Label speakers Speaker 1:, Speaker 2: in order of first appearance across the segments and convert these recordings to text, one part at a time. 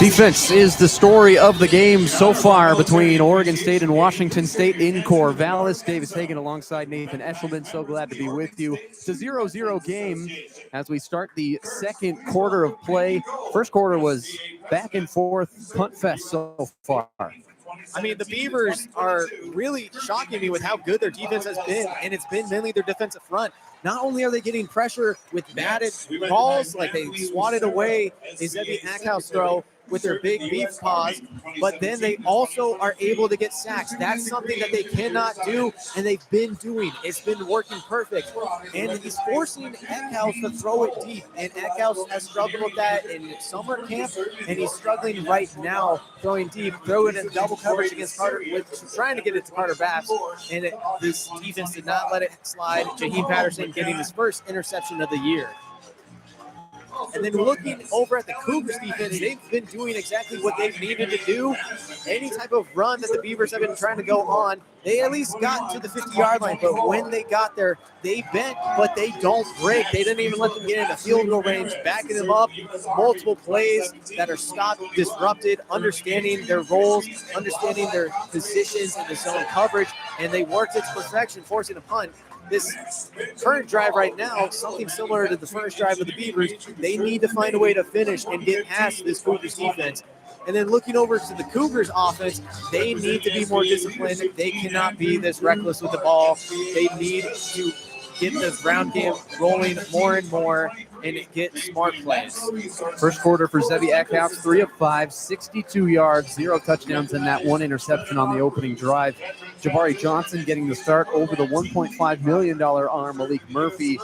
Speaker 1: Defense is the story of the game so far between Oregon State and Washington State in Corvallis. Davis Hagen alongside Nathan Eshelman. So glad to be with you. It's a 0-0 game as we start the second quarter of play. First quarter was back and forth punt fest so far.
Speaker 2: I mean, the Beavers are really shocking me with how good their defense has been, and it's been mainly their defensive front. Not only are they getting pressure with batted balls, like they swatted away a Zevi Ackhouse throw with their big beef paws, but then they also are able to get sacks. That's something that they cannot do, and they've been doing. It's been working perfect. And he's forcing Eckhouse to throw it deep, and Eckhouse has struggled with that in summer camp, and he's struggling right now throwing deep, throwing it in double coverage against Carter, trying to get it to Carter Bass, and this defense did not let it slide. Jaheim Patterson getting his first interception of the year. And then looking over at the Cougars defense, they've been doing exactly what they've needed to do. Any type of run that the Beavers have been trying to go on, they at least got to the 50-yard line. But when they got there, they bent, but they don't break. They didn't even let them get into field goal range, backing them up. Multiple plays that are stopped, disrupted, understanding their roles, understanding their positions in the zone coverage, and they worked it to perfection, forcing a punt. This current drive right now, something similar to the first drive of the Beavers, they need to find a way to finish and get past this Cougars defense. And then looking over to the Cougars offense, they need to be more disciplined. They cannot be this reckless with the ball. They need to get the ground game rolling more and more and get smart plays.
Speaker 1: First quarter for Zevi Eckhouse, 3 of 5, 62 yards, 0 touchdowns, and that 1 interception on the opening drive. Jabari Johnson getting the start over the $1.5 million arm. Malik Murphy,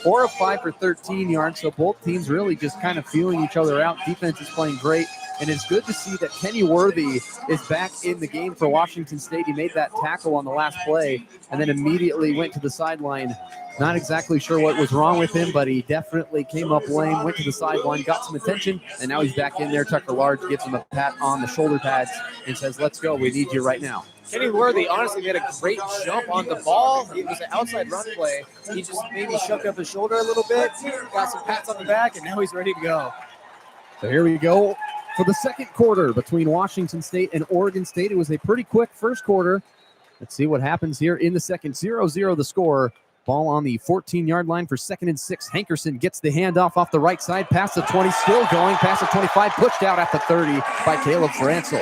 Speaker 1: 4 of 5 for 13 yards. So both teams really just kind of feeling each other out. Defense is playing great. And it's good to see that Kenny Worthy is back in the game for Washington State. He made that tackle on the last play and then immediately went to the sideline. Not exactly sure what was wrong with him, but he definitely came up lame, went to the sideline, got some attention, and now he's back in there. Tucker Large gives him a pat on the shoulder pads and says, let's go. We need you right now.
Speaker 2: Kenny Worthy honestly made a great jump on the ball. It was an outside run play. He just maybe shook up his shoulder a little bit, got some pats on the back, and now he's ready to go.
Speaker 1: So here we go. For the second quarter between Washington State and Oregon State, it was a pretty quick first quarter. Let's see what happens here in the second. 0-0 the score. Ball on the 14-yard line for 2nd and 6. Hankerson gets the handoff off the right side, past the 20, still going, past the 25, pushed out at the 30 by Caleb Francel.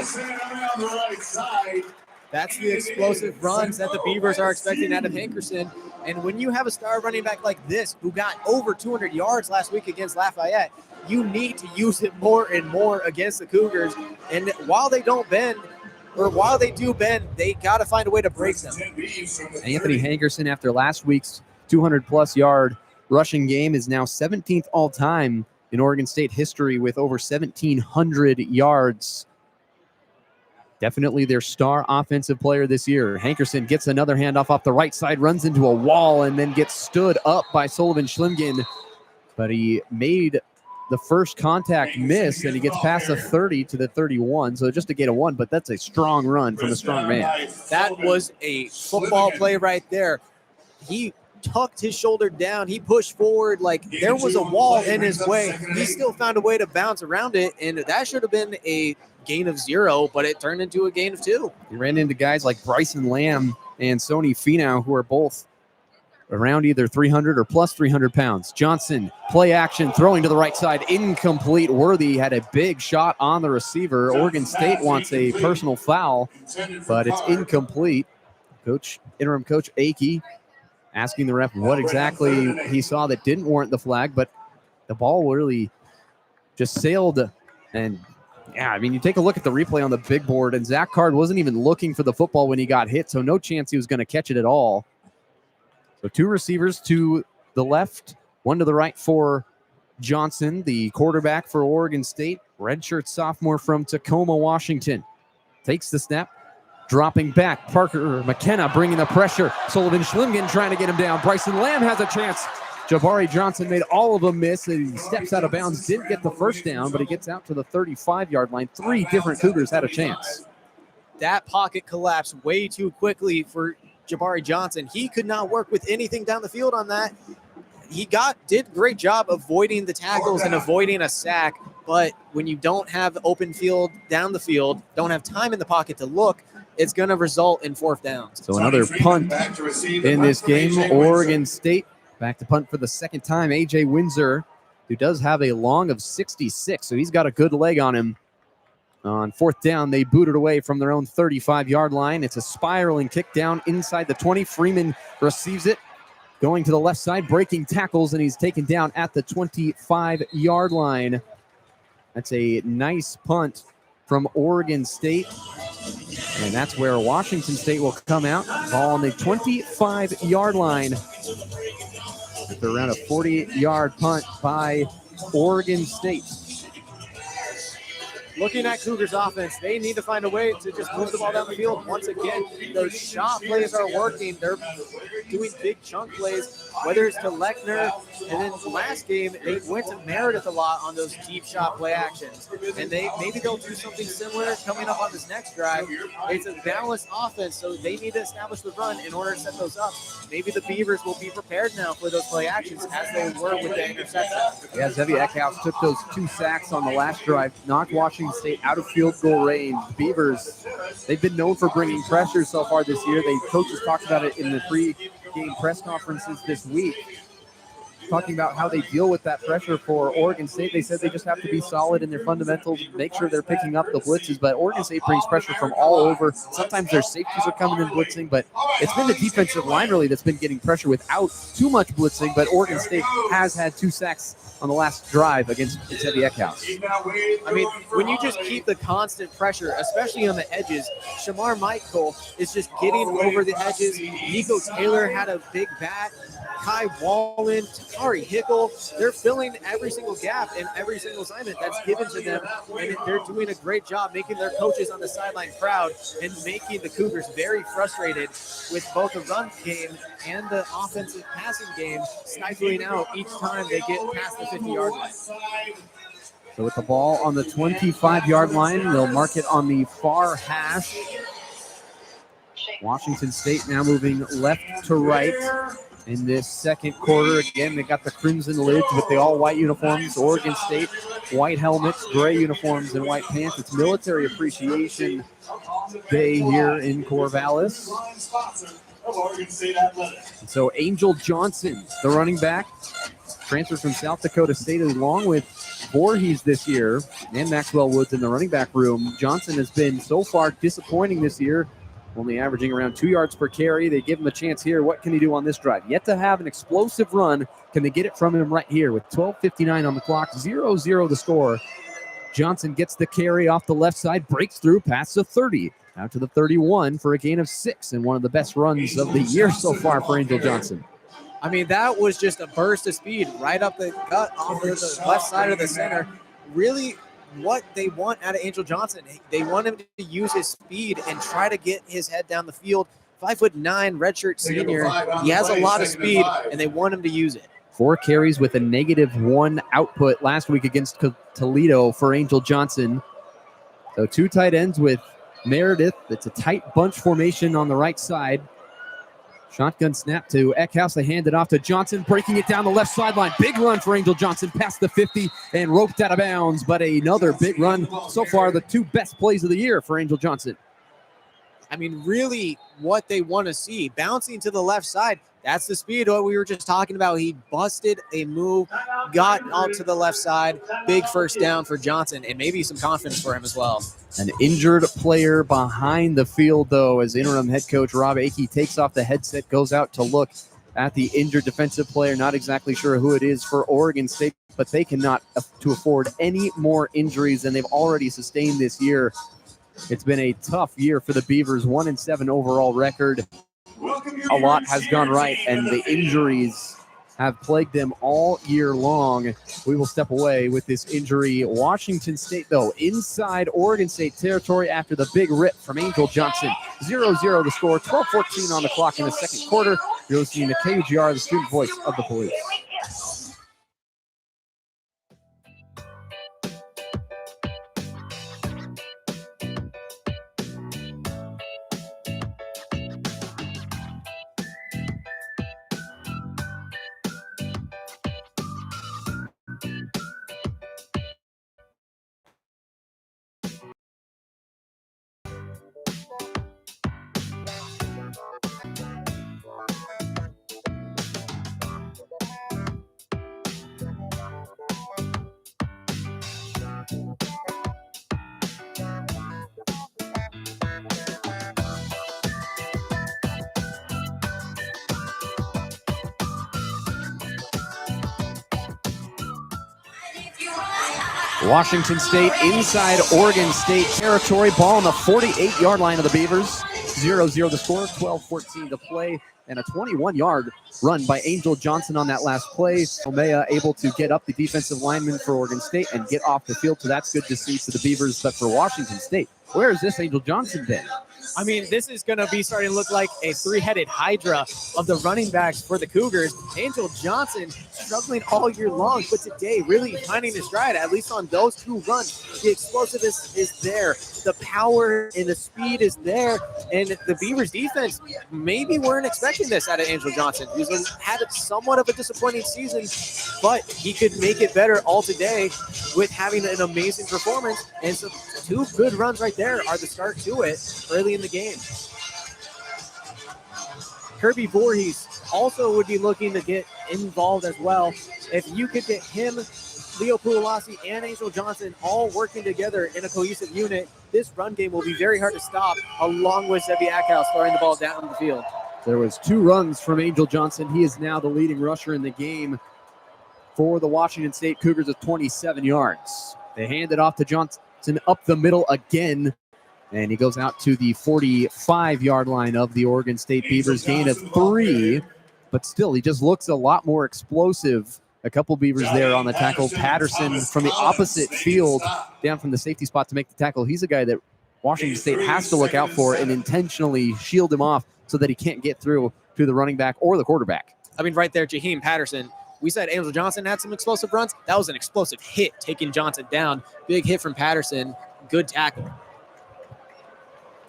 Speaker 2: That's the explosive runs that the Beavers are expecting out of Hankerson. And when you have a star running back like this, who got over 200 yards last week against Lafayette, you need to use it more and more against the Cougars. And while they don't bend, or while they do bend, they got to find a way to break them.
Speaker 1: Anthony Hankerson, after last week's 200-plus yard rushing game, is now 17th all-time in Oregon State history with over 1,700 yards. Definitely their star offensive player this year. Hankerson gets another handoff off the right side, runs into a wall, and then gets stood up by Sullivan Schlimgen. But he made the first contact miss, and he gets past the 30 to the 31. So just to get a 1, but that's a strong run from a strong man.
Speaker 2: That was a football play right there. He tucked his shoulder down. He pushed forward like there was a wall in his way. He still found a way to bounce around it, and that should have been a gain of 0, but it turned into a gain of 2.
Speaker 1: He ran into guys like Bryson Lamb and Sony Finau, who are both around either 300 or plus 300 pounds. Johnson, play action, throwing to the right side, incomplete. Worthy had a big shot on the receiver. Oregon State wants a personal foul, but it's incomplete. Interim coach Akey asking the ref what exactly he saw that didn't warrant the flag, but the ball really just sailed. And yeah, I mean, you take a look at the replay on the big board, and Zach Card wasn't even looking for the football when he got hit, so no chance he was going to catch it at all. So 2 receivers to the left, 1 to the right for Johnson, the quarterback for Oregon State, redshirt sophomore from Tacoma, Washington. Takes the snap, dropping back. Parker McKenna bringing the pressure. Sullivan Schlimgen trying to get him down. Bryson Lamb has a chance. Jabari Johnson made all of them miss. He steps out of bounds, didn't get the first down, but he gets out to the 35-yard line. 3 different Cougars had a chance.
Speaker 2: That pocket collapsed way too quickly for Jabari Johnson. He could not work with anything down the field on that. He did a great job avoiding the tackles and avoiding a sack, But when you don't have open field down the field, don't have time in the pocket to look, it's going to result in fourth downs.
Speaker 1: So another punt in this game. Oregon State back to punt for the second time. A.J. Windsor, who does have a long of 66, so he's got a good leg on him. On fourth down, they boot it away from their own 35-yard line. It's a spiraling kick down inside the 20. Freeman receives it, going to the left side, breaking tackles, and he's taken down at the 25-yard line. That's a nice punt from Oregon State. And that's where Washington State will come out. Ball on the 25-yard line. After around a 40-yard punt by Oregon State.
Speaker 2: Looking at Cougars offense, they need to find a way to just move the ball down the field. Once again, those shot plays are working. They're doing big chunk plays, whether it's to Lechner, and then last game, they went to Meredith a lot on those deep shot play actions. And maybe they'll do something similar coming up on this next drive. It's a balanced offense, so they need to establish the run in order to set those up. Maybe the Beavers will be prepared now for those play actions as they were with the interception.
Speaker 1: Yeah, Zevi Eckhouse took those 2 sacks on the last drive, knocked Washington State out of field goal range. Beavers, they've been known for bringing pressure so far this year. Coaches talked about it in the pre-game press conferences this week, talking about how they deal with that pressure for Oregon State. They said they just have to be solid in their fundamentals, make sure they're picking up the blitzes, but Oregon State brings pressure from all over. Sometimes their safeties are coming in blitzing, but it's been the defensive line really that's been getting pressure without too much blitzing, but Oregon State has had 2 sacks on the last drive against Zevi Eckhouse.
Speaker 2: I mean, when you just keep the constant pressure, especially on the edges, Shamar Michael is just getting over the edges. Nico Taylor had a big bat. Kai Wallen, Takari Hickle, they're filling every single gap and every single assignment that's given to them, and they're doing a great job making their coaches on the sideline proud and making the Cougars very frustrated with both the run game and the offensive passing game, stifling out each time they get past the 50-yard line.
Speaker 1: So with the ball on the 25-yard line, they'll mark it on the far hash. Washington State now moving left to right in this second quarter. Again, they got the crimson lids with the all-white uniforms. Oregon State, white helmets, gray uniforms, and white pants. It's Military Appreciation Day here in Corvallis. And so Angel Johnson, the running back, transferred from South Dakota State along with Voorhees this year and Maxwell Woods in the running back room. Johnson has been so far disappointing this year, only averaging around 2 yards per carry. They give him a chance here. What can he do on this drive? Yet to have an explosive run. Can they get it from him right here with 12:59 on the clock, 0-0 the score. Johnson gets the carry off the left side, breaks through past the 30, out to the 31 for a gain of 6, and one of the best runs of the year so far for Angel Johnson.
Speaker 2: I mean, that was just a burst of speed right up the gut off of the left side of the center. Really what they want out of Angel Johnson. They want him to use his speed and try to get his head down the field. 5'9", redshirt senior. He has a lot of speed, and they want him to use it.
Speaker 1: 4 carries with a -1 output last week against Toledo for Angel Johnson. So 2 tight ends with Meredith. It's a tight bunch formation on the right side. Shotgun snap to Eckhouse. They hand it off to Johnson, breaking it down the left sideline. Big run for Angel Johnson past the 50 and roped out of bounds, but another big run. So far, the 2 best plays of the year for Angel Johnson.
Speaker 2: I mean, really what they want to see. Bouncing to the left side, that's the speed what we were just talking about. He busted a move, got out to the left side. Big first down for Johnson, and maybe some confidence for him as well.
Speaker 1: An injured player behind the field, though, as interim head coach Rob Akey takes off the headset, goes out to look at the injured defensive player. Not exactly sure who it is for Oregon State, but they cannot afford any more injuries than they've already sustained this year. It's been a tough year for the Beavers, 1-7 overall record. A lot has gone right, and the injuries have plagued them all year long. We will step away with this injury. Washington State, though, inside Oregon State territory after the big rip from Angel Johnson. 0-0 the score, 12:14 on the clock in the second quarter. You're listening to KUGR, the student voice of the police. Washington State inside Oregon State territory. Ball on the 48-yard line of the Beavers. 0-0 the score, 12-14 to play, and a 21-yard run by Angel Johnson on that last play. Omea able to get up the defensive lineman for Oregon State and get off the field, so that's good to see for the Beavers. But for Washington State, where has this Angel Johnson been?
Speaker 2: I mean, this is going to be starting to look like a three-headed hydra of the running backs for the Cougars. Angel Johnson struggling all year long, but today really finding his stride, at least on those two runs. The explosiveness is there. The power and the speed is there. And the Beavers defense maybe weren't expecting this out of Angel Johnson. He had somewhat of a disappointing season, but he could make it better all today with having an amazing performance. And so two good runs right there are the start to it early in the game. Kirby Voorhees also would be looking to get involved as well. If you could get him, Leo Puolasi, and Angel Johnson all working together in a cohesive unit, this run game will be very hard to stop, along with Zevi Ackhouse throwing the ball down the field.
Speaker 1: There was 2 runs from Angel Johnson. He is now the leading rusher in the game for the Washington State Cougars with 27 yards. They hand it off to Johnson up the middle again, and he goes out to the 45-yard line of the Oregon State Beavers. Gain of 3, but still, he just looks a lot more explosive. A couple Beavers there on the tackle. Patterson from the opposite field down from the safety spot to make the tackle. He's a guy that Washington State has to look out for and intentionally shield him off so that he can't get through to the running back or the quarterback.
Speaker 2: I mean, right there, Jaheim Patterson. We said Angel Johnson had some explosive runs. That was an explosive hit, taking Johnson down. Big hit from Patterson. Good tackle.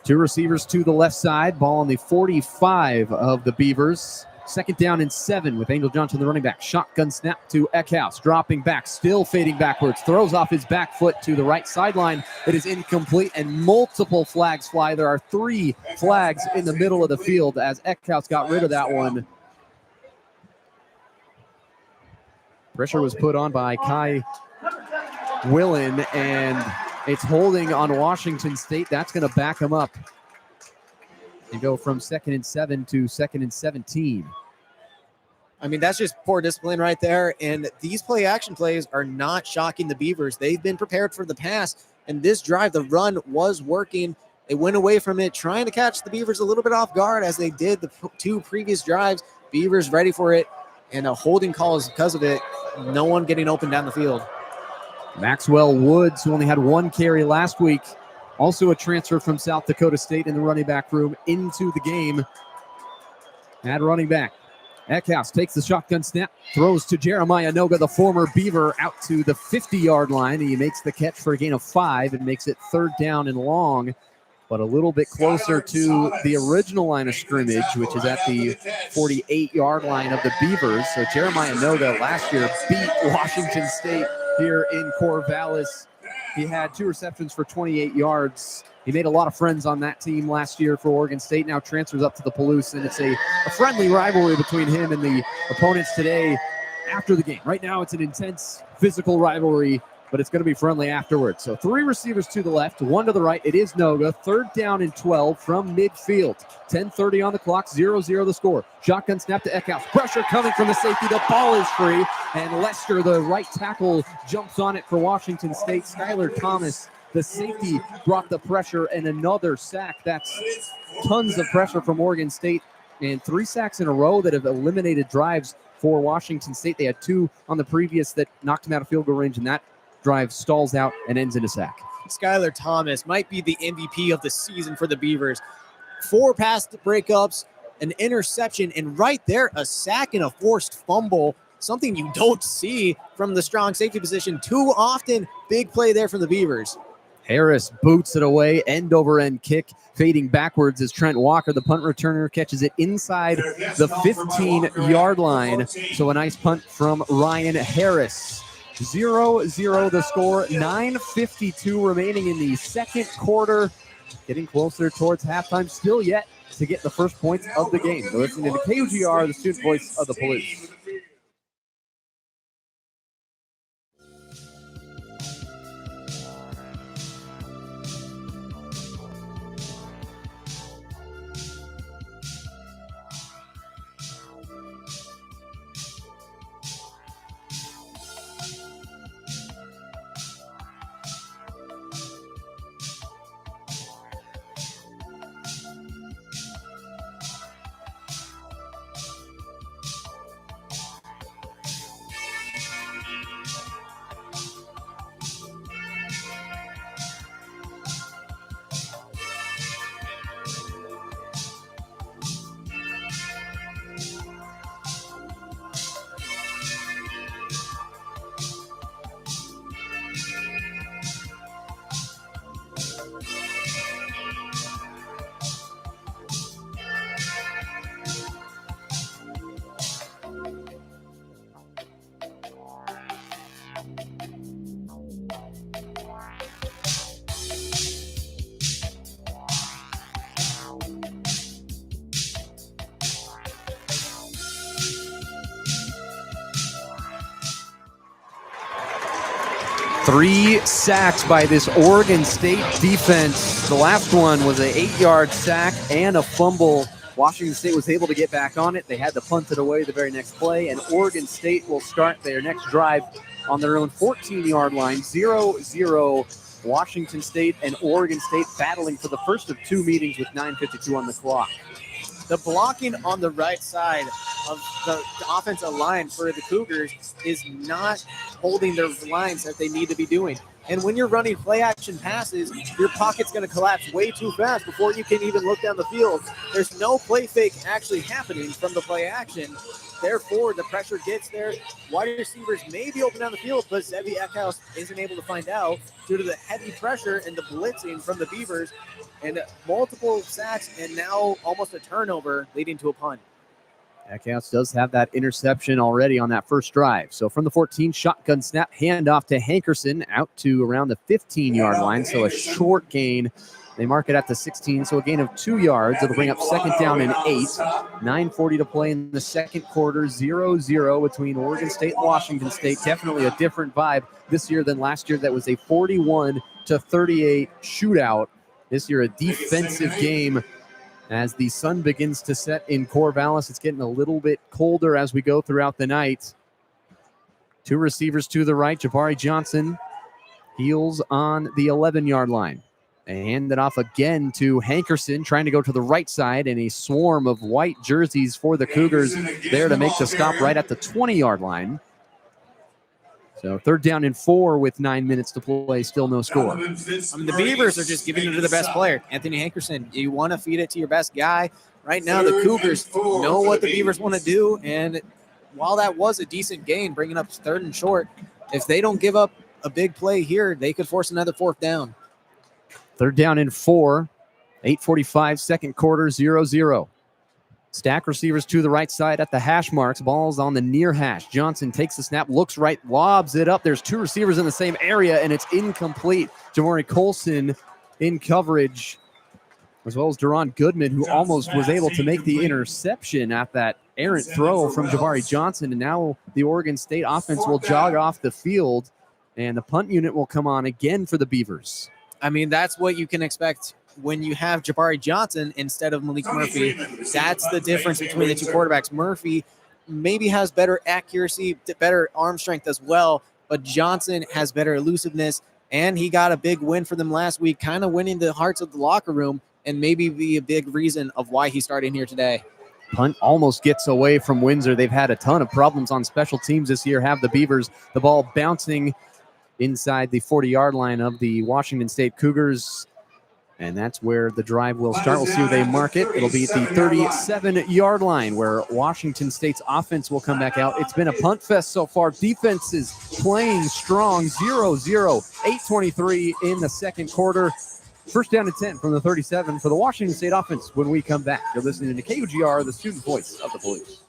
Speaker 1: 2 receivers to the left side. Ball on the 45 of the Beavers. 2nd down and 7 with Angel Johnson, the running back. Shotgun snap to Eckhouse. Dropping back, still fading backwards. Throws off his back foot to the right sideline. It is incomplete, and multiple flags fly. There are 3 flags in the middle of the field as Eckhouse got rid of that one. Pressure was put on by Kai Willen, and it's holding on Washington State. That's going to back them up and go from 2nd and 7 to 2nd and 17.
Speaker 2: I mean, that's just poor discipline right there. And these play-action plays are not shocking the Beavers. They've been prepared for the pass. And this drive, the run was working. They went away from it, trying to catch the Beavers a little bit off guard as they did the 2 previous drives. Beavers ready for it. And a holding call is because of it. No one getting open down the field.
Speaker 1: Maxwell Woods, who only had 1 carry last week, also a transfer from South Dakota State in the running back room, into the game at running back. Eckhouse takes the shotgun snap, throws to Jeremiah Noga, the former Beaver, out to the 50-yard line. He makes the catch for a gain of 5 and makes it 3rd down and long, but a little bit closer to the original line of scrimmage, which is at the 48-yard line of the Beavers. So Jeremiah Noga last year beat Washington State here in Corvallis. He had 2 receptions for 28 yards. He made a lot of friends on that team last year for Oregon State, now transfers up to the Palouse, and it's a friendly rivalry between him and the opponents today after the game. Right now it's an intense physical rivalry, but it's going to be friendly afterwards. So 3 receivers to the left, 1 to the right. It is Noga. 3rd down and 12 from midfield. 10:30 on the clock, 0-0 the score. Shotgun snap to Eckhouse. Pressure coming from the safety. The ball is free, and Lester, the right tackle, jumps on it for Washington State. Skylar Thomas, the safety, brought the pressure, and another sack. That's tons of pressure from Oregon State, and 3 sacks in a row that have eliminated drives for Washington State. They had 2 on the previous that knocked them out of field goal range, and that drive stalls out and ends in a sack.
Speaker 2: Skylar Thomas might be the MVP of the season for the Beavers. 4 pass breakups, an interception, and right there, a sack and a forced fumble. Something you don't see from the strong safety position too often. Big play there from the Beavers.
Speaker 1: Harris boots it away, end-over-end kick, fading backwards as Trent Walker, the punt returner, catches it inside the 15-yard line. So a nice punt from Ryan Harris. 0-0 the score, 9:52 remaining in the 2nd quarter. Getting closer towards halftime, still yet to get the first points of the game. You're listening to KUGR, the student voice of the Palouse. Three sacks by this Oregon State defense. The last one was an 8-yard sack and a fumble. Washington State was able to get back on it. They had to punt it away the very next play, and Oregon State will start their next drive on their own 14-yard line. 0-0 Washington State and Oregon State battling for the first of two meetings with 9:52 on the clock.
Speaker 2: The blocking on the right side of the offensive line for the Cougars is not holding their lines that they need to be doing. And when you're running play action passes, your pocket's going to collapse way too fast before you can even look down the field. There's no play fake actually happening from the play action. Therefore, the pressure gets there. Wide receivers may be open down the field, but Zevi Eckhouse isn't able to find out due to the heavy pressure and the blitzing from the Beavers, and multiple sacks and now almost a turnover leading to a punt.
Speaker 1: Eckhouse does have that interception already on that first drive. So from the 14, shotgun snap, handoff to Hankerson out to around the 15-yard line. So a short gain. They mark it at the 16, so a gain of 2 yards. It'll bring up second down and 8. 9:40 to play in the second quarter. 0-0 between Oregon State and Washington State. Definitely a different vibe this year than last year. That was a 41-38 shootout. This year, a defensive game. As the sun begins to set in Corvallis, it's getting a little bit colder as we go throughout the night. Two receivers to the right. Jabari Johnson heels on the 11-yard line. They hand it off again to Hankerson, trying to go to the right side, and a swarm of white jerseys for the Cougars there to make the stop right at the 20-yard line. So third down and 4 with 9 minutes to play, still no score.
Speaker 2: I mean, the Beavers are just giving it to the best player, Anthony Hankerson. You want to feed it to your best guy. Right now, the Cougars know what the Beavers want to do, and while that was a decent gain, bringing up third and short, if they don't give up a big play here, they could force another fourth down.
Speaker 1: Third down and 4, 8:45, second quarter, 0-0. Stack receivers to the right side at the hash marks. Ball's on the near hash. Johnson takes the snap, looks right, lobs it up. There's two receivers in the same area, and it's incomplete. Jamari Colson in coverage, as well as Deron Goodman, who almost was able to make the interception at that errant throw from Jabari Johnson. And now the Oregon State offense will jog off the field, and the punt unit will come on again for the Beavers.
Speaker 2: I mean, that's what you can expect when you have Jabari Johnson instead of Malik Murphy. That's the difference between the two quarterbacks. Murphy maybe has better accuracy, better arm strength as well, but Johnson has better elusiveness, and he got a big win for them last week, kind of winning the hearts of the locker room, and maybe be a big reason of why he's starting here today.
Speaker 1: Punt almost gets away from Windsor. They've had a ton of problems on special teams this year, have the Beavers. The ball bouncing inside the 40-yard line of the Washington State Cougars. And that's where the drive will start. We'll see where they mark it. It'll be at the 37-yard line where Washington State's offense will come back out. It's been a punt fest so far. Defense is playing strong. 0-0, 8:23 in the second quarter. First down and 10 from the 37 for the Washington State offense when we come back. You're listening to KUGR, the student voice of the Blues.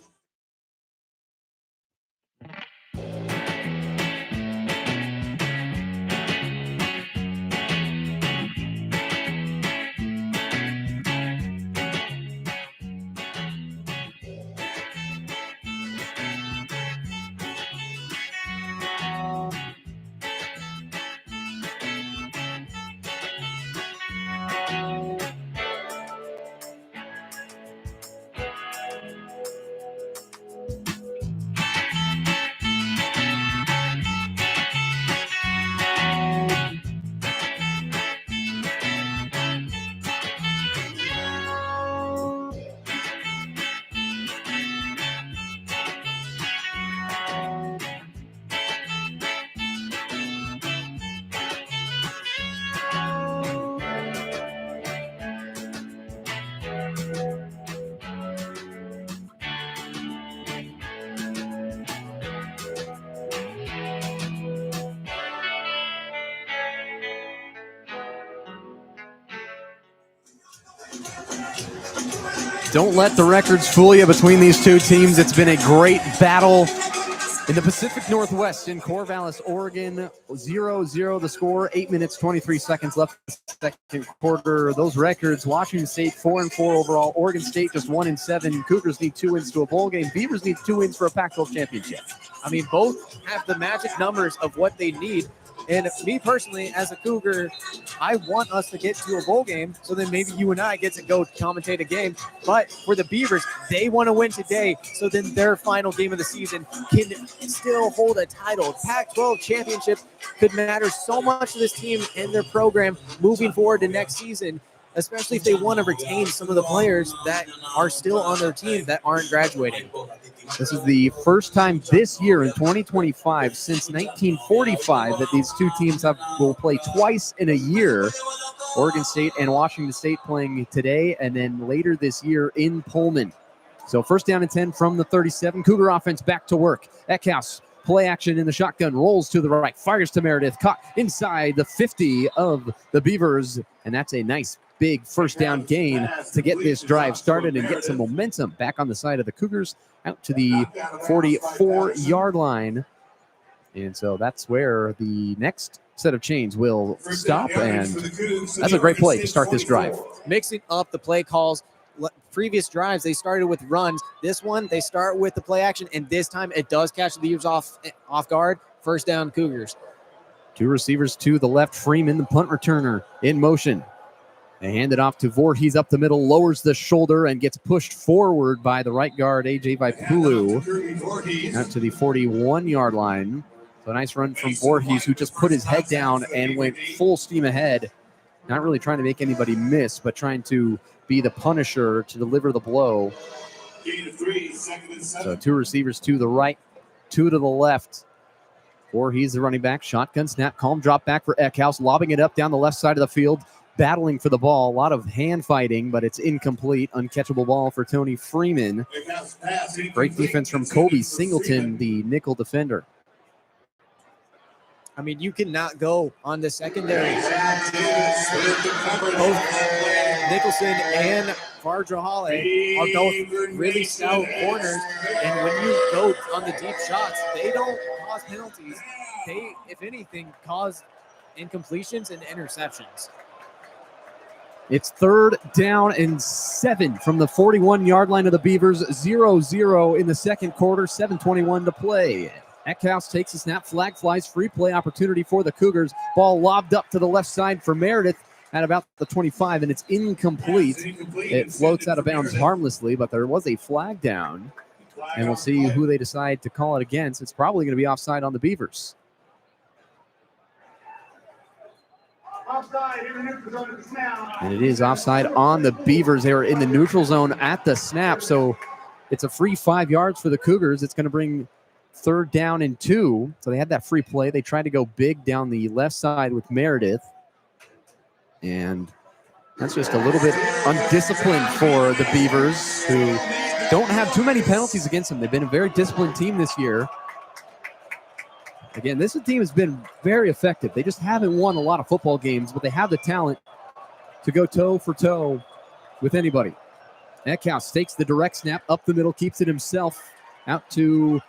Speaker 1: Don't let the records fool you between these two teams. It's been a great battle in the Pacific Northwest in Corvallis, Oregon. 0-0 the score, 8 minutes, 23 seconds left in the second quarter. Those records, Washington State 4-4 overall, Oregon State just 1-7. Cougars need 2 wins to a bowl game. Beavers need 2 wins for a Pac-12 championship.
Speaker 2: I mean, both have the magic numbers of what they need. And me personally, as a Cougar, I want us to get to a bowl game so then maybe you and I get to go commentate a game. But for the Beavers, they want to win today so then their final game of the season can still hold a title. Pac-12 championship could matter so much to this team and their program moving forward to next season, especially if they want to retain some of the players that are still on their team that aren't graduating.
Speaker 1: This is the first time this year in 2025 since 1945 that these two teams will play twice in a year. Oregon State and Washington State playing today and then later this year in Pullman. So first down and 10 from the 37. Cougar offense back to work. Eckhouse, play action in the shotgun, rolls to the right, fires to Meredith, caught inside the 50 of the Beavers, and that's a nice big first down gain to get this drive started and get some momentum back on the side of the Cougars out to the 44-yard line. And so that's where the next set of chains will stop, and that's a great play to start this drive.
Speaker 2: Mixing up the play calls. Previous drives, they started with runs. This one, they start with the play action, and this time it does catch the Beavers off guard. First down, Cougars.
Speaker 1: Two receivers to the left. Freeman, the punt returner, in motion. They hand it off to Voorhees up the middle, lowers the shoulder, and gets pushed forward by the right guard, A.J. Vaipulu, out to the 41-yard line. So a nice run from Voorhees, who just put his head down and went full steam ahead. Not really trying to make anybody miss, but trying to be the punisher to deliver the blow. So two receivers to the right, two to the left. Voorhees, the running back, shotgun snap, calm drop back for Eckhouse, lobbing it up down the left side of the field, battling for the ball. A lot of hand fighting, but it's incomplete. Uncatchable ball for Tony Freeman. Great defense from Kobe Singleton, the nickel defender.
Speaker 2: I mean, you cannot go on the secondary. Both Nicholson and Vardrahale are both really stout corners. And when you go on the deep shots, they don't cause penalties. They, if anything, cause incompletions and interceptions.
Speaker 1: It's third down and 7 from the 41-yard line of the Beavers. 0-0 in the second quarter, 7:21 to play. Eckhouse takes a snap, flag flies, free play opportunity for the Cougars. Ball lobbed up to the left side for Meredith at about the 25, and it's incomplete. It floats out of bounds harmlessly, but there was a flag down, and we'll see who they decide to call it against. It's probably going to be offside on the Beavers. And it is offside on the Beavers. They were in the neutral zone at the snap, so it's a free 5 yards for the Cougars. It's going to bring third down and 2. So they had that free play. They tried to go big down the left side with Meredith. And that's just a little bit undisciplined for the Beavers, who don't have too many penalties against them. They've been a very disciplined team this year. Again, this team has been very effective. They just haven't won a lot of football games, but they have the talent to go toe for toe with anybody. Eckhouse takes the direct snap up the middle, keeps it himself out to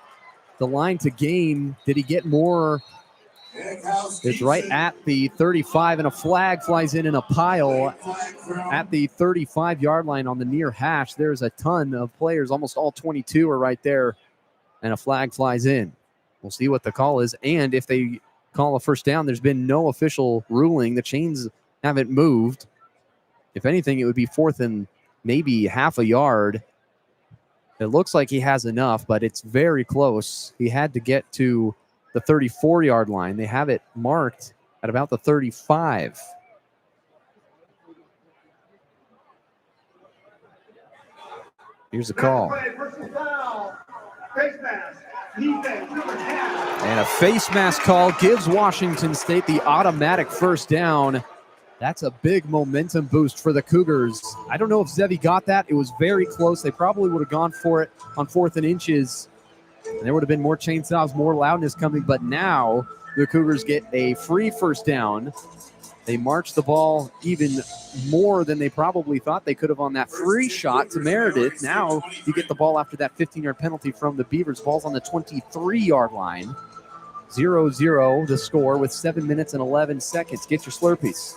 Speaker 1: the line to gain. Did he get more? It's right at the 35, and a flag flies in a pile at the 35-yard line on the near hash. There's a ton of players, almost all 22 are right there, and a flag flies in. We'll see what the call is, and if they call a first down, there's been no official ruling. The chains haven't moved. If anything, it would be fourth and maybe half a yard. It looks like he has enough, but it's very close. He had to get to the 34-yard line. They have it marked at about the 35. Here's the call. And a face mask call gives Washington State the automatic first down. That's a big momentum boost for the Cougars. I don't know if Zevi got that. It was very close. They probably would have gone for it on 4th and inches. And there would have been more chainsaws, more loudness coming. But now the Cougars get a free first down They marched the ball even more than they probably thought they could have on that free shot to Meredith. Now you get the ball after that 15-yard penalty from the Beavers. Ball's on the 23-yard line. 0-0 the score with 7 minutes and 11 seconds. Get your Slurpees.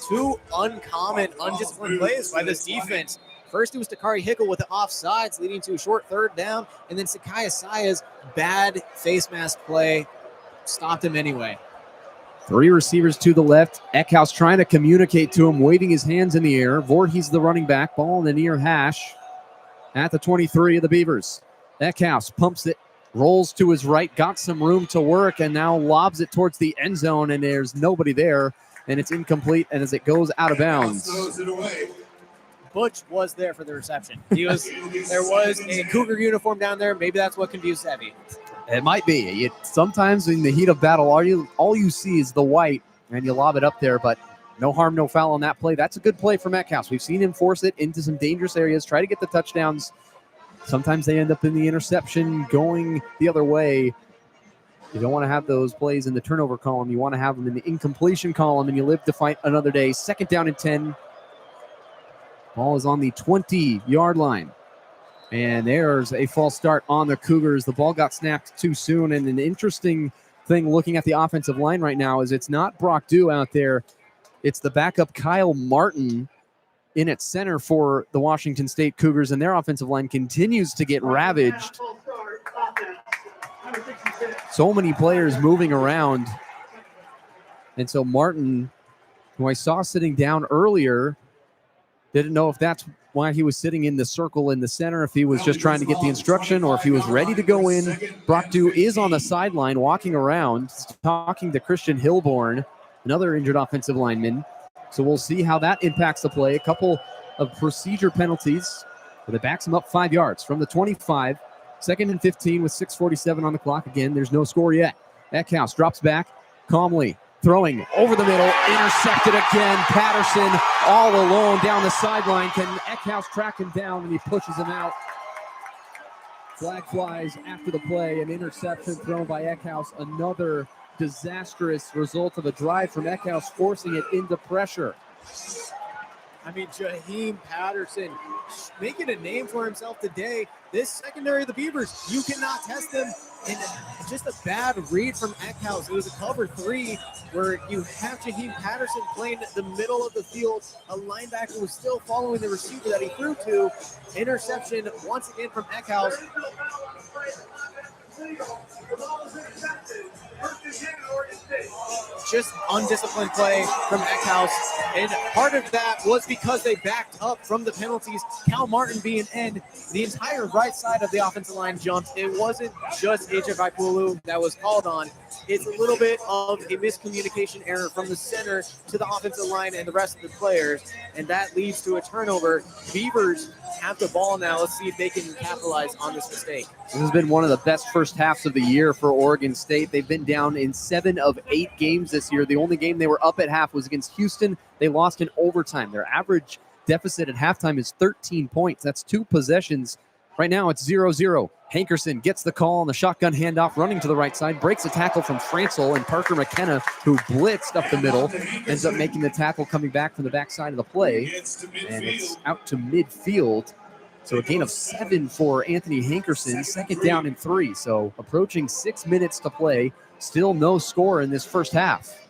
Speaker 2: Two uncommon, undisciplined plays by this defense. First, it was Takari Hickel with the offsides, leading to a short third down, and then Sakai Asaya's bad face mask play stopped him anyway.
Speaker 1: 3 receivers to the left. Eckhouse trying to communicate to him, waving his hands in the air. Voorhees the running back. Ball in the near hash at the 23 of the Beavers. Eckhouse pumps it, rolls to his right, got some room to work, and now lobs it towards the end zone, and there's nobody there, and it's incomplete, and as it goes out of bounds.
Speaker 2: Butch was there for the reception. There was a Cougar uniform down there. Maybe that's what confused Sevy.
Speaker 1: It might be. Sometimes in the heat of battle, all you see is the white, and you lob it up there, but no harm, no foul on that play. That's a good play for Metcalf. We've seen him force it into some dangerous areas, try to get the touchdowns. Sometimes they end up in the interception going the other way. You don't want to have those plays in the turnover column. You want to have them in the incompletion column, and you live to fight another day. 2nd down and 10. Ball is on the 20-yard line. And there's a false start on the Cougars. The ball got snapped too soon. And an interesting thing looking at the offensive line right now is it's not Brock Dew out there. It's the backup Kyle Martin in at center for the Washington State Cougars. And their offensive line continues to get ravaged. So many players moving around. And so Martin, who I saw sitting down earlier, didn't know if that's why he was sitting in the circle in the center, if he was just trying to get the instruction or if he was ready to go in. Brock Dew is on the sideline walking around, talking to Christian Hilborn, another injured offensive lineman. So we'll see how that impacts the play. A couple of procedure penalties, but it backs him up 5 yards from the 25. 2nd and 15 with 6:47 on the clock. Again, there's no score yet. Eckhouse drops back calmly, throwing over the middle, intercepted again. Patterson all alone down the sideline. Can Eckhouse track him down, and he pushes him out. Flag flies after the play. An interception thrown by Eckhouse. Another disastrous result of a drive from Eckhouse, forcing it into pressure.
Speaker 2: I mean, Jaheim Patterson making a name for himself today. This secondary of the Beavers, you cannot test them. And just a bad read from Eckhouse. It was a cover 3 where you have Jaheim Patterson playing the middle of the field. A linebacker was still following the receiver that he threw to. Interception once again from Eckhouse. Just undisciplined play from Eckhouse. And part of that was because they backed up from the penalties. Cal Martin being in, the entire right side of the offensive line jumped. It wasn't just AJ Vaipulu that was called on. It's a little bit of a miscommunication error from the center to the offensive line and the rest of the players, and that leads to a turnover. Beavers have the ball now. Let's see if they can capitalize on this mistake.
Speaker 1: This has been one of the best first halves of the year for Oregon State. They've been down in 7 of 8 games this year. The only game they were up at half was against Houston. They lost in overtime. Their average deficit at halftime is 13 points. That's 2 possessions. Right now it's 0-0. Hankerson gets the call on the shotgun handoff, running to the right side, breaks a tackle from Francel, and Parker McKenna, who blitzed up the middle, ends up making the tackle coming back from the backside of the play, and it's out to midfield. So a gain of 7 for Anthony Hankerson, 2nd down and 3. So approaching 6 minutes to play, still no score in this first half.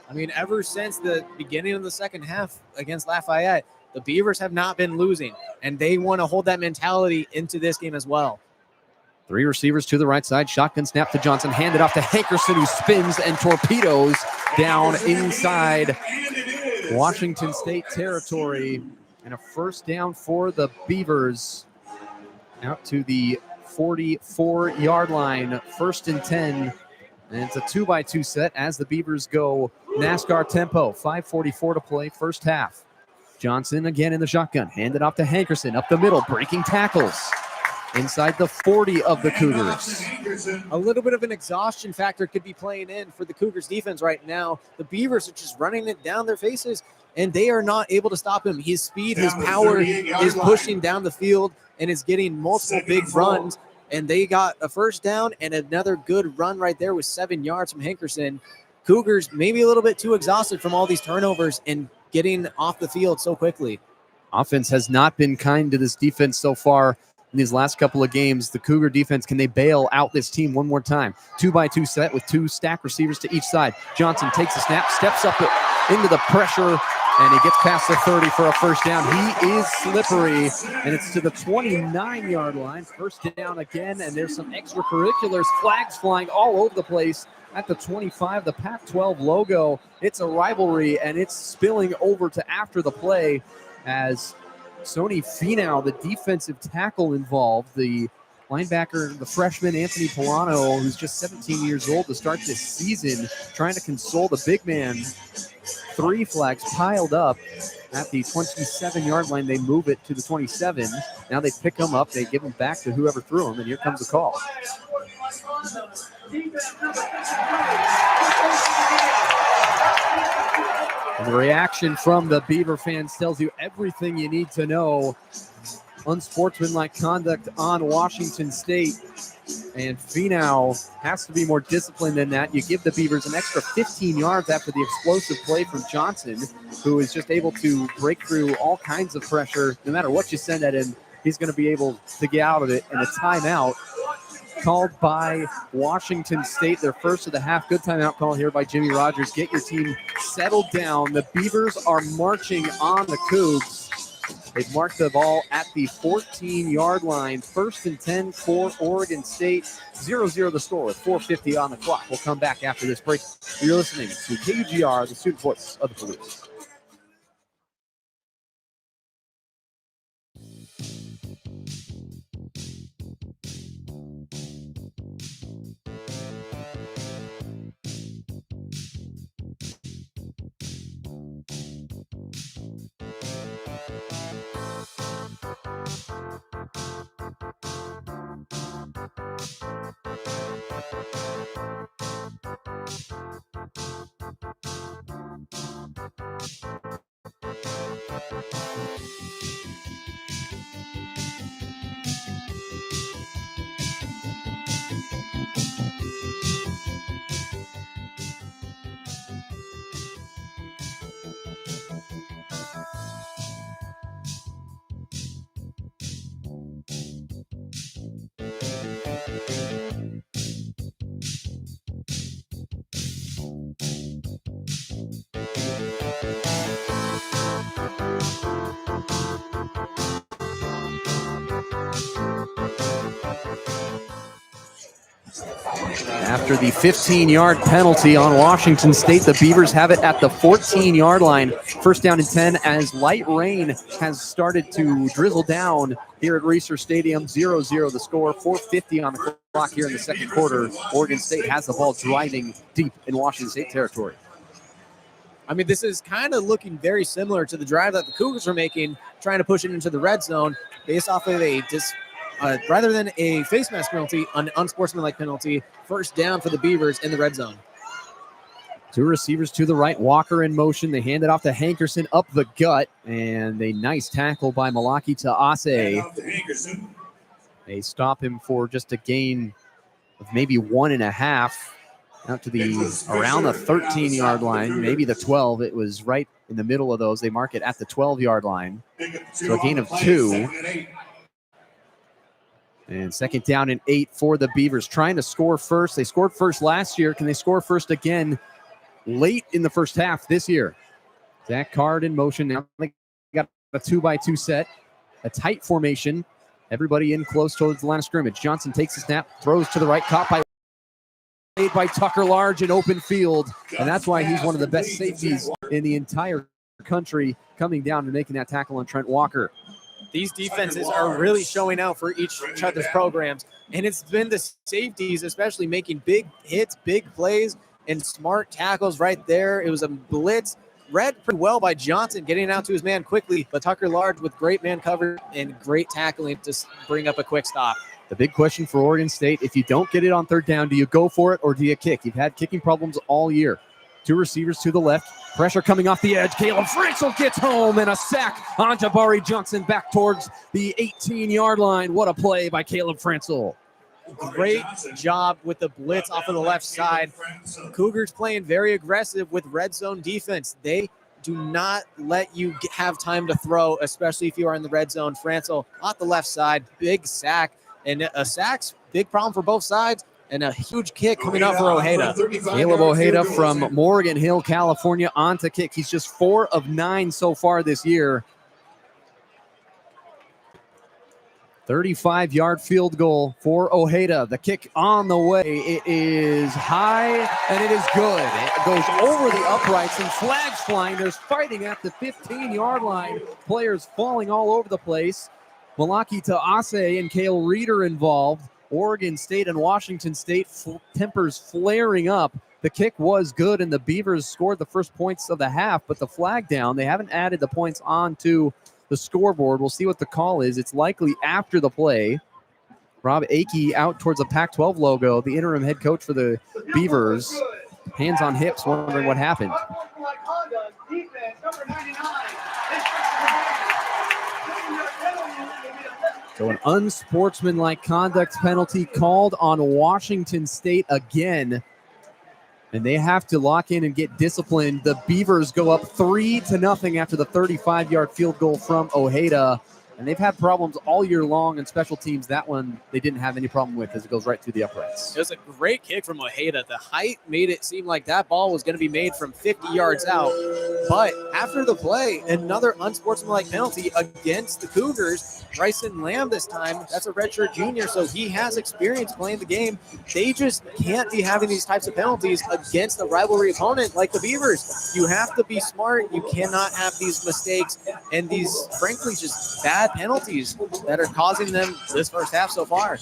Speaker 2: I mean, ever since the beginning of the second half against Lafayette, the Beavers have not been losing, and they want to hold that mentality into this game as well.
Speaker 1: 3 receivers to the right side. Shotgun snap to Johnson. Handed off to Hankerson, who spins and torpedoes down inside Washington State territory. And a first down for the Beavers out to the 44-yard line. 1st and 10. And it's a 2-by-2 set as the Beavers go NASCAR tempo. 5:44 to play, first half. Johnson again in the shotgun. Handed off to Hankerson. Up the middle, breaking tackles. Inside the 40 of the Cougars.
Speaker 2: A little bit of an exhaustion factor could be playing in for the Cougars defense right now. The Beavers are just running it down their faces, and they are not able to stop him. His speed, his power is pushing down the field and is getting multiple big runs. And they got a first down and another good run right there with 7 yards from Hankerson. Cougars maybe a little bit too exhausted from all these turnovers and getting off the field so quickly.
Speaker 1: Offense has not been kind to this defense so far in these last couple of games. The Cougar defense, can they bail out this team one more time? 2-by-2 set with 2 stack receivers to each side. Johnson takes a snap, steps up into the pressure, and he gets past the 30 for a first down. He is slippery, and it's to the 29-yard line. First down again, and there's some extracurriculars, flags flying all over the place at the 25, the Pac-12 logo. It's a rivalry, and it's spilling over to after the play as Sony Finau, the defensive tackle involved, the linebacker, the freshman Anthony Polano, who's just 17 years old to start this season, trying to console the big man. 3 flags piled up at the 27-yard line. They move it to the 27. Now they pick him up. They give him back to whoever threw him, and here comes the call. And the reaction from the Beaver fans tells you everything you need to know. Unsportsmanlike conduct on Washington State. And Finau has to be more disciplined than that. You give the Beavers an extra 15 yards after the explosive play from Johnson, who is just able to break through all kinds of pressure. No matter what you send at him, he's going to be able to get out of it. And a timeout called by Washington State, their first of the half. Good timeout call here by Jimmy Rogers. Get your team settled down. The Beavers are marching on the Cougs. They've marked the ball at the 14-yard line. 1st and 10 for Oregon State. 0-0 the score with 4:50 on the clock. We'll come back after this break. You're listening to KGR, the student voice of the Palouse. After the 15-yard penalty on Washington State, the Beavers have it at the 14-yard line. 1st down and 10 as light rain has started to drizzle down here at Reser Stadium. 0-0 the score, 4:50 on the clock here in the second quarter. Oregon State has the ball driving deep in Washington State territory.
Speaker 2: I mean, this is kind of looking very similar to the drive that the Cougars were making, trying to push it into the red zone based off of rather than a face mask penalty, an unsportsmanlike penalty. 1st down for the Beavers in the red zone.
Speaker 1: 2 receivers to the right. Walker in motion. They hand it off to Hankerson up the gut, and a nice tackle by Malaki to Ase. They stop him for just a gain of maybe 1.5 out to around the 13-yard line, maybe the 12. It was right in the middle of those. They mark it at the 12-yard line. So a gain of 2. And 2nd down and 8 for the Beavers, trying to score first. They scored first last year. Can they score first again late in the first half this year? Zach Card in motion. Now they got a 2-by-2 set, a tight formation. Everybody in close towards the line of scrimmage. Johnson takes the snap, throws to the right, caught by Tucker Large in open field. And that's why he's one of the best safeties in the entire country, coming down and making that tackle on Trent Walker.
Speaker 2: These defenses are really showing out for each other's programs, and it's been the safeties especially making big hits, big plays, and smart tackles right there. It was a blitz read pretty well by Johnson, getting out to his man quickly, but Tucker Large with great man coverage and great tackling to bring up a quick stop.
Speaker 1: The big question for Oregon State, if you don't get it on 3rd down, do you go for it or do you kick? You've had kicking problems all year. 2 receivers to the left. Pressure coming off the edge. Caleb Franzel gets home and a sack on Jabari Johnson back towards the 18-yard line. What a play by Caleb Franzel.
Speaker 2: Great job with the blitz off of the left side. Cougars playing very aggressive with red zone defense. They do not let you have time to throw, especially if you are in the red zone. Franzel off the left side, big sack. And a sack's big problem for both sides. And a huge kick coming up for Ojeda.
Speaker 1: Caleb Ojeda from Morgan Hill, California, on to kick. He's just 4 of 9 so far this year. 35-yard field goal for Ojeda. The kick on the way. It is high, and it is good. It goes over the uprights, and flags flying. There's fighting at the 15-yard line. Players falling all over the place. Malaki Taase and Cale Reeder involved. Oregon State and Washington State tempers flaring up. The kick was good, and the Beavers scored the first points of the half, but the flag down. They haven't added the points onto the scoreboard. We'll see what the call is. It's likely after the play. Rob Akey out towards the Pac-12 logo, the interim head coach for the Beavers. Hands on hips, wondering what happened. So an unsportsmanlike conduct penalty called on Washington State again. And they have to lock in and get disciplined. The Beavers go up 3-0 after the 35-yard field goal from Ojeda. And they've had problems all year long in special teams. That one they didn't have any problem with as it goes right through the uprights.
Speaker 2: It was a great kick from Ojeda. The height made it seem like that ball was going to be made from 50 yards out. But after the play, another unsportsmanlike penalty against the Cougars. Bryson Lamb this time. That's a redshirt junior, so he has experience playing the game. They just can't be having these types of penalties against a rivalry opponent like the Beavers. You have to be smart. You cannot have these mistakes and these, frankly, just bad penalties that are causing them this first half so far.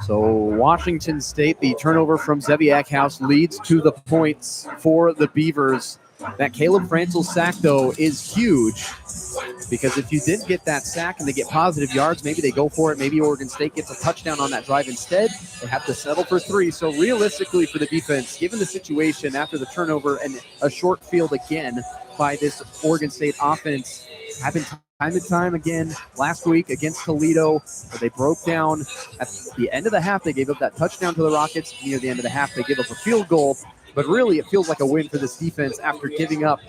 Speaker 1: So Washington State, the turnover from Zevi Eckhouse leads to the points for the Beavers. That Caleb Franzel sack, though, is huge because if you didn't get that sack and they get positive yards, maybe they go for it. Maybe Oregon State gets a touchdown on that drive instead. They have to settle for 3. So realistically for the defense, given the situation after the turnover and a short field again by this Oregon State offense, having time and time again last week against Toledo, where they broke down at the end of the half. They gave up that touchdown to the Rockets. Near the end of the half, they gave up a field goal. But really, it feels like a win for this defense after giving up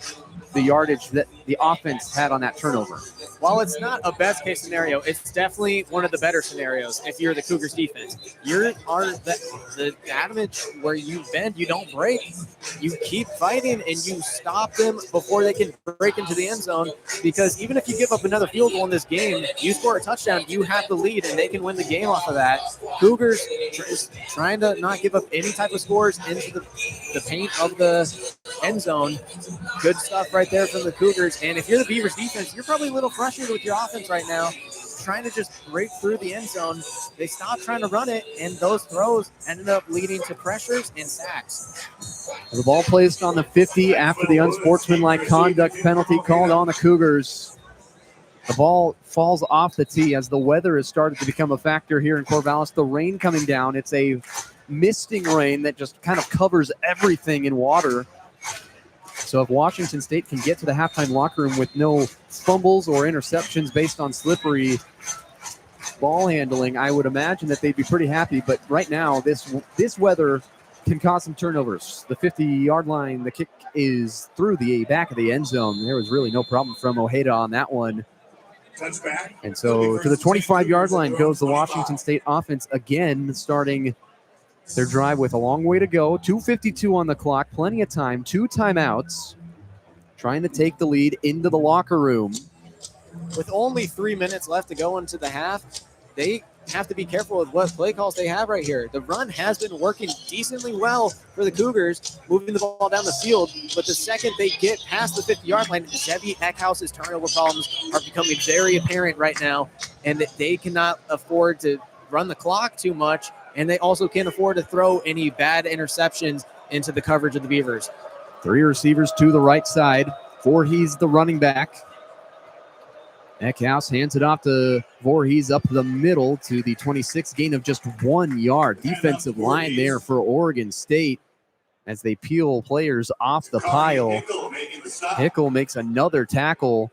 Speaker 1: the yardage that the offense had on that turnover.
Speaker 2: While it's not a best case scenario, it's definitely one of the better scenarios if you're the Cougars defense. You are the adamant where you bend, you don't break. You keep fighting and you stop them before they can break into the end zone, because even if you give up another field goal in this game, you score a touchdown, you have the lead and they can win the game off of that. Cougars trying to not give up any type of scores into the paint of the end zone. Good stuff right there from the Cougars. And if you're the Beavers defense, you're probably a little frustrated with your offense right now, trying to just break through the end zone. They stopped trying to run it, and those throws ended up leading to pressures and sacks.
Speaker 1: The ball placed on the 50 after the unsportsmanlike conduct penalty called on the Cougars. The ball falls off the tee as the weather has started to become a factor here in Corvallis. The rain coming down. It's a misting rain that just kind of covers everything in water. So if Washington State can get to the halftime locker room with no fumbles or interceptions based on slippery ball handling, I would imagine that they'd be pretty happy. But right now, this weather can cause some turnovers. The 50-yard line, the kick is through the back of the end zone. There was really no problem from Ojeda on that one. And so to the 25-yard line goes the Washington State offense again, starting their drive with a long way to go. 2:52 on the clock, plenty of time, 2 timeouts, trying to take the lead into the locker room.
Speaker 2: With only 3 minutes left to go into the half, they have to be careful with what play calls they have right here. The run has been working decently well for the Cougars, moving the ball down the field, but the second they get past the 50-yard line, Zevi Eckhouse's turnover problems are becoming very apparent right now, and that they cannot afford to run the clock too much, and they also can't afford to throw any bad interceptions into the coverage of the Beavers.
Speaker 1: 3 receivers to the right side. Voorhees, the running back. Eckhouse hands it off to Voorhees up the middle to the 26, gain of just 1 yard. Defensive line there for Oregon State as they peel players off the pile. Hickel makes another tackle.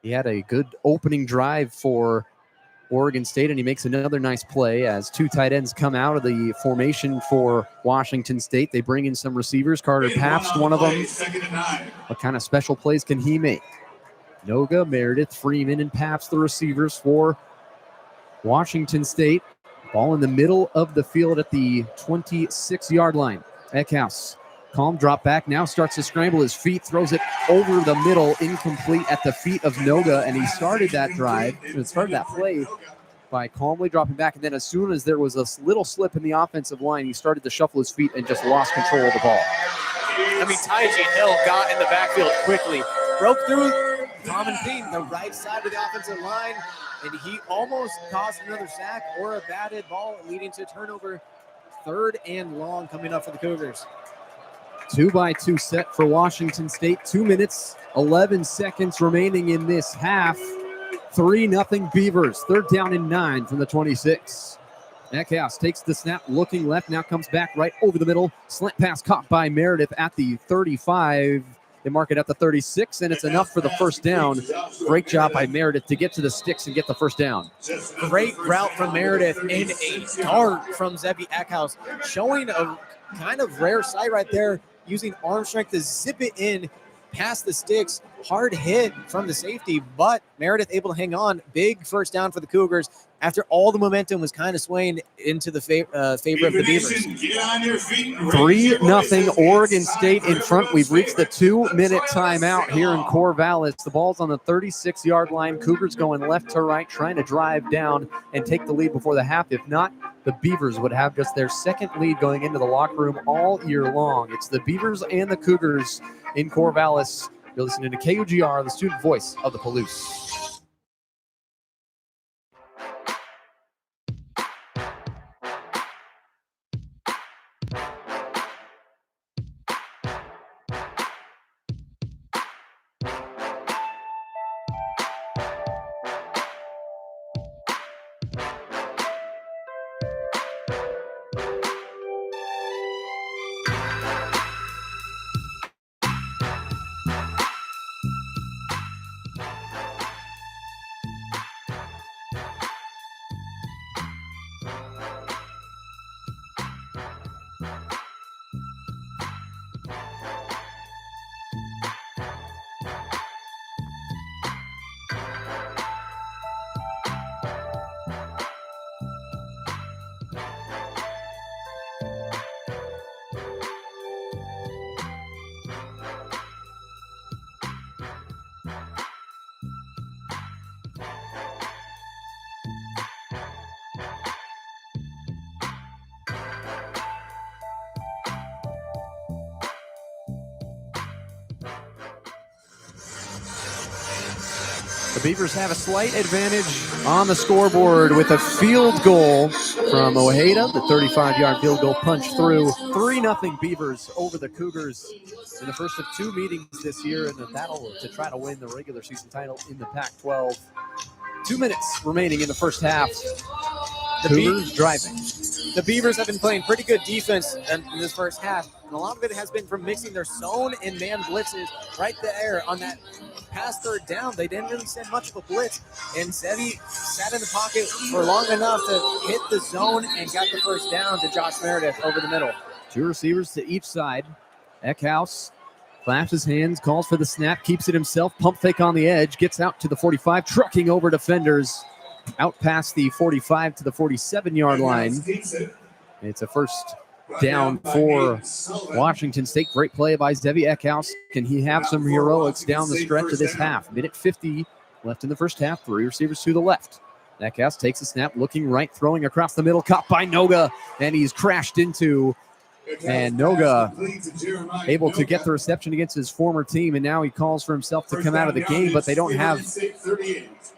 Speaker 1: He had a good opening drive for Oregon State, and he makes another nice play as two tight ends come out of the formation for Washington State. They bring in some receivers. Carter Pabst, one of them. What kind of special plays can he make? Noga, Meredith, Freeman, and Pabst, the receivers for Washington State. Ball in the middle of the field at the 26-yard line. Eckhouse, calm drop back, now starts to scramble his feet, throws it over the middle, incomplete at the feet of Noga, and he started that play by calmly dropping back, and then as soon as there was a little slip in the offensive line, he started to shuffle his feet and just lost control of the ball.
Speaker 2: I mean, Taiji Hill got in the backfield quickly, broke through common theme, the right side of the offensive line, and he almost caused another sack or a batted ball, leading to turnover. 3rd and long coming up for the Cougars.
Speaker 1: 2-by-2 set for Washington State. 2 minutes, 11 seconds remaining in this half. 3-0 Beavers. 3rd down and 9 from the 26. Eckhouse takes the snap, looking left, now comes back right over the middle. Slant pass caught by Meredith at the 35. They mark it at the 36, and it's enough for the first down. Great job by Meredith to get to the sticks and get the first down.
Speaker 2: Great route from Meredith and a dart from Zevi Eckhouse, showing a kind of rare sight right there, using arm strength to zip it in past the sticks. Hard hit from the safety, but Meredith able to hang on. Big first down for the Cougars after all the momentum was kind of swaying into the favor of the Beavers.
Speaker 1: 3-0 Oregon State in front. We've reached the 2-minute timeout here in Corvallis. The ball's on the 36-yard line. Cougars going left to right, trying to drive down and take the lead before the half. If not, the Beavers would have just their second lead going into the locker room all year long. It's the Beavers and the Cougars in Corvallis. You're listening to KUGR, the student voice of the Palouse. The Beavers have a slight advantage on the scoreboard with a field goal from Ojeda. The 35-yard field goal punched through. 3-0 Beavers over the Cougars in the first of 2 meetings this year in the battle to try to win the regular season title in the Pac-12. 2 minutes remaining in the first half. The Cougars driving.
Speaker 2: The Beavers have been playing pretty good defense in this first half, and a lot of it has been from mixing their zone and man blitzes right there on that past 3rd down. They didn't really send much of a blitz, and Zevi sat in the pocket for long enough to hit the zone and got the first down to Josh Meredith over the middle.
Speaker 1: 2 receivers to each side. Eckhouse claps his hands, calls for the snap, keeps it himself, pump fake on the edge, gets out to the 45, trucking over defenders. Out past the 45 to the 47-yard line. It's a first down for Washington State. Great play by Zevi Eckhouse. Can he have some heroics down the stretch of this half? Minute 50 left in the first half. 3 receivers to the left. Eckhouse takes a snap, looking right, throwing across the middle, caught by Noga, and he's crashed into. And Noga able to get the reception against his former team, and now he calls for himself to come out of the game, but they don't have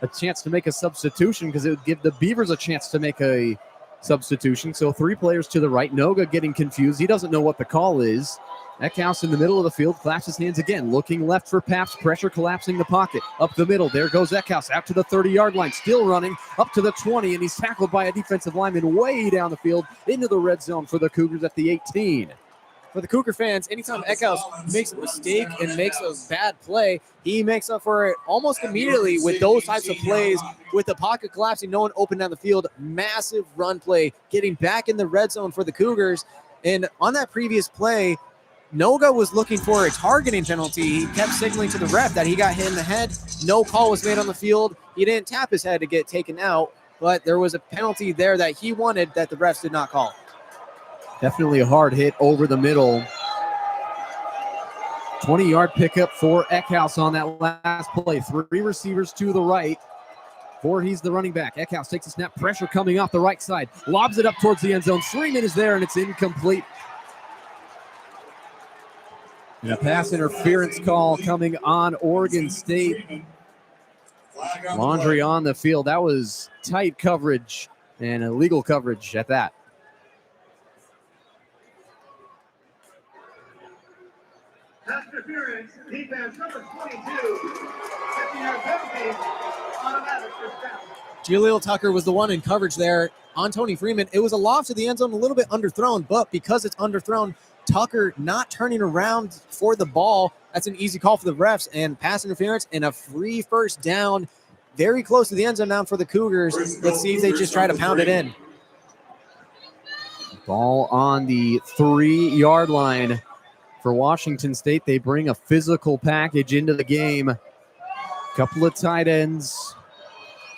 Speaker 1: a chance to make a substitution because it would give the Beavers a chance to make a substitution. So 3 players to the right. Noga getting confused. He doesn't know what the call is. Eckhouse in the middle of the field, claps his hands again, looking left for Pabst, pressure collapsing the pocket. Up the middle, there goes Eckhouse, out to the 30-yard line, still running, up to the 20, and he's tackled by a defensive lineman way down the field into the red zone for the Cougars at the 18.
Speaker 2: for the Cougar fans, anytime Eckhouse makes a mistake and makes a bad play, he makes up for it almost immediately with those types of plays, with the pocket collapsing, no one open down the field, massive run play, getting back in the red zone for the Cougars. And on that previous play, Noga was looking for a targeting penalty. He kept signaling to the ref that he got hit in the head. No call was made on the field. He didn't tap his head to get taken out, but there was a penalty there that he wanted that the refs did not call.
Speaker 1: Definitely a hard hit over the middle. 20-yard pickup for Eckhouse on that last play. 3 receivers to the right. Voorhees the running back. Eckhouse takes a snap. Pressure coming off the right side. Lobs it up towards the end zone. Freeman is there, and it's incomplete. And a pass interference call coming on Oregon State. Laundry on the field. That was tight coverage and illegal coverage at that.
Speaker 3: Interference, defense number 22, 50-yard penalty, automatic first down.
Speaker 2: Jaleel Tucker was the one in coverage there on Tony Freeman. It was a lob to the end zone, a little bit underthrown, but because it's underthrown, Tucker not turning around for the ball, that's an easy call for the refs, and pass interference and a free first down, very close to the end zone now for the Cougars. Let's see if they just try to pound it in.
Speaker 1: Ball on the 3-yard line. For Washington State, they bring a physical package into the game. Couple of tight ends,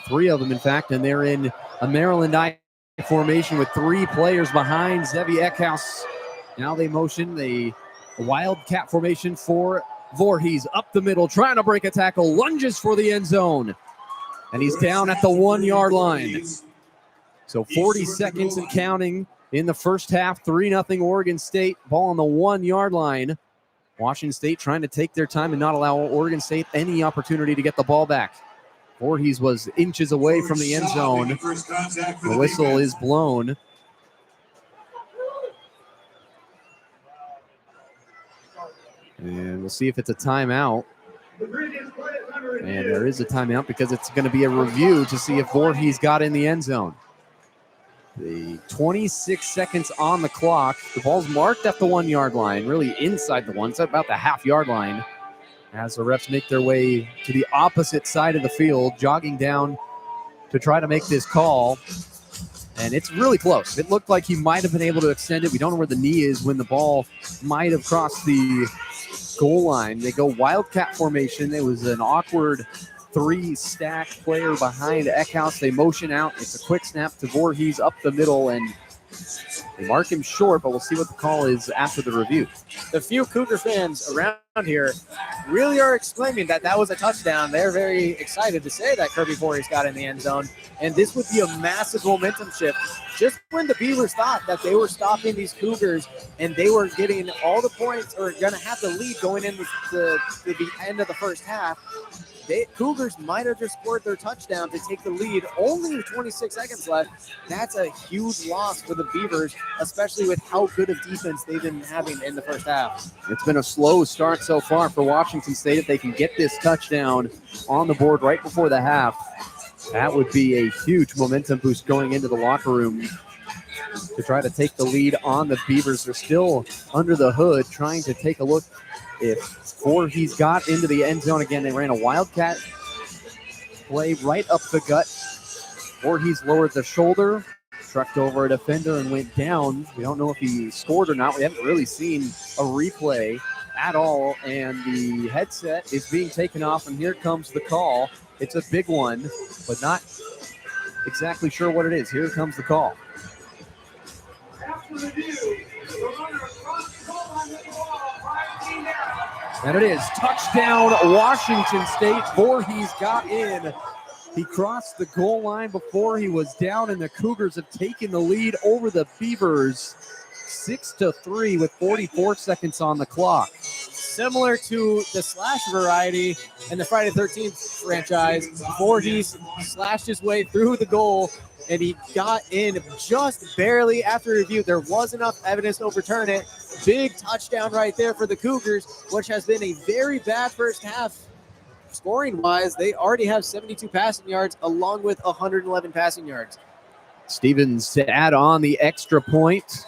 Speaker 1: 3 of them, in fact, and they're in a Maryland I formation with 3 players behind Zevi Eckhouse. Now they motion the wildcat formation for Voorhees up the middle, trying to break a tackle, lunges for the end zone, and he's down at the 1-yard line. So 40 seconds and counting. In the first half, 3-0 Oregon State. Ball on the 1-yard line. Washington State trying to take their time and not allow Oregon State any opportunity to get the ball back. Voorhees was inches away from the end zone. The whistle is blown. And we'll see if it's a timeout. And there is a timeout because it's going to be a review to see if Voorhees got in the end zone. The 26 seconds on the clock. The ball's marked at the 1-yard line, really inside the one. It's about the half-yard line as the refs make their way to the opposite side of the field, jogging down to try to make this call. And it's really close. It looked like he might have been able to extend it. We don't know where the knee is when the ball might have crossed the goal line. They go wildcat formation. It was an awkward 3-stack player behind Eckhouse. They motion out. It's a quick snap to Voorhees up the middle, and they mark him short, but we'll see what the call is after the review.
Speaker 2: The few Cougar fans around here really are exclaiming that that was a touchdown. They're very excited to say that Kirby Voorhees got in the end zone, and this would be a massive momentum shift. Just when the Beavers thought that they were stopping these Cougars and they were getting all the points or going to have the lead going into the end of the first half, Cougars might have just scored their touchdown to take the lead. Only 26 seconds left. That's a huge loss for the Beavers, especially with how good of defense they've been having in the first half.
Speaker 1: It's been a slow start so far for Washington State. If they can get this touchdown on the board right before the half, that would be a huge momentum boost going into the locker room to try to take the lead on the Beavers. They're still under the hood trying to take a look if Voorhees got into the end zone again. They ran a wildcat play right up the gut. Voorhees lowered the shoulder, trucked over a defender, and went down. We don't know if he scored or not. We haven't really seen a replay at all, and the headset is being taken off, and here comes the call. It's a big one, but not exactly sure what it is. Here comes the call.
Speaker 3: After review, the runner across the goal line with the ball, 5 down.
Speaker 1: And it is touchdown, Washington State. Voorhees got in. He crossed the goal line before he was down, and the Cougars have taken the lead over the Beavers 6-3 with 44 seconds on the clock.
Speaker 2: Similar to the slash variety in the Friday the 13th franchise, Voorhees slashed his way through the goal, and he got in just barely after review. There was enough evidence to overturn it. Big touchdown right there for the Cougars, which has been a very bad first half. Scoring-wise, they already have 72 passing yards along with 111 passing yards.
Speaker 1: Stevens to add on the extra point,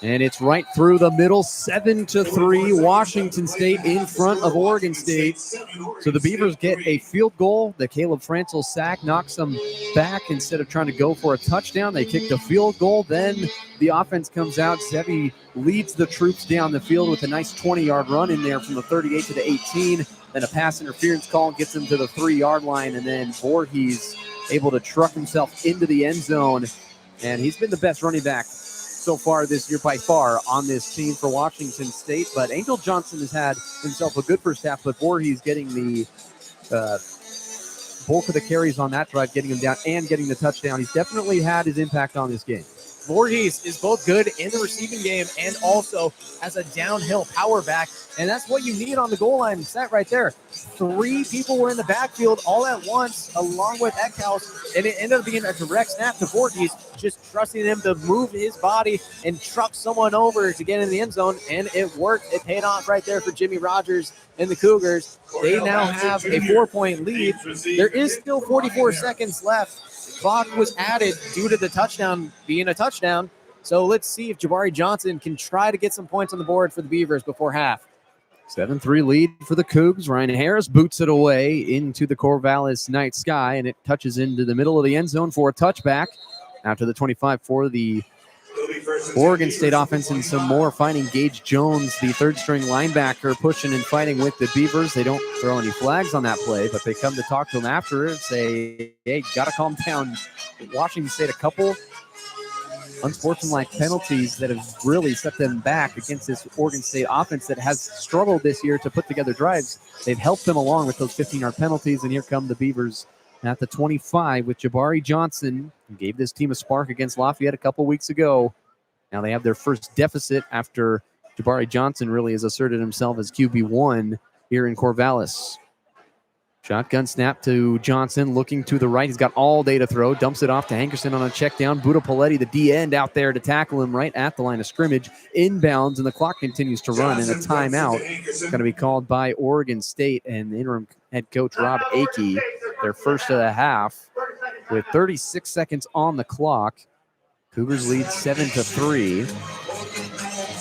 Speaker 1: And it's right through the middle, 7-3. Washington State in front of Oregon State. So the Beavers get a field goal. The Caleb Franzel sack knocks them back. Instead of trying to go for a touchdown, they kick the field goal. Then the offense comes out. Zevi leads the troops down the field with a nice 20-yard run in there from the 38 to the 18. Then a pass interference call gets him to the 3-yard line. And then Voorhees able to truck himself into the end zone. And he's been the best running back so far this year by far on this team for Washington State. But Angel Johnson has had himself a good first half, but Voorhees getting the bulk of the carries on that drive, getting him down and getting the touchdown. He's definitely had his impact on this game.
Speaker 2: Voorhees is both good in the receiving game and also as a downhill power back, and that's what you need on the goal line. It's that right there. 3 people were in the backfield all at once, along with Eckhouse, and it ended up being a direct snap to Voorhees, just trusting him to move his body and truck someone over to get in the end zone, and it worked. It paid off right there for Jimmy Rogers and the Cougars. They now have a 4-point lead. There is still 44 seconds left. Clock was added due to the touchdown being a touchdown. So let's see if Jabari Johnson can try to get some points on the board for the Beavers before half.
Speaker 1: 7-3 lead for the Cougs. Ryan Harris boots it away into the Corvallis night sky, and it touches into the middle of the end zone for a touchback. After the 25 for the Oregon State offense, and some more finding Gage Jones, the third-string linebacker, pushing and fighting with the Beavers. They don't throw any flags on that play, but they come to talk to him after and say, hey, got to calm down. Washington State, a couple unsportsmanlike penalties that have really set them back against this Oregon State offense that has struggled this year to put together drives. They've helped them along with those 15-yard penalties, and here come the Beavers at the 25 with Jabari Johnson, who gave this team a spark against Lafayette a couple weeks ago. Now they have their first deficit after Jabari Johnson really has asserted himself as QB1 here in Corvallis. Shotgun snap to Johnson, looking to the right. He's got all day to throw. Dumps it off to Hankerson on a check down. Buda Paletti, the D-end, out there to tackle him right at the line of scrimmage. Inbounds, and the clock continues to run. And a timeout going to be called by Oregon State and the interim head coach Rob Akey. Their first of the half with 36 seconds on the clock. Cougars lead 7-3.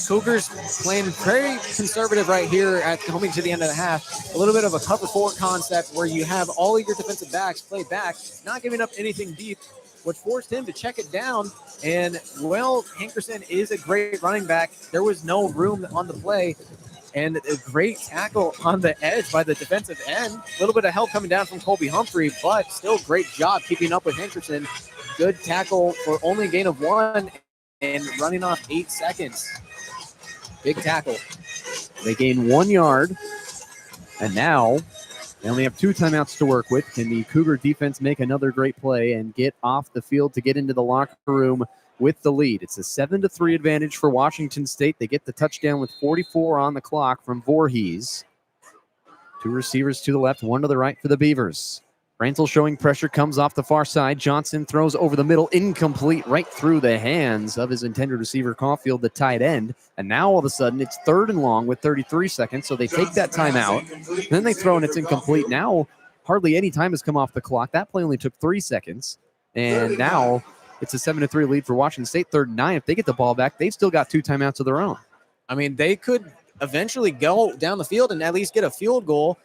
Speaker 2: Cougars playing very conservative right here at coming to the end of the half. A little bit of a cover 4 concept where you have all of your defensive backs play back, not giving up anything deep, which forced him to check it down. And, well, Hankerson is a great running back. There was no room on the play. And a great tackle on the edge by the defensive end. A little bit of help coming down from Colby Humphrey, but still great job keeping up with Hankerson. Good tackle for only a gain of 1 and running off 8 seconds. Big tackle.
Speaker 1: They gain 1 yard, and now they only have 2 timeouts to work with. Can the Cougar defense make another great play and get off the field to get into the locker room with the lead? It's a 7-3 advantage for Washington State. They get the touchdown with 44 on the clock from Voorhees. 2 receivers to the left, 1 to the right for the Beavers. Franzel showing pressure, comes off the far side. Johnson throws over the middle, incomplete, right through the hands of his intended receiver, Caulfield, the tight end. And now all of a sudden it's 3rd and long with 33 seconds. So they take that timeout. Then they throw and it's incomplete. Now hardly any time has come off the clock. That play only took 3 seconds. And now it's a 7-3 lead for Washington State, 3rd and 9. If they get the ball back, they've still got 2 timeouts of their own.
Speaker 2: I mean, they could eventually go down the field and at least get a field goal.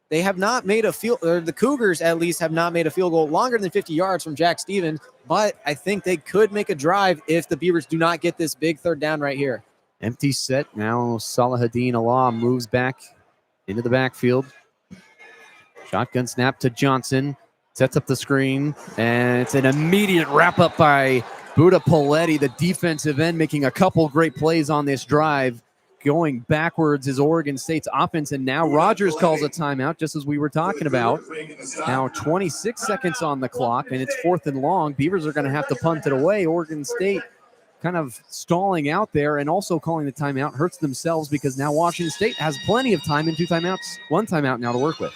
Speaker 2: They have not made a field, or the Cougars at least have not made a field goal longer than 50 yards from Jack Stevens, but I think they could make a drive if the Beavers do not get this big 3rd down right here.
Speaker 1: Empty set. Now Salahuddin Allah moves back into the backfield. Shotgun snap to Johnson. Sets up the screen, and it's an immediate wrap-up by Buda Paletti, the defensive end, making a couple great plays on this drive. Going backwards is Oregon State's offense, and now Rogers calls a timeout, just as we were talking about. Now 26 seconds on the clock, and it's 4th and long. Beavers are going to have to punt it away. Oregon State kind of stalling out there and also calling the timeout hurts themselves because now Washington State has plenty of time and 2 timeouts, 1 timeout now to work with.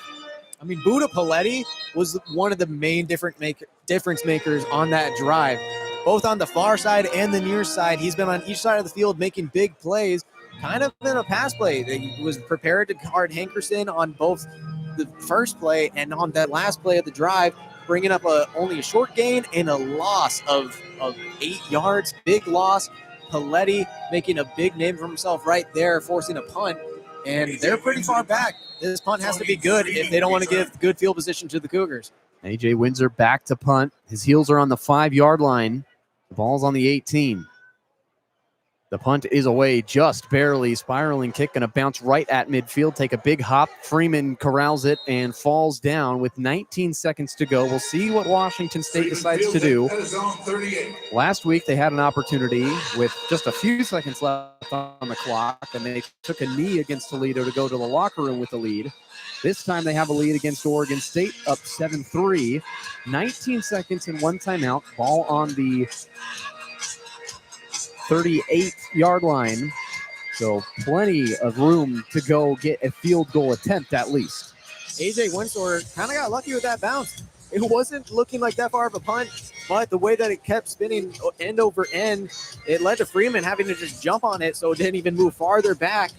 Speaker 2: I mean, Buda Paletti was one of the main difference makers on that drive, both on the far side and the near side. He's been on each side of the field making big plays. Kind of in a pass play. He was prepared to guard Hankerson on both the first play and on that last play of the drive, bringing up only a short gain and a loss of 8 yards. Big loss. Paletti making a big name for himself right there, forcing a punt. And they're pretty far back. This punt has to be good if they don't want to give good field position to the Cougars.
Speaker 1: AJ Windsor back to punt. His heels are on the 5-yard line. The ball's on the 18. The punt is away just barely. Spiraling kick going to bounce right at midfield. Take a big hop. Freeman corrals it and falls down with 19 seconds to go. We'll see what Washington State decides to do. Last week they had an opportunity with just a few seconds left on the clock, and they took a knee against Toledo to go to the locker room with the lead. This time they have a lead against Oregon State, up 7-3. 19 seconds and 1 timeout. Ball on the 38-yard line. So plenty of room to go get a field goal attempt at least.
Speaker 2: AJ Windsor kind of got lucky with that bounce. It wasn't looking like that far of a punt, but the way that it kept spinning end over end, it led to Freeman having to just jump on it so it didn't even move farther back.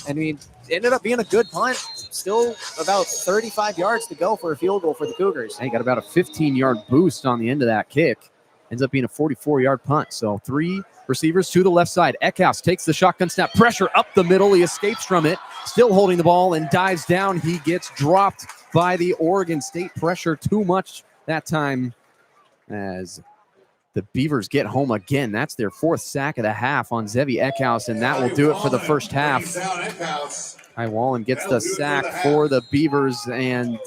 Speaker 2: I mean, it ended up being a good punt. Still about 35 yards to go for a field goal for the Cougars.
Speaker 1: He got about a 15-yard boost on the end of that kick. Ends up being a 44-yard punt. So 3 receivers to the left side. Eckhouse takes the shotgun snap. Pressure up the middle. He escapes from it. Still holding the ball and dives down. He gets dropped by the Oregon State pressure too much that time as the Beavers get home again. That's their 4th sack of the half on Zevi Eckhouse, and that will do it for the first half. Ty Wallen gets the sack for the Beavers, and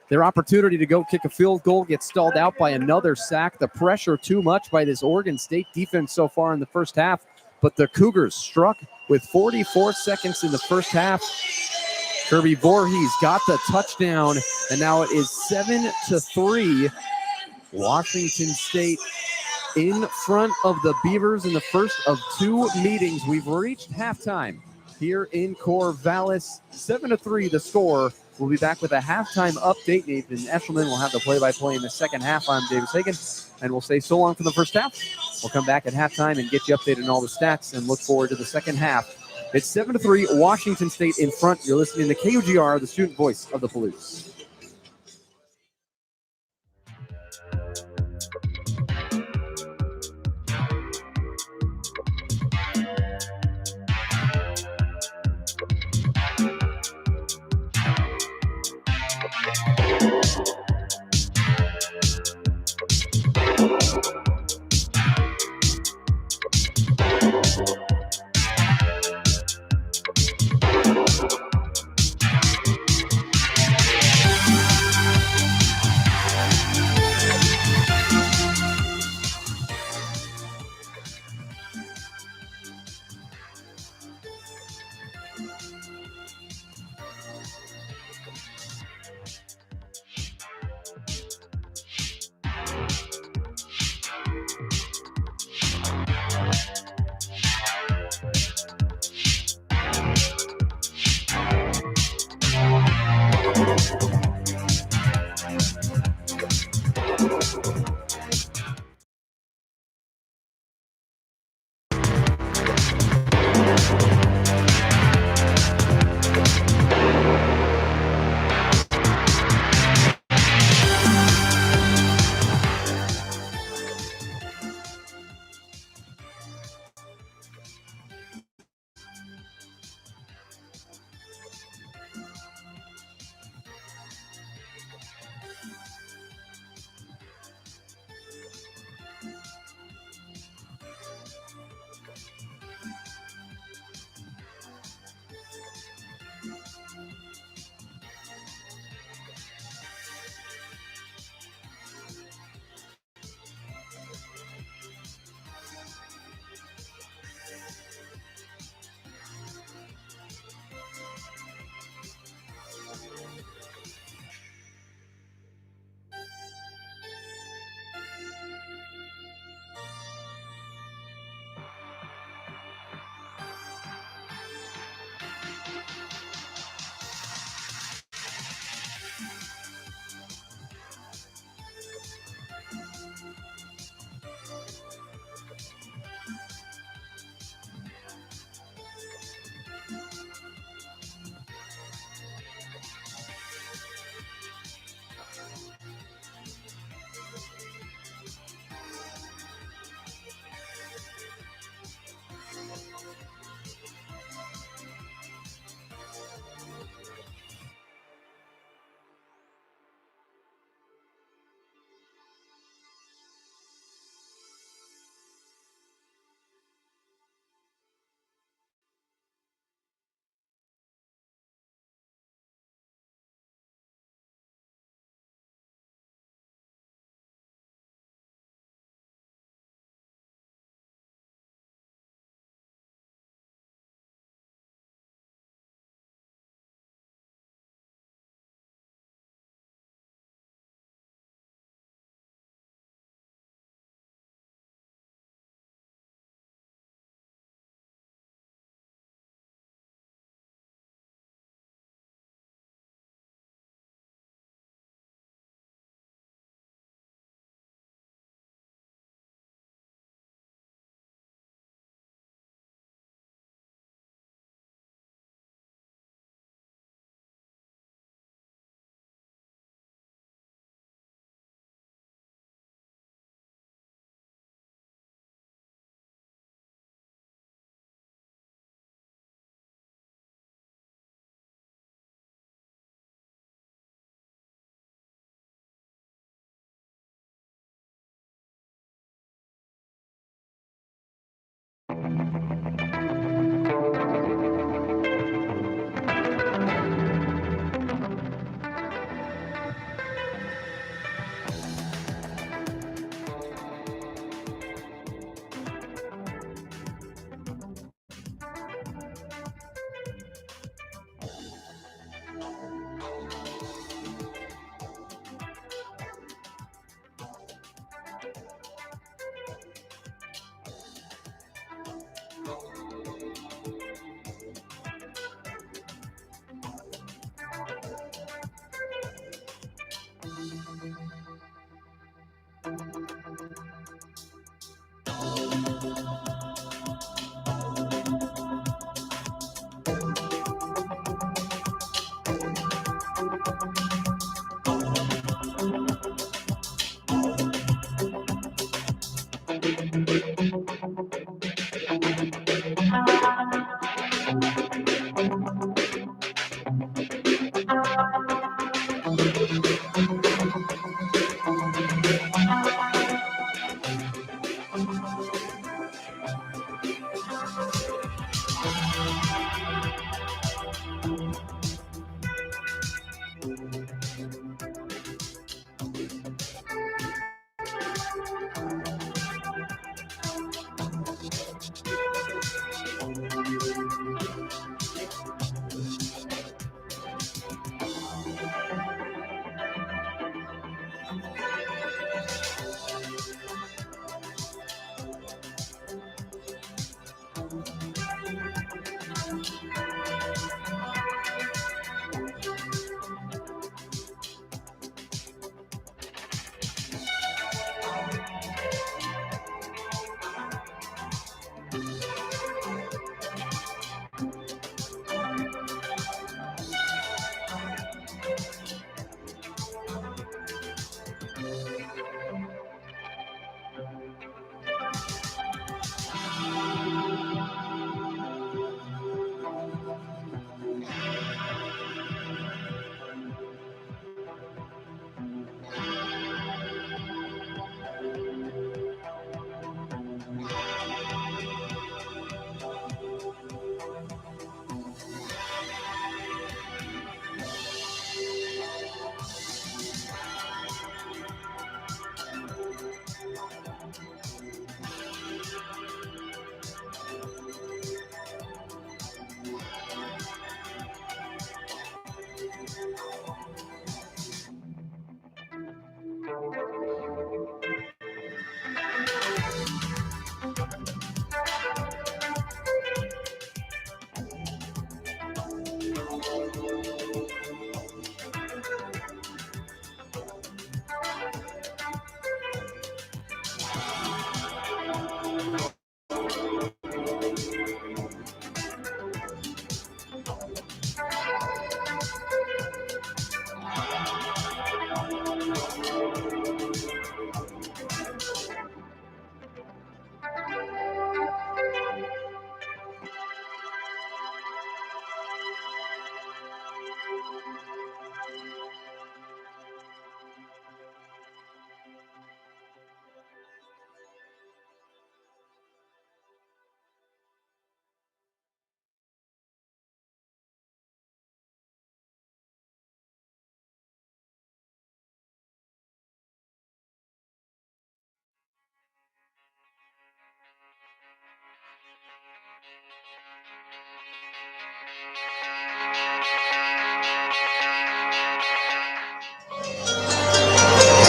Speaker 1: their opportunity to go kick a field goal gets stalled out by another sack. The pressure too much by this Oregon State defense so far in the first half, but the Cougars struck with 44 seconds in the first half. Kirby Voorhees got the touchdown, and now it is 7-3. Washington State in front of the Beavers in the first of 2 meetings. We've reached halftime here in Corvallis. 7-3 the score. We'll be back with a halftime update. Nathan Eshelman will have the play-by-play in the second half. I'm Davis Hagen, and we'll say so long for the first half. We'll come back at halftime and get you updated on all the stats and look forward to the second half. It's 7-3, Washington State in front. You're listening to KUGR, the student voice of the Palouse.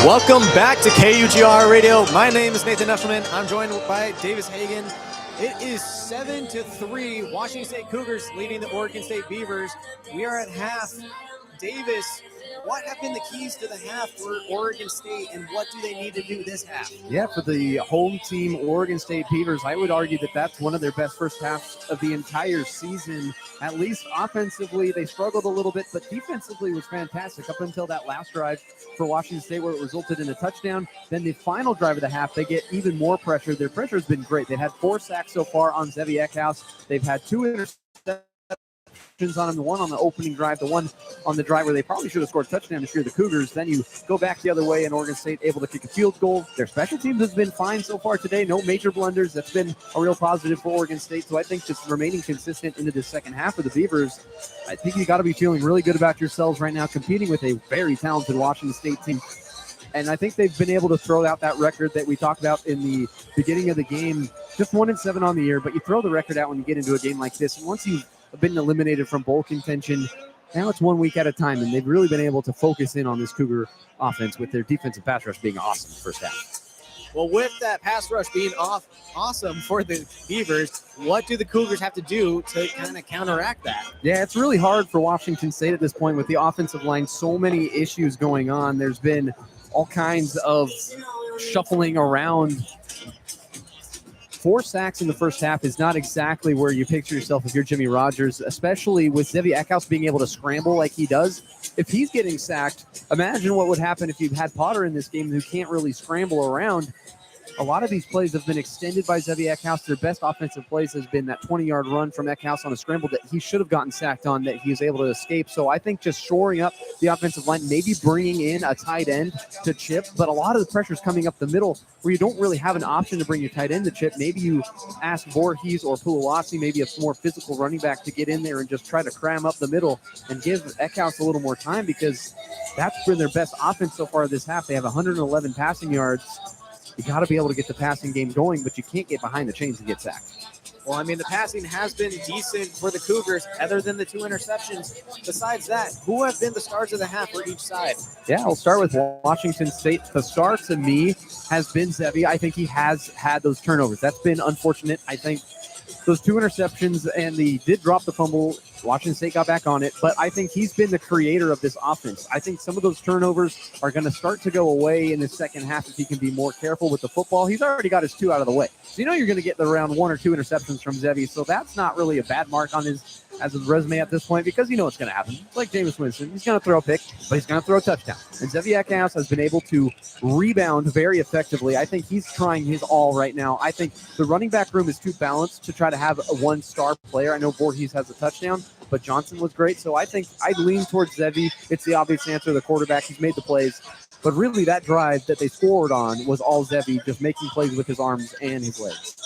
Speaker 2: Welcome back to KUGR Radio. My name is Nathan Eshelman. I'm joined by Davis Hagen. It is 7-3. Washington State Cougars leading the Oregon State Beavers. We are at half. Davis, what have been the keys to the half for Oregon State, and what do they need to do this half?
Speaker 1: Yeah, for the home team, Oregon State Beavers, I would argue that that's one of their best first halves of the entire season. At least offensively, they struggled a little bit, but defensively was fantastic up until that last drive for Washington State where it resulted in a touchdown. Then the final drive of the half, they get even more pressure. Their pressure has been great. They've had 4 sacks so far on Zevi Eckhouse. They've had 2 interceptions on him, the one on the opening drive, the one on the drive where they probably should have scored a touchdown to steer the Cougars. Then you go back the other way, and Oregon State able to kick a field goal. Their special teams has been fine so far today. No major blunders. That's been a real positive for Oregon State. So I think just remaining consistent into the second half of the Beavers, I think you got to be feeling really good about yourselves right now, competing with a very talented Washington State team. And I think they've been able to throw out that record that we talked about in the beginning of the game. Just 1-7 on the year, but you throw the record out when you get into a game like this. And once you've been eliminated from bowl contention, now it's 1 week at a time, and they've really been able to focus in on this Cougar offense with their defensive pass rush being awesome first half.
Speaker 2: Well, with that pass rush being awesome for the Beavers, what do the Cougars have to do to kind of counteract that?
Speaker 1: Yeah, it's really hard for Washington State at this point with the offensive line. So many issues going on. There's been all kinds of shuffling around. 4 sacks in the first half is not exactly where you picture yourself if you're Jimmy Rogers, especially with Zevi Eckhouse being able to scramble like he does. If he's getting sacked, imagine what would happen if you had Potter in this game who can't really scramble around. A lot of these plays have been extended by Zevi Eckhouse. Their best offensive plays has been that 20-yard run from Eckhouse on a scramble that he should have gotten sacked on that he was able to escape. So I think just shoring up the offensive line, maybe bringing in a tight end to chip, but a lot of the pressure is coming up the middle where you don't really have an option to bring your tight end to chip. Maybe you ask Voorhees or Puawasi, maybe a more physical running back, to get in there and just try to cram up the middle and give Eckhouse a little more time, because that's been their best offense so far this half. They have 111 passing yards. You got to be able to get the passing game going, but you can't get behind the chains and get sacked.
Speaker 2: Well, I mean, the passing has been decent for the Cougars, other than the 2 interceptions. Besides that, who have been the stars of the half for each side?
Speaker 1: Yeah, I'll start with Washington State. The star to me has been Zevi. I think he has had those turnovers. That's been unfortunate. I think those 2 interceptions, and he did drop the fumble. Washington State got back on it, but I think he's been the creator of this offense. I think some of those turnovers are going to start to go away in the second half if he can be more careful with the football. He's already got his 2 out of the way. So you're going to get around 1 or 2 interceptions from Zevi, so that's not really a bad mark on his resume at this point, because you know what's going to happen. It's like Jameis Winston. He's going to throw a pick, but he's going to throw a touchdown. And Zevi Eckhouse has been able to rebound very effectively. I think he's trying his all right now. I think the running back room is too balanced to try to have a 1-star player. I know Voorhees has a touchdown, but Johnson was great. So I think I'd lean towards Zevi. It's the obvious answer. The quarterback, he's made the plays. But really that drive that they scored on was all Zevi, just making plays with his arms and his legs.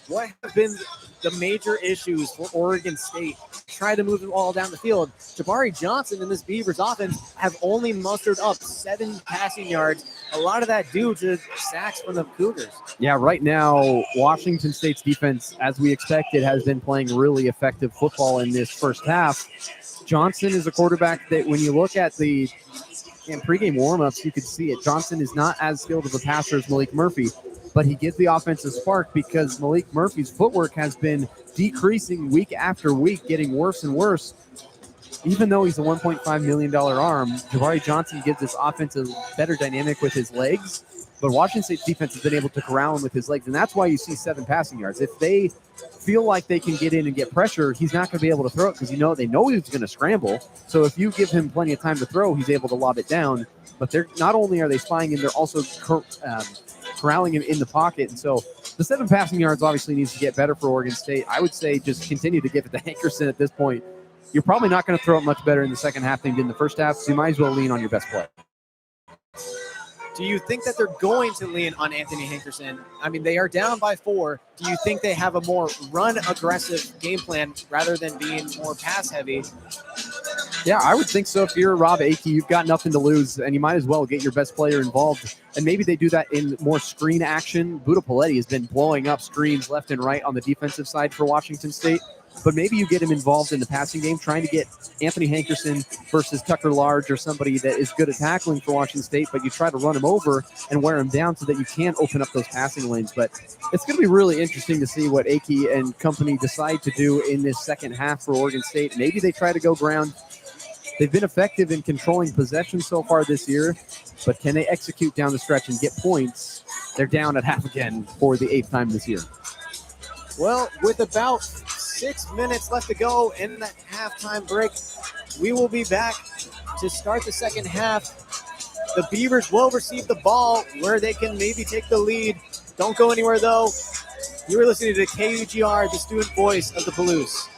Speaker 2: What have been the major issues for Oregon State try to move the ball down the field? Jabari Johnson and this Beavers offense have only mustered up 7 passing yards. A lot of that due to sacks from the Cougars.
Speaker 1: Yeah, right now, Washington State's defense, as we expected, has been playing really effective football in this first half. Johnson is a quarterback that when you look at the pregame warmups, you could see it. Johnson is not as skilled of a passer as Malik Murphy, but he gives the offense a spark because Malik Murphy's footwork has been decreasing week after week, getting worse and worse. Even though he's a $1.5 million arm, Jabari Johnson gives this offense a better dynamic with his legs, but Washington State's defense has been able to corral him with his legs, and that's why you see 7 passing yards. If they feel like they can get in and get pressure, he's not going to be able to throw it because they know he's going to scramble. So if you give him plenty of time to throw, he's able to lob it down. But they're not only are they spying him, they're also corralling him in the pocket. And so the 7 passing yards obviously needs to get better for Oregon State. I would say just continue to give it to Hankerson at this point. You're probably not going to throw it much better in the second half than you did in the first half, so you might as well lean on your best player.
Speaker 2: Do you think that they're going to lean on Anthony Hankerson? I mean, they are down by 4. Do you think they have a more run-aggressive game plan rather than being more pass-heavy?
Speaker 1: Yeah, I would think so. If you're Rob Akey, you've got nothing to lose, and you might as well get your best player involved. And maybe they do that in more screen action. Buda Paletti has been blowing up screens left and right on the defensive side for Washington State. But maybe you get him involved in the passing game, trying to get Anthony Hankerson versus Tucker Large or somebody that is good at tackling for Washington State, but you try to run him over and wear him down so that you can open up those passing lanes. But it's going to be really interesting to see what Akey and company decide to do in this second half for Oregon State. Maybe they try to go ground. They've been effective in controlling possession so far this year, but can they execute down the stretch and get points? They're down at half again for the 8th time this year.
Speaker 2: Well, with about 6 minutes left to go in that halftime break, we will be back to start the second half. The Beavers will receive the ball where they can maybe take the lead. Don't go anywhere, though. You are listening to KUGR, the student voice of the Palouse.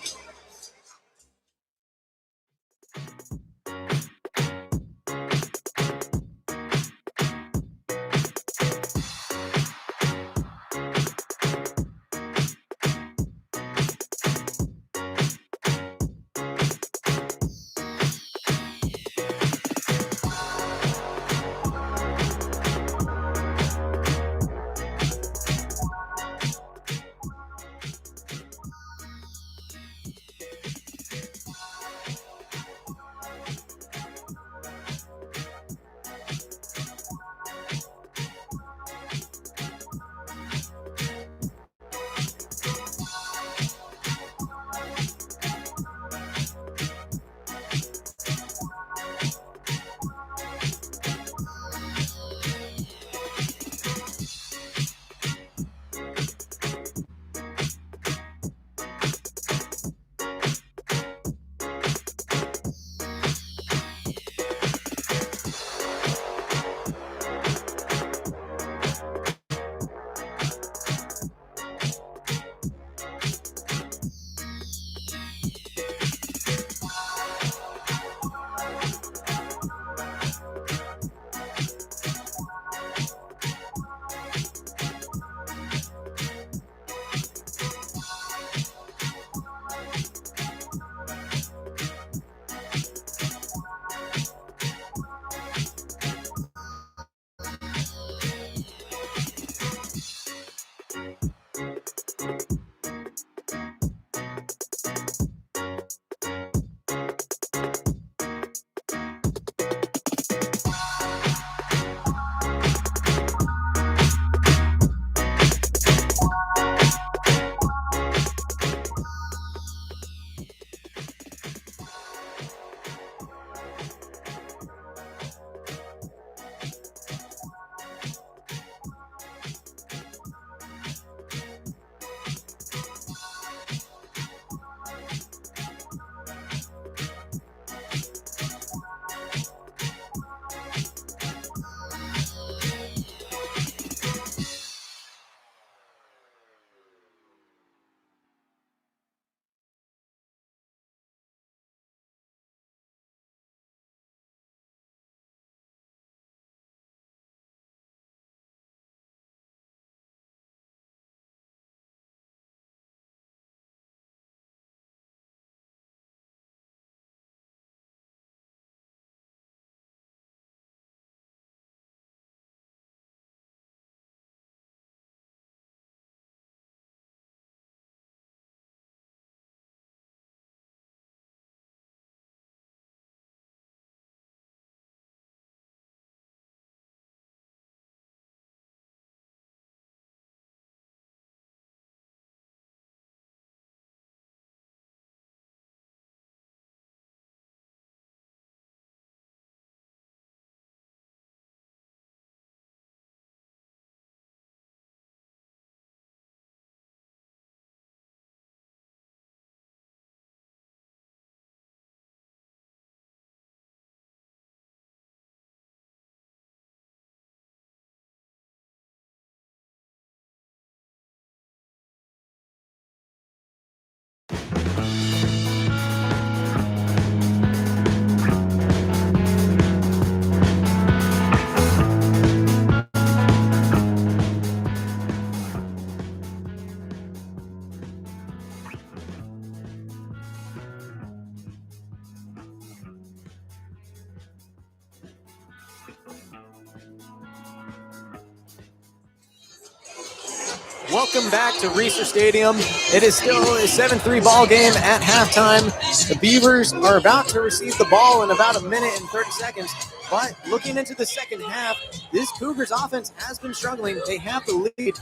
Speaker 2: Welcome back to Reeser Stadium. It is still a 7-3 ball game at halftime. The Beavers are about to receive the ball in about a minute and 30 seconds. But looking into the second half, this Cougars offense has been struggling. They have the lead,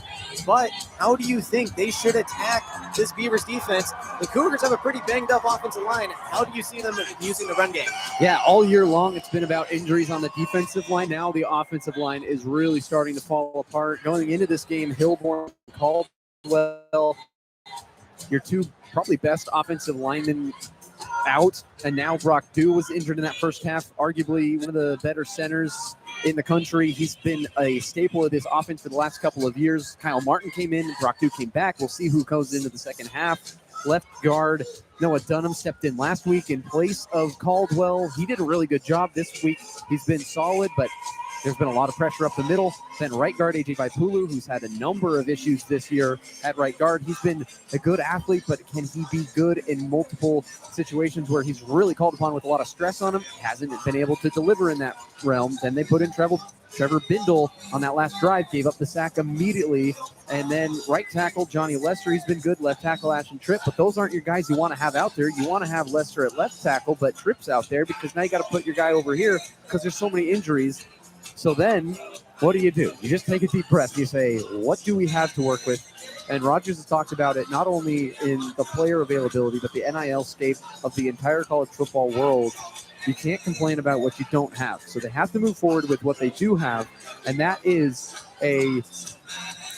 Speaker 2: but how do you think they should attack this Beavers defense? The Cougars have a pretty banged up offensive line. How do you see them using the run game?
Speaker 1: Yeah, all year long it's been about injuries on the defensive line. Now the offensive line is really starting to fall apart. Going into this game, Hilborn, Caldwell, your two probably best offensive linemen out, and now Brock Dew was injured in that first half, arguably one of the better centers in the country. He's been a staple of this offense for the last couple of years. Kyle Martin came in, Brock Dew came back. We'll see who goes into the second half. Left guard Noah Dunham stepped in last week in place of Caldwell. He did a really good job this week. He's been solid, but there's been a lot of pressure up the middle. Then right guard AJ Vaipulu, who's had a number of issues this year at right guard. He's been a good athlete, but can he be good in multiple situations where he's really called upon with a lot of stress on him? Hasn't been able to deliver in that realm. Then they put in Trevor Bindle on that last drive, gave up the sack immediately. And then right tackle Johnny Lester, he's been good. Left tackle Ashton Tripp, but those aren't your guys you want to have out there. You want to have Lester at left tackle, but Tripp's out there because now you got to put your guy over here because there's so many injuries. So then what do? You just take a deep breath. You say, what do we have to work with? And Rogers has talked about it not only in the player availability, but the NIL scape of the entire college football world. You can't complain about what you don't have. So they have to move forward with what they do have, and that is a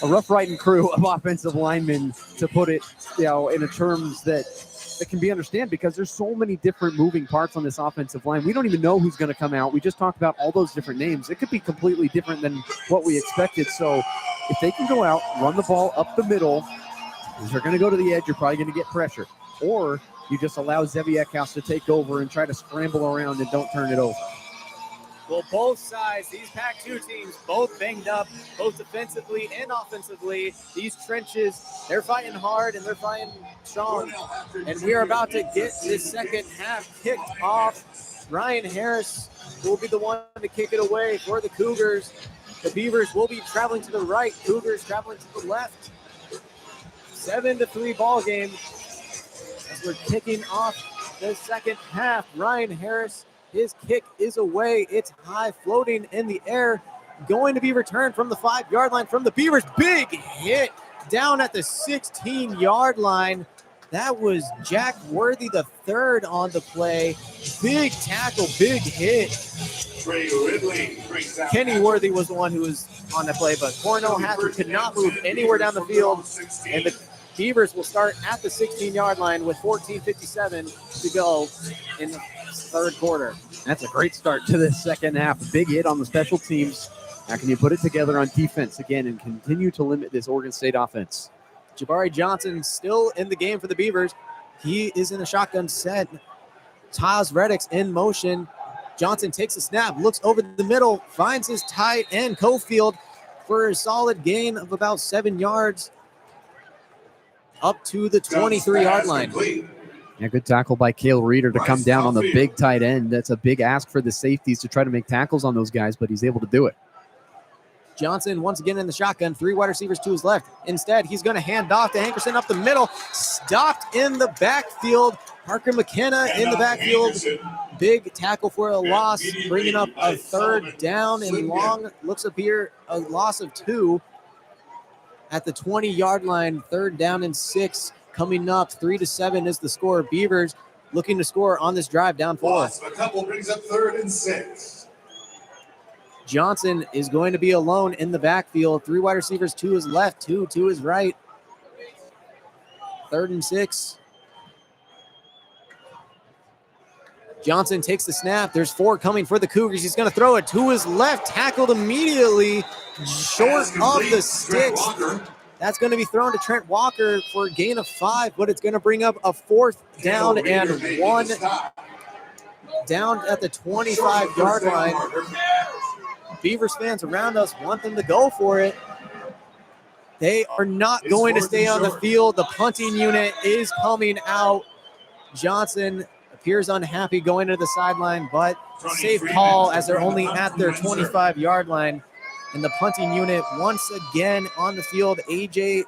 Speaker 1: rough riding crew of offensive linemen, to put it, in a terms that can be understood, because there's so many different moving parts on this offensive line. We don't even know who's going to come out. We just talked about all those different names. It could be completely different than what we expected. So if they can go out, run the ball up the middle, if they're going to go to the edge, you're probably going to get pressure. Or you just allow Zevi Eckhouse to take over and try to scramble around and don't turn it over.
Speaker 2: Well, both sides, these Pac-2 teams, both banged up, both defensively and offensively. These trenches, they're fighting hard and they're fighting strong. And we are about to get this second half kicked off. Ryan Harris will be the one to kick it away for the Cougars. The Beavers will be traveling to the right, Cougars traveling to the left. 7-3 ball game as we're kicking off the second half. Ryan Harris, his kick is away. It's high, floating in the air, going to be returned from the 5-yard line from the Beavers. Big hit down at the 16-yard line. That was Jack Worthy, the third on the play. Big tackle, big hit. Kenny Worthy was the one who was on the play, but Cornell Hatcher could not move anywhere down the field, and the Beavers will start at the 16-yard line with 14:57 to go in the third quarter.
Speaker 1: That's a great start to the second half. Big hit on the special teams. Now can you put it together on defense again and continue to limit this Oregon State offense?
Speaker 2: Jabari Johnson still in the game for the Beavers. He is in a shotgun set. Taz Reddick's in motion. Johnson takes a snap, looks over the middle, finds his tight end, Cofield, for a solid gain of about 7 yards up to the 23-yard line.
Speaker 1: Yeah, good tackle by Cale Reeder to come down on the big tight end. That's a big ask for the safeties to try to make tackles on those guys, but he's able to do it.
Speaker 2: Johnson once again in the shotgun, 3 wide receivers to his left. Instead, he's going to hand off to Hankerson up the middle. Stopped in the backfield. Parker McKenna in the backfield. Big tackle for a loss, bringing up a third down and long. Looks up here, a loss of 2 at the 20-yard line. Third down and 6 coming up. 3-7 is the score. Beavers looking to score on this drive, down 4.
Speaker 3: A couple brings up 3rd and 6.
Speaker 2: Johnson is going to be alone in the backfield. 3 wide receivers to his left, 2 to his right. 3rd and 6. Johnson takes the snap. There's 4 coming for the Cougars. He's going to throw it to his left, tackled immediately, short of the sticks. That's going to be thrown to Trent Walker for a gain of 5, but it's going to bring up a 4th down and 1 down at the 25-yard line. Beavers fans around us want them to go for it. They are not going to stay on the field. The punting unit is coming out. Johnson appears unhappy going to the sideline, but safe call as they're only at their 25-yard line. And the punting unit once again on the field. AJ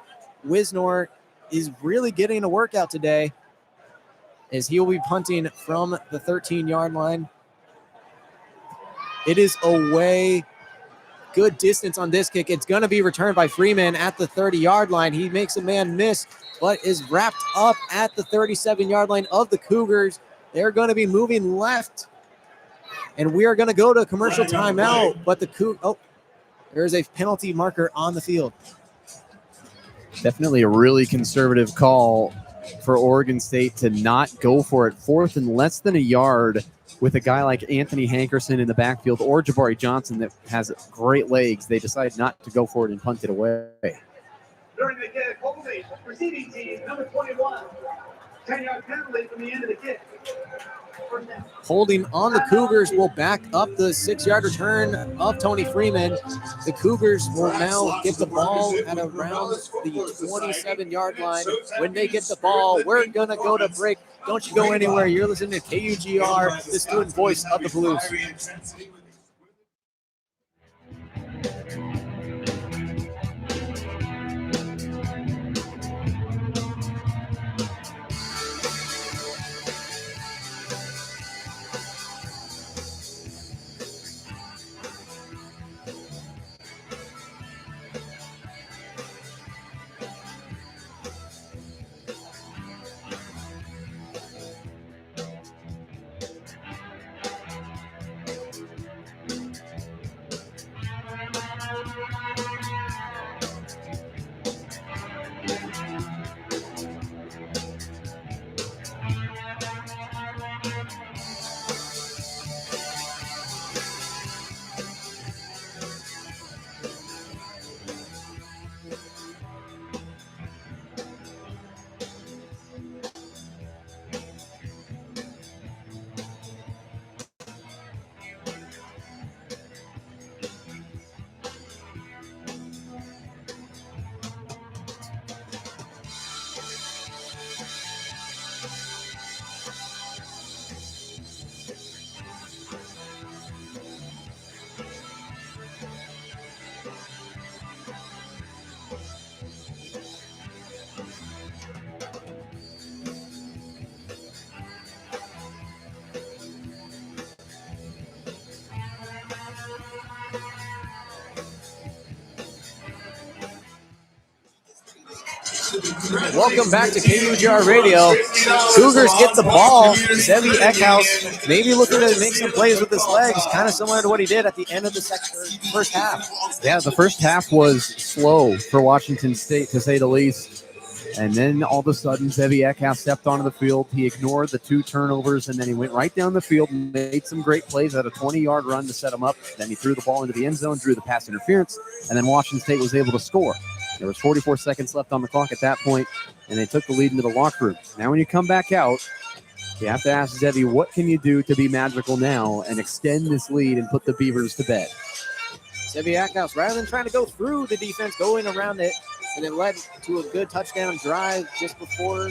Speaker 2: Wisnor is really getting a workout today as he will be punting from the 13-yard line. It is away. Good distance on this kick. It's going to be returned by Freeman at the 30-yard line. He makes a man miss, but is wrapped up at the 37-yard line of the Cougars. They're going to be moving left, and we are going to go to a commercial timeout, but there's a penalty marker on the field.
Speaker 1: Definitely a really conservative call for Oregon State to not go for it. 4th and less than a yard with a guy like Anthony Hankerson in the backfield or Jabari Johnson that has great legs. They decide not to go for it and punt it away.
Speaker 3: During the kick, holding, receiving team, number 21. 10-yard penalty from the end of the kick.
Speaker 2: Holding on the Cougars will back up the 6-yard return of Tony Freeman. The Cougars will now get the ball at around the 27-yard line. When they get the ball, we're going to go to break. Don't you go anywhere. You're listening to KUGR, the student voice of the Blues. Welcome back to KUGR Radio. Cougars get the ball. Zevi Eckhouse maybe looking to make some plays with his legs, kind of similar to what he did at the end of the first half.
Speaker 1: Yeah, the first half was slow for Washington State, to say the least. And then all of a sudden, Zevi Eckhouse stepped onto the field. He ignored the 2 turnovers, and then he went right down the field and made some great plays. Had a 20-yard run to set him up. Then he threw the ball into the end zone, drew the pass interference, and then Washington State was able to score. There was 44 seconds left on the clock at that point, and they took the lead into the locker room. Now when you come back out, you have to ask Zevi, what can you do to be magical now and extend this lead and put the Beavers to bed?
Speaker 2: Zevi Eckhouse, rather than trying to go through the defense, going around it, and it led to a good touchdown drive just before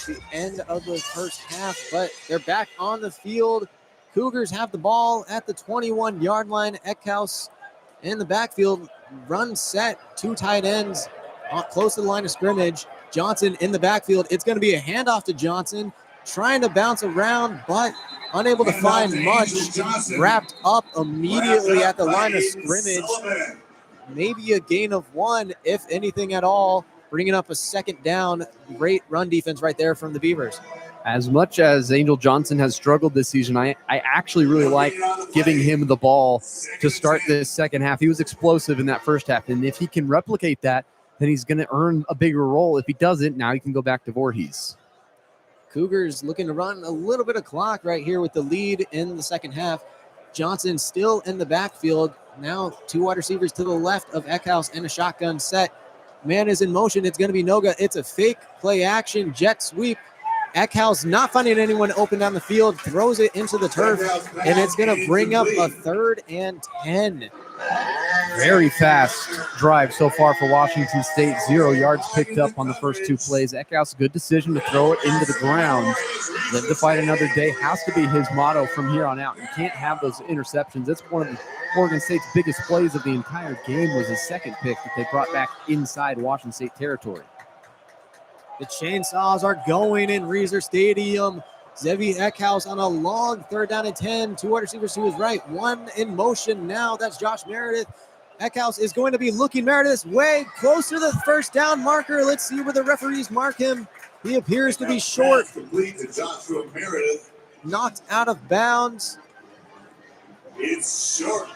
Speaker 2: the end of the first half. But they're back on the field. Cougars have the ball at the 21-yard line. Eckhouse in the backfield, run set, 2 tight ends close to the line of scrimmage. Johnson in the backfield. It's going to be a handoff to Johnson, trying to bounce around, but unable to find much. Wrapped up immediately at the line of scrimmage. Maybe a gain of 1, if anything at all, bringing up a second down. Great run defense right there from the Beavers.
Speaker 1: As much as Angel Johnson has struggled this season, I actually really like giving him the ball to start this second half. He was explosive in that first half, and if he can replicate that, then he's going to earn a bigger role. If he doesn't, now he can go back to Voorhees.
Speaker 2: Cougars looking to run a little bit of clock right here with the lead in the second half. Johnson still in the backfield. Now 2 wide receivers to the left of Eckhouse and a shotgun set. Man is in motion. It's going to be Noga. It's a fake play action jet sweep. Eckhouse not finding anyone open down the field, throws it into the turf, and it's going to bring up a 3rd and 10.
Speaker 1: Very fast drive so far for Washington State. 0 yards picked up on the first 2 plays. Eckhouse, good decision to throw it into the ground. Live to fight another day has to be his motto from here on out. You can't have those interceptions. That's one of the Oregon State's biggest plays of the entire game was his second pick that they brought back inside Washington State territory.
Speaker 2: The chainsaws are going in Reeser Stadium. Zevi Eckhouse on a long 3rd down and 10. 2 wide receivers to his right, 1 in motion now. That's Josh Meredith. Eckhouse is going to be looking Meredith's way, close to the 1st down marker. Let's see where the referees mark him. He appears to be short.
Speaker 3: Complete to Joshua Meredith.
Speaker 2: Knocked out of bounds.
Speaker 3: It's short.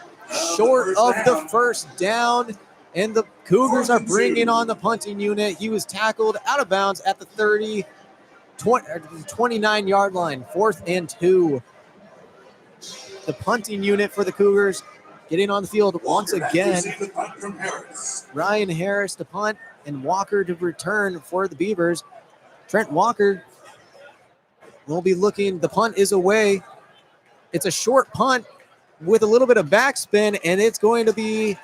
Speaker 2: Short of the 1st down. And the Cougars are bringing on the punting unit. He was tackled out of bounds at the 29-yard line, 4th and 2. The punting unit for the Cougars getting on the field once again. Ryan Harris to punt and Walker to return for the Beavers. Trent Walker will be looking. The punt is away. It's a short punt with a little bit of backspin, and it's going to be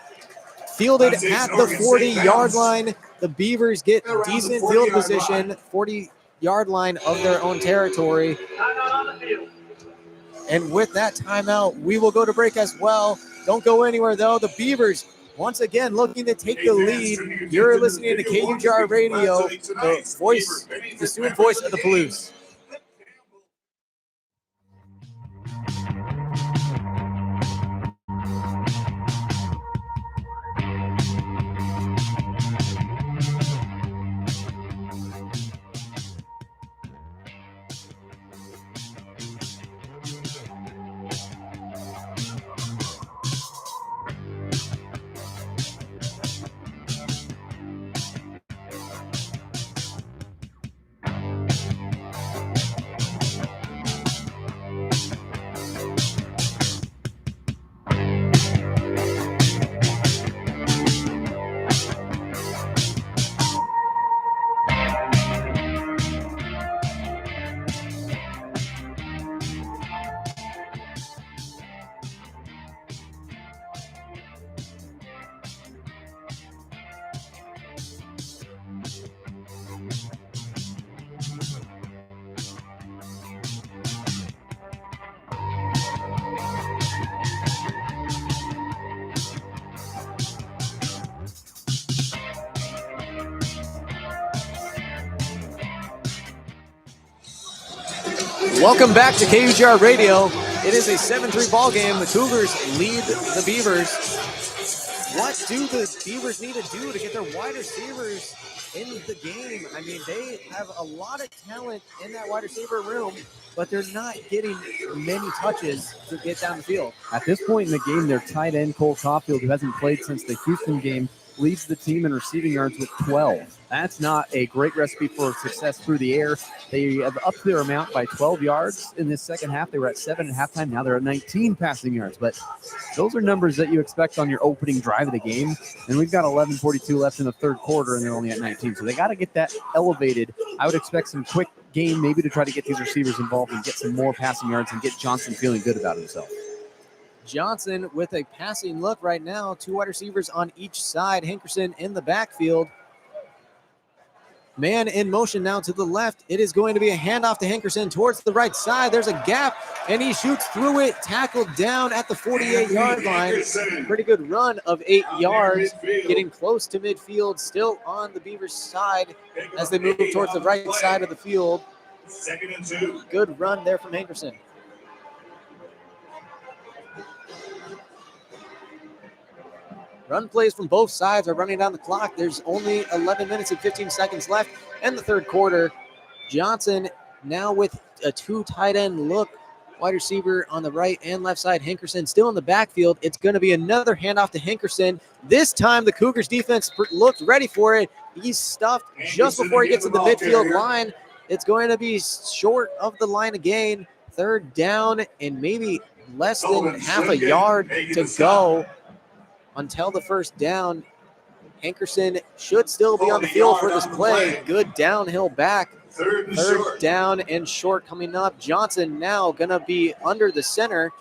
Speaker 2: fielded at the 40-yard line. The Beavers get decent field position, 40-yard line of their own territory. And with that timeout, we will go to break as well. Don't go anywhere, though. The Beavers, once again, looking to take the lead. You're listening to KUGR Radio, the student voice of the Palouse. Welcome back to KUGR Radio. It is a 7-3 ball game. The Cougars lead the Beavers. What do the Beavers need to do to get their wide receivers in the game? I mean, they have a lot of talent in that wide receiver room, but they're not getting many touches to get down the field.
Speaker 1: At this point in the game, their tight end, Cole Caulfield, who hasn't played since the Houston game, leads the team in receiving yards with 12. That's not a great recipe for success through the air. They have upped their amount by 12 yards in this second half. They were at 7 at halftime. Now they're at 19 passing yards. But those are numbers that you expect on your opening drive of the game. And we've got 11:42 left in the 3rd quarter, and they're only at 19. So they got to get that elevated. I would expect some quick game maybe to try to get these receivers involved and get some more passing yards and get Johnson feeling good about himself.
Speaker 2: Johnson with a passing look right now. 2 wide receivers on each side. Hankerson in the backfield. Man in motion now to the left. It is going to be a handoff to Hankerson towards the right side. There's a gap, and he shoots through it, tackled down at the 48-yard line. Pretty good run of 8 yards, getting close to midfield, still on the Beavers side as they move towards the right side of the field.
Speaker 3: 2nd and 2.
Speaker 2: Good run there from Hankerson. Run plays from both sides are running down the clock. There's only 11 minutes and 15 seconds left in the 3rd quarter. Johnson now with a 2 tight end look. Wide receiver on the right and left side. Hankerson still in the backfield. It's going to be another handoff to Hankerson. This time the Cougars defense looked ready for it. He's stuffed just before he gets to the midfield line. It's going to be short of the line again. 3rd down and maybe less than half a yard to go until the 1st down. Hankerson should still be on the field for this play. Good downhill back. 3rd down and short coming up. Johnson now going to be under the center.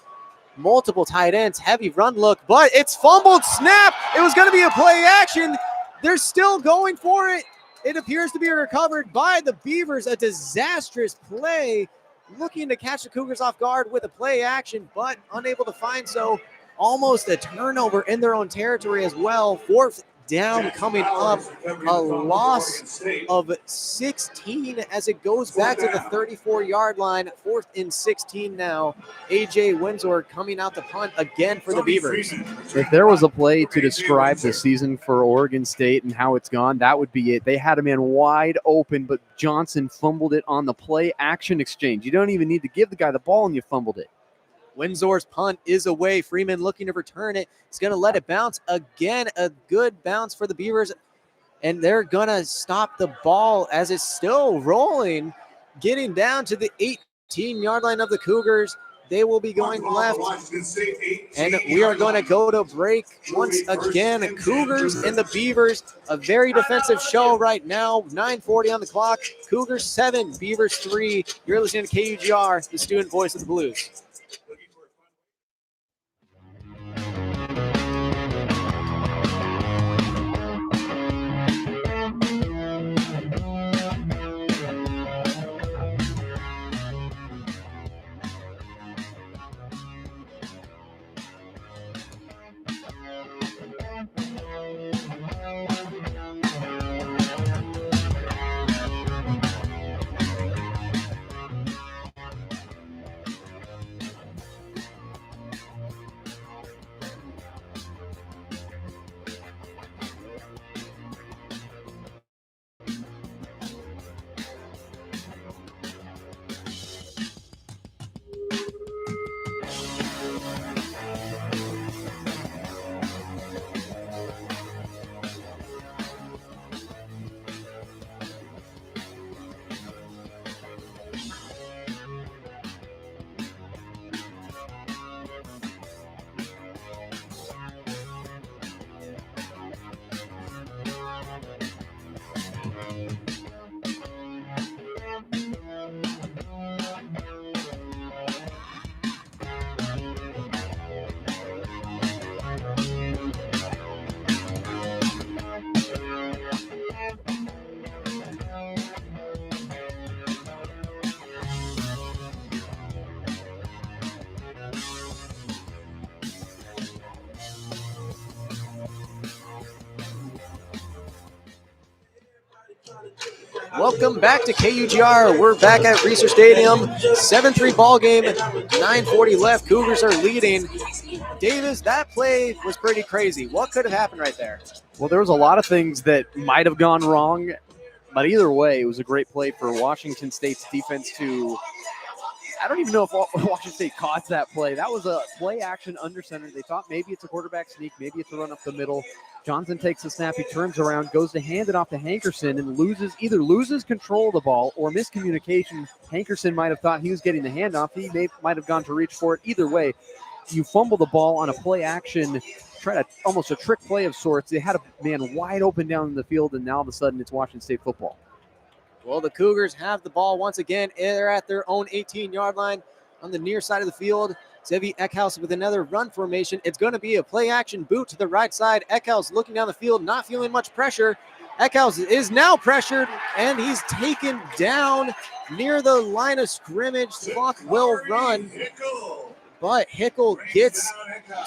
Speaker 2: Multiple tight ends, heavy run look, but it's fumbled snap. It was going to be a play action. They're still going for it. It appears to be recovered by the Beavers. A disastrous play, looking to catch the Cougars off guard with a play action, but unable to find so. Almost a turnover in their own territory as well. 4th down coming up. A loss of 16 as it goes back to the 34-yard line. 4th and 16 now. A.J. Windsor coming out to punt again for the Beavers.
Speaker 1: If there was a play to describe the season for Oregon State and how it's gone, that would be it. They had a man wide open, but Johnson fumbled it on the play action exchange. You don't even need to give the guy the ball and you fumbled it.
Speaker 2: Windsor's punt is away. Freeman looking to return it. He's going to let it bounce again. A good bounce for the Beavers. And they're going to stop the ball as it's still rolling, getting down to the 18-yard line of the Cougars. They will be going left. And we are going to go to break once again. Cougars and the Beavers, a very defensive show right now. 9:40 on the clock. Cougars 7, Beavers 3. You're listening to KUGR, the student voice of the Blues. Welcome back to KUGR. We're back at Reser Stadium. 7-3 ball game. 9:40 left. Cougars are leading. Davis, that play was pretty crazy. What could have happened right there?
Speaker 1: Well, there was a lot of things that might have gone wrong, but either way, it was a great play for Washington State's defense to – I don't even know if Washington State caught that play. That was a play action under center. They thought maybe it's a quarterback sneak, maybe it's a run up the middle. Johnson takes the snap, he turns around, goes to hand it off to Hankerson and loses control of the ball or miscommunication. Hankerson might have thought he was getting the handoff. He might have gone to reach for it. Either way, you fumble the ball on a play action, almost a trick play of sorts. They had a man wide open down in the field, and now all of a sudden it's Washington State football.
Speaker 2: Well, the Cougars have the ball once again. They're at their own 18-yard line on the near side of the field. Zevi Eckhouse with another run formation. It's going to be a play-action boot to the right side. Eckhouse looking down the field, not feeling much pressure. Eckhouse is now pressured, and he's taken down near the line of scrimmage. The clock will run, but Hickel gets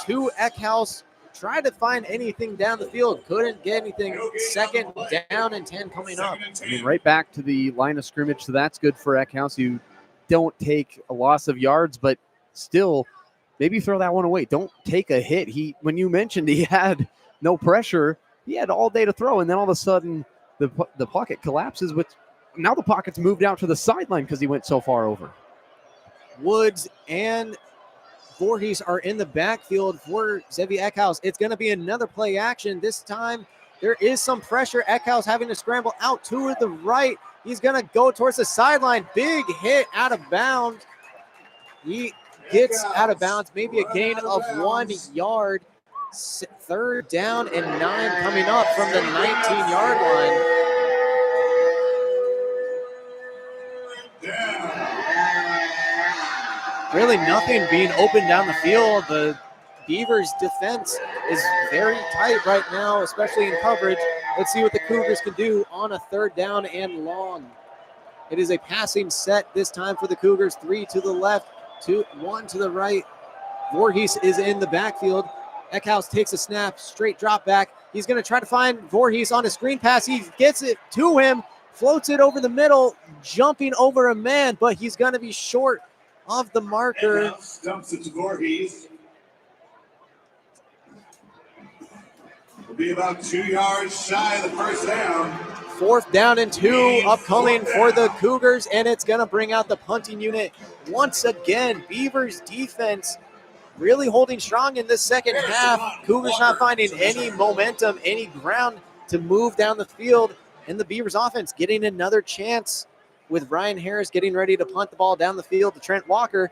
Speaker 2: to Eckhouse. Tried to find anything down the field. Couldn't get anything. 2nd down and 10 coming up.
Speaker 1: I mean, right back to the line of scrimmage, so that's good for Eckhouse. You don't take a loss of yards, but still, maybe throw that one away. Don't take a hit. When you mentioned he had no pressure, he had all day to throw, and then all of a sudden the pocket collapses. Now the pocket's moved out to the sideline because he went so far over.
Speaker 2: Woods and Voorhees are in the backfield for Zevi Eckhouse. It's going to be another play action. This time there is some pressure. Eckhouse having to scramble out to the right. He's going to go towards the sideline. Big hit out of bounds. He gets out of bounds, maybe a gain of 1 yard. 3rd down and 9 coming up from the 19-yard line. Really nothing being open down the field. The Beavers defense is very tight right now, especially in coverage. Let's see what the Cougars can do on a 3rd down and long. It is a passing set this time for the Cougars. 3 to the left, 1 to the right. Voorhees is in the backfield. Eckhouse takes a snap, straight drop back, He's going to try to find Voorhees on a screen pass. He gets it to him, floats it over the middle, jumping over a man, but he's going to be short of the marker.
Speaker 3: Dumps it to Voorhees. Will be about 2 yards shy of the first down.
Speaker 2: 4th down and 2 upcoming for the Cougars, and it's going to bring out the punting unit once again. Beavers defense really holding strong in this second half. Cougars not finding any momentum, any ground to move down the field, and the Beavers offense getting another chance with Ryan Harris getting ready to punt the ball down the field to Trent Walker.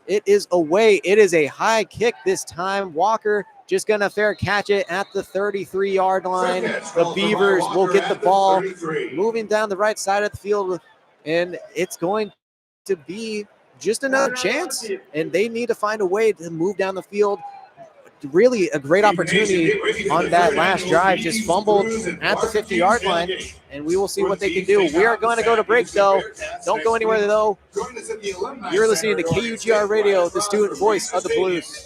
Speaker 2: It is away. It is a high kick this time. Walker just going to fair catch it at the 33-yard line. The Beavers will get the ball moving down the right side of the field, and it's going to be just another chance, and they need to find a way to move down the field. Really a great opportunity on that last drive, just fumbled at the 50-yard line, and we will see what they can do. We are going to go to break, though. Don't go anywhere, though. You're listening to KUGR Radio, the student voice of the Blues.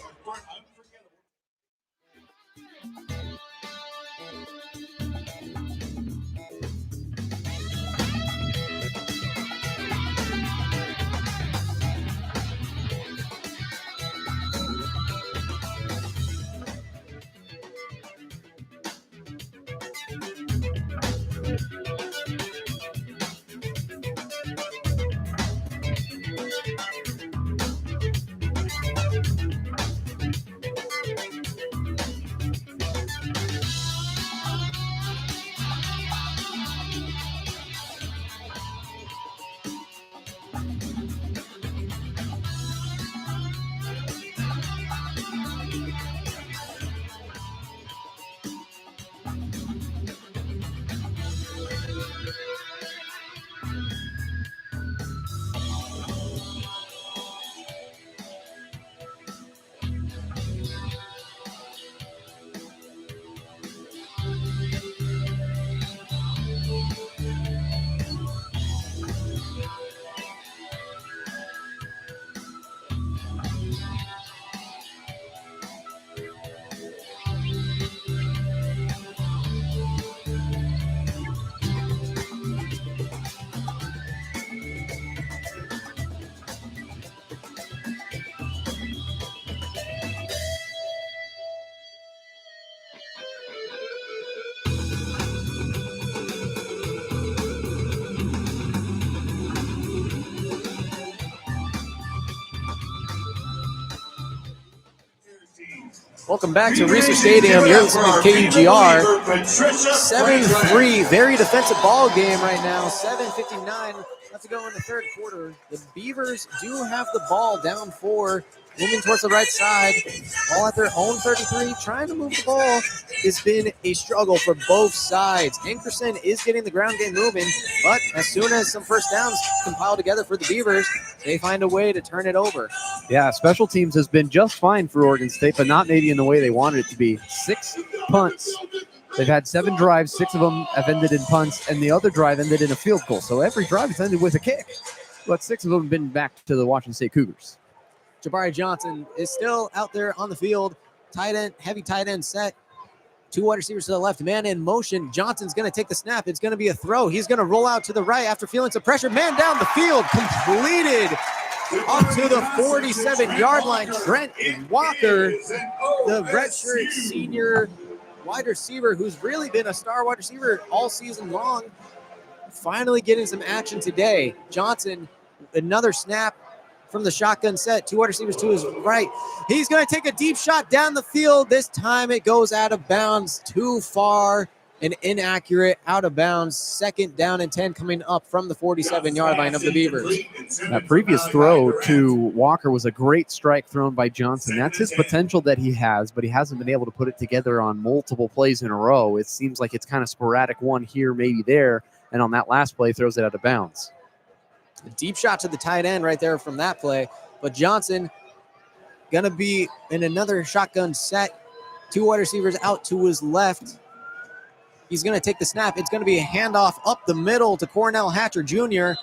Speaker 2: Welcome back to Research Stadium. You're listening to KUGR. 7-3, very defensive ball game right now. 7:59 left to go in the third quarter. The Beavers do have the ball down 4, moving towards the right side. Ball at their own 33, trying to move the ball. It's been a struggle for both sides. Ankerson is getting the ground game moving, but as soon as some first downs compile together for the Beavers, they find a way to turn it over.
Speaker 1: Yeah, special teams has been just fine for Oregon State, but not maybe in the way they wanted it to be. 6 punts. They've had 7 drives. 6 of them have ended in punts, and the other drive ended in a field goal. So every drive has ended with a kick, but 6 of them have been back to the Washington State Cougars.
Speaker 2: Jabari Johnson is still out there on the field. Tight end, heavy tight end set. 2 wide receivers to the left, man in motion. Johnson's going to take the snap. It's going to be a throw. He's going to roll out to the right after feeling some pressure. Man down the field, completed up to the 47-yard line. Trent Walker, the redshirt senior wide receiver who's really been a star wide receiver all season long, finally getting some action today. Johnson, another snap from the shotgun set. 2 wide receivers to his right. He's going to take a deep shot down the field. This time it goes out of bounds, too far and inaccurate, out of bounds. 2nd down and 10 coming up from the 47-yard line of the Beavers.
Speaker 1: That previous throw to Walker was a great strike thrown by Johnson. That's his potential that he has, but he hasn't been able to put it together on multiple plays in a row. It seems like it's kind of sporadic, one here, maybe there, and on that last play, throws it out of bounds.
Speaker 2: A deep shot to the tight end right there from that play, but Johnson going to be in another shotgun set. 2 wide receivers out to his left. He's going to take the snap. It's going to be a handoff up the middle to Cornell Hatcher Jr.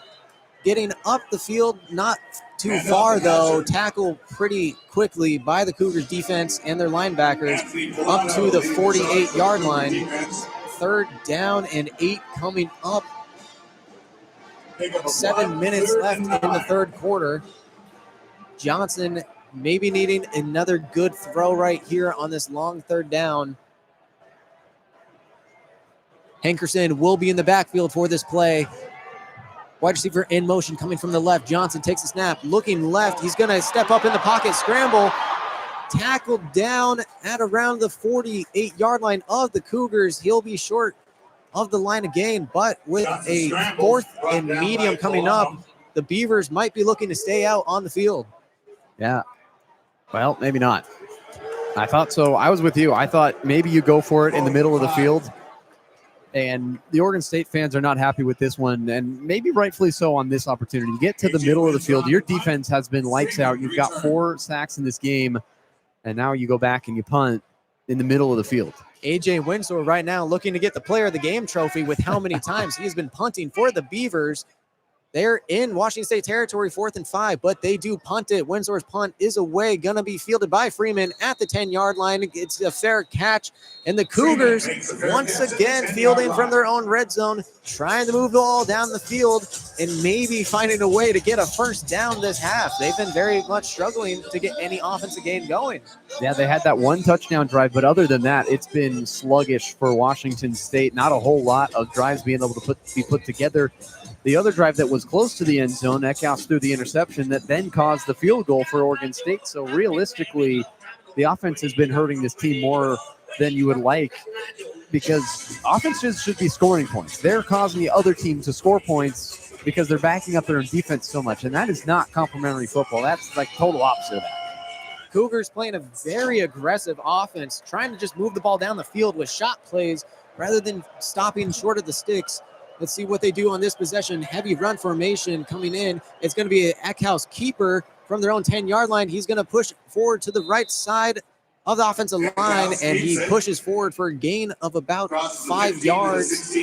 Speaker 2: Getting up the field, not too far, though. Tackle pretty quickly by the Cougars defense and their linebackers up to the 48-yard line. 3rd down and 8 coming up. 7 minutes left in the 3rd quarter. Johnson maybe needing another good throw right here on this long 3rd down. Hankerson will be in the backfield for this play. Wide receiver in motion coming from the left. Johnson takes a snap, looking left. He's going to step up in the pocket, scramble. Tackled down at around the 48-yard line of the Cougars. He'll be short of the line of gain, but with a 4th and medium coming up, the Beavers might be looking to stay out on the field.
Speaker 1: Yeah. Well, maybe not. I thought so. I was with you. I thought maybe you go for it in the middle of the field. And the Oregon State fans are not happy with this one, and maybe rightfully so on this opportunity. You get to the middle of the field. Your defense has been lights out. You've got 4 sacks in this game, and now you go back and you punt in the middle of the field.
Speaker 2: A.J. Winsor right now looking to get the Player of the Game trophy with how many times he has been punting for the Beavers. They're in Washington State territory, 4th and 5, but they do punt it. Windsor's punt is away, going to be fielded by Freeman at the 10-yard line. It's a fair catch, and the Cougars once again fielding from their own red zone, trying to move the ball down the field and maybe finding a way to get a 1st down this half. They've been very much struggling to get any offensive game going.
Speaker 1: Yeah, they had that 1 touchdown drive, but other than that, it's been sluggish for Washington State. Not a whole lot of drives being able to be put together. The other drive that was close to the end zone, Eckhouse threw the interception that then caused the field goal for Oregon State. So realistically, the offense has been hurting this team more than you would like, because offenses should be scoring points. They're causing the other team to score points because they're backing up their own defense so much, and that is not complimentary football. That's like total opposite of that.
Speaker 2: Cougars playing a very aggressive offense, trying to just move the ball down the field with shot plays rather than stopping short of the sticks. Let's see what they do on this possession. Heavy run formation coming in. It's going to be an Eckhouse keeper from their own 10-yard line. He's going to push forward to the right side of the offensive line, and he pushes forward for a gain of about 5 yards.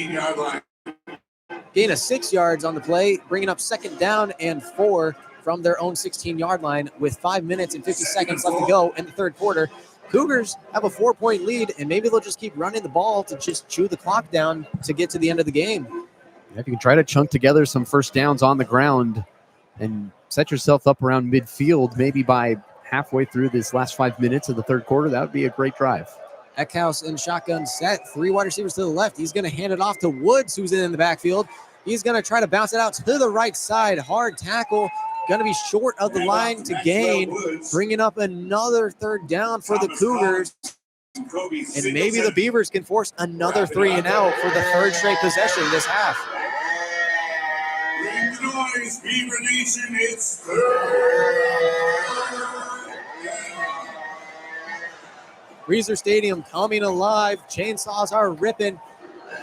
Speaker 2: Gain of 6 yards on the play, bringing up 2nd down and 4 from their own 16-yard line with 5 minutes and 50 seconds left to go in the 3rd quarter. Cougars have a 4-point lead, and maybe they'll just keep running the ball to just chew the clock down to get to the end of the game.
Speaker 1: If you can try to chunk together some 1st downs on the ground and set yourself up around midfield, maybe by halfway through this last 5 minutes of the 3rd quarter, that would be a great drive.
Speaker 2: Eckhouse in shotgun set, 3 wide receivers to the left. He's going to hand it off to Woods, who's in the backfield. He's going to try to bounce it out to the right side. Hard tackle. Going to be short of the line to gain, bringing up another 3rd down for the Cougars. And maybe the Beavers can force another 3 and out for the 3rd straight possession this half.
Speaker 3: Bring the noise, Beaver Nation, it's 3rd.
Speaker 2: Reeser Stadium coming alive. Chainsaws are ripping,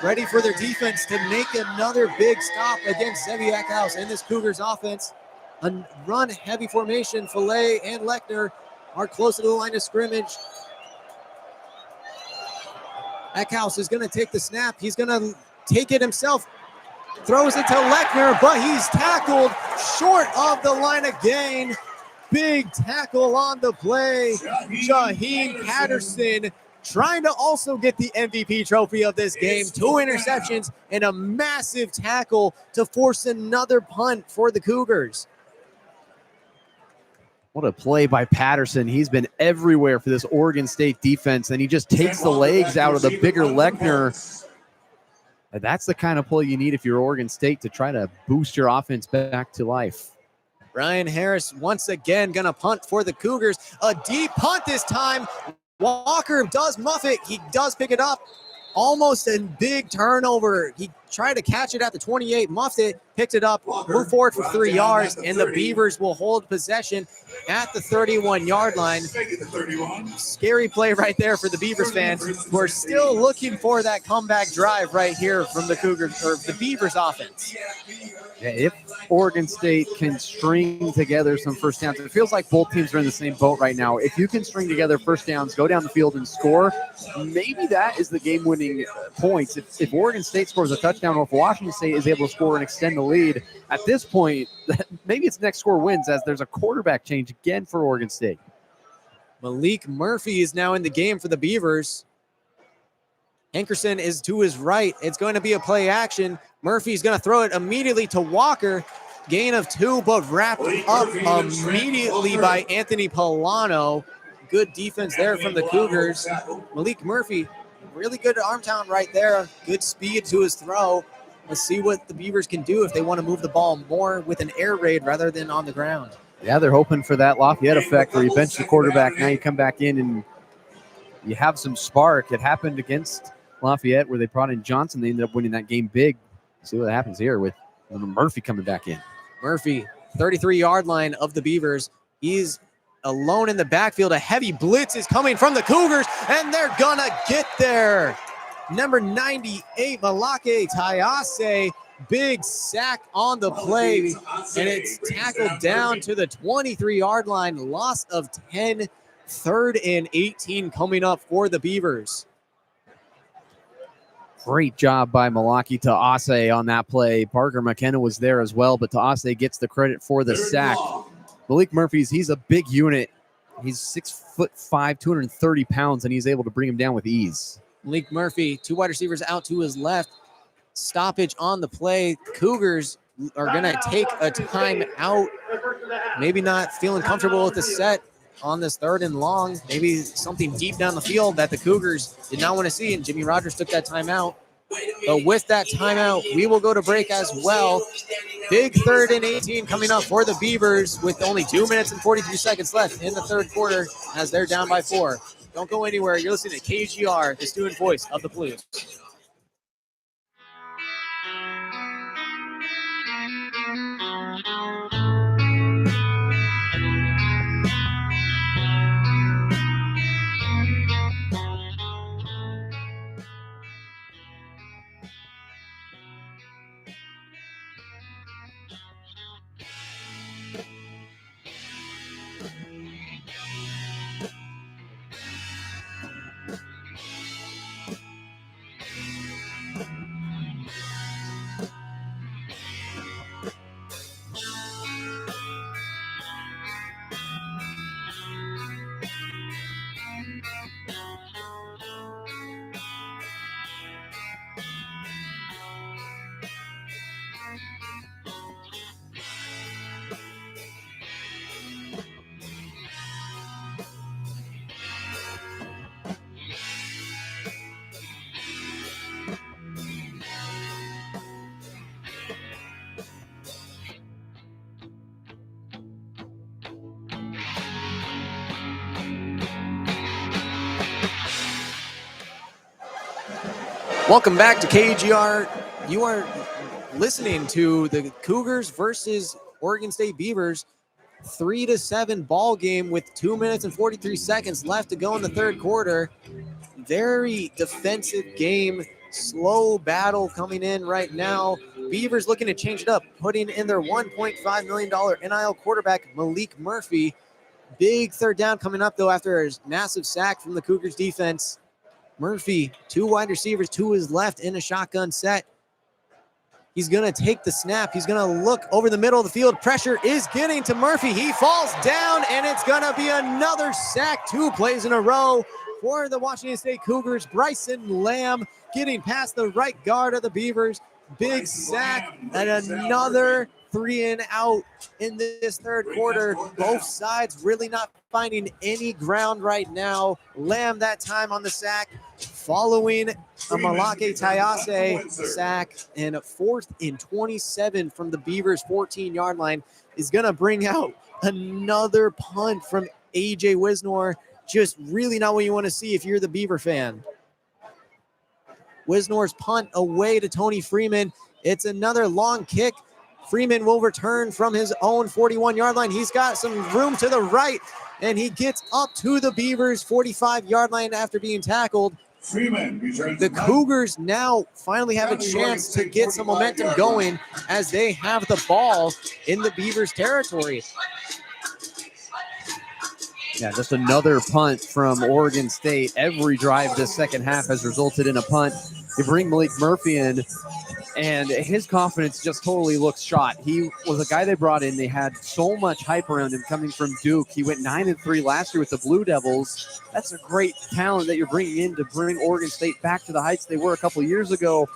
Speaker 2: ready for their defense to make another big stop against Zevi Eckhouse and this Cougars offense. A run-heavy formation. Fillet and Lechner are close to the line of scrimmage. Eckhouse is going to take the snap. He's going to take it himself. Throws it to Lechner, but he's tackled short of the line of gain. Big tackle on the play. Shaheen Patterson trying to also get the MVP trophy of this game. 2 interceptions and a massive tackle to force another punt for the Cougars.
Speaker 1: What a play by Patterson. He's been everywhere for this Oregon State defense, and he just takes the legs out of the bigger Lechner. And that's the kind of play you need if you're Oregon State to try to boost your offense back to life.
Speaker 2: Ryan Harris once again going to punt for the Cougars. A deep punt this time. Walker does muff it. He does pick it up. Almost a big turnover. He tried to catch it at the 28, muffed it, picked it up, moved forward for 3 yards, and the Beavers will hold possession at the 31-yard line. Scary play right there for the Beavers fans who are still looking for that comeback drive right here from the Cougars, or the Beavers offense.
Speaker 1: Yeah, if Oregon State can string together some 1st downs, it feels like both teams are in the same boat right now. If you can string together 1st downs, go down the field and score, maybe that is the game-winning points. If Oregon State scores a touchdown, or if Washington State is able to score and extend the lead, at this point, maybe it's next score wins, as there's a quarterback change again for Oregon State.
Speaker 2: Malik Murphy is now in the game for the Beavers. Hankerson is to his right. It's going to be a play action. Murphy's going to throw it immediately to Walker. Gain of 2, but wrapped up immediately by Anthony Polano. Good defense there from the Cougars. Malik Murphy, really good arm talent right there. Good speed to his throw. Let's see what the Beavers can do if they want to move the ball more with an air raid rather than on the ground.
Speaker 1: Yeah, they're hoping for that Lafayette effect where you bench the quarterback, now you come back in and you have some spark. It happened against Lafayette where they brought in Johnson. They ended up winning that game big. See what happens here with Murphy coming back in.
Speaker 2: Murphy, 33-yard line of the Beavers. He's alone in the backfield. A heavy blitz is coming from the Cougars, and they're gonna get there. Number 98, Malake Tayase, big sack on the play, and it's tackled down to the 23-yard line. Loss of 10, 3rd and 18 coming up for the Beavers.
Speaker 1: Great job by Malaki Taase on that play. Parker McKenna was there as well, but Taase gets the credit for the sack. Malik Murphy's, he's a big unit. He's 6'5", 230 pounds, and he's able to bring him down with ease.
Speaker 2: Malik Murphy, 2 wide receivers out to his left. Stoppage on the play. Cougars are going to take a timeout. Maybe not feeling comfortable with the set on this 3rd and long. Maybe something deep down the field that the Cougars did not want to see, and Jimmy Rogers took that timeout. But with that timeout, we will go to break as well. Big 3rd and 18 coming up for the Beavers with only 2 minutes and 43 seconds left in the 3rd quarter as they're down by 4. Don't go anywhere. You're listening to KGR, the student voice of the Blues. Welcome back to KGR. You are listening to the Cougars versus Oregon State Beavers 3-7 ball game with 2 minutes and 43 seconds left to go in the 3rd quarter. Very defensive game, slow battle coming in right now. Beavers looking to change it up, putting in their $1.5 million NIL quarterback, Malik Murphy. Big 3rd down coming up, though, after a massive sack from the Cougars defense. Murphy, 2 wide receivers to his left in a shotgun set. He's going to take the snap. He's going to look over the middle of the field. Pressure is getting to Murphy. He falls down, and it's going to be another sack. 2 plays in a row for the Washington State Cougars. Bryson Lamb getting past the right guard of the Beavers. Big sack and another 3 and out in this 3rd quarter. Both sides really not finding any ground right now. Lamb that time on the sack, following a Malake Tayase sack, and 4th and 27 from the Beavers 14-yard line is going to bring out another punt from AJ Wisnor. Just really not what you want to see if you're the Beaver fan. Wisnor's punt away to Tony Freeman. It's another long kick. Freeman will return from his own 41-yard line. He's got some room to the right, and he gets up to the Beavers' 45-yard line after being tackled. The Cougars now finally have a chance to get some momentum going as they have the ball in the Beavers' territory.
Speaker 1: Yeah, just another punt from Oregon State. Every drive this second half has resulted in a punt. They bring Malik Murphy in. and his confidence just totally looks shot. He was a guy they brought in. They had so much hype around him coming from Duke. He went 9-3 last year with the Blue Devils. That's a great talent that you're bringing in to bring Oregon State back to the heights they were a couple of years ago.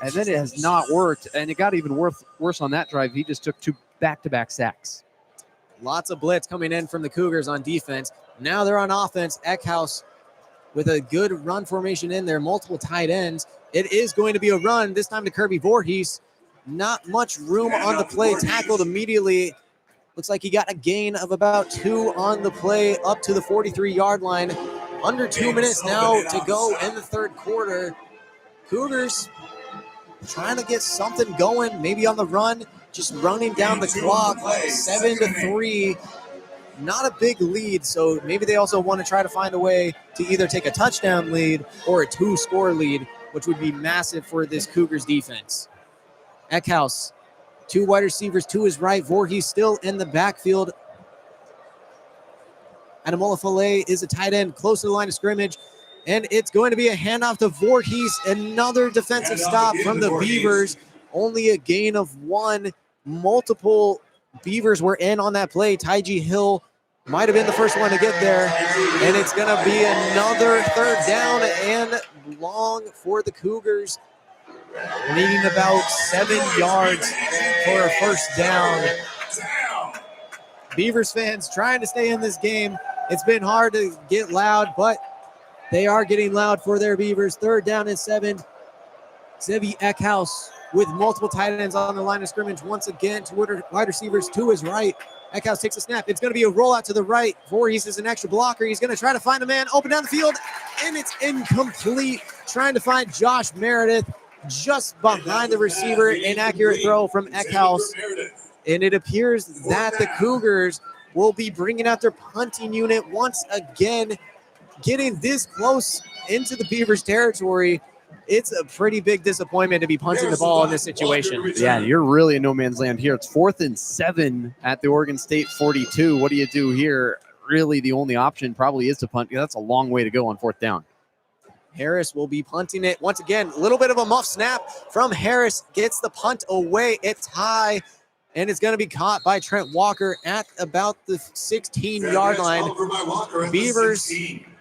Speaker 1: And then it has not worked, and it got even worse on that drive. He just took 2 back-to-back sacks.
Speaker 2: Lots of blitz coming in from the Cougars on defense. Now they're on offense. Eckhouse with a good run formation in there, multiple tight ends. It is going to be a run, this time to Kirby Voorhees. Not much room on the play, tackled immediately. Looks like he got a gain of about 2 on the play, up to the 43-yard line. Under 2 minutes now to go in the third quarter. Cougars trying to get something going, maybe on the run, just running down the clock, 7-3. Not a big lead, so maybe they also want to try to find a way to either take a touchdown lead or a 2-score lead, which would be massive for this Cougars defense. Eckhouse, 2 wide receivers to his right. Voorhees still in the backfield. Adamola Filet is a tight end close to the line of scrimmage, and it's going to be a handoff to Voorhees. Another defensive stop from the Beavers. Only a gain of 1. Multiple Beavers were in on that play. Taiji Hill might have been the first one to get there, and it's going to be another third down and long for the Cougars, needing about 7 yards for a first down. Beavers fans trying to stay in this game. It's been hard to get loud, but they are getting loud for their Beavers. Third down and 7. Zevi Eckhouse with multiple tight ends on the line of scrimmage. Once again, 2 wide receivers to his right. Eckhouse takes a snap. It's going to be a rollout to the right. Voorhees is an extra blocker. He's going to try to find a man open down the field, and it's incomplete. Trying to find Josh Meredith just behind the receiver. Inaccurate throw from Eckhouse. And it appears that the Cougars will be bringing out their punting unit once again, getting this close into the Beavers territory. It's a pretty big disappointment to be punting the ball in this situation.
Speaker 1: Yeah, you're really in no man's land here. It's 4th and 7 at the Oregon State 42. What do you do here? Really, the only option probably is to punt. That's a long way to go on 4th down.
Speaker 2: Harris will be punting it. Once again, a little bit of a muff snap from Harris. Gets the punt away. It's high, and it's going to be caught by Trent Walker at about the 16-yard line. Beavers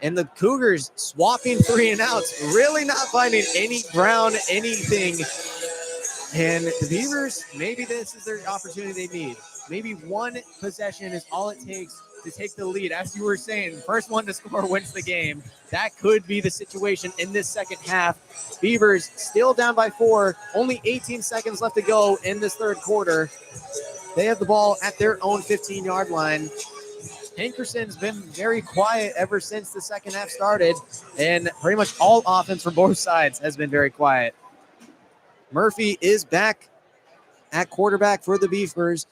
Speaker 2: and the Cougars swapping 3 and outs, really not finding any ground, anything. And the Beavers, maybe this is their opportunity they need. Maybe 1 possession is all it takes to take the lead. As you were saying, first one to score wins the game. That could be the situation in this second half. Beavers still down by 4, only 18 seconds left to go in this third quarter. They have the ball at their own 15-yard line. Hankerson's been very quiet ever since the second half started, and pretty much all offense from both sides has been very quiet. Murphy is back at quarterback for the Beavers.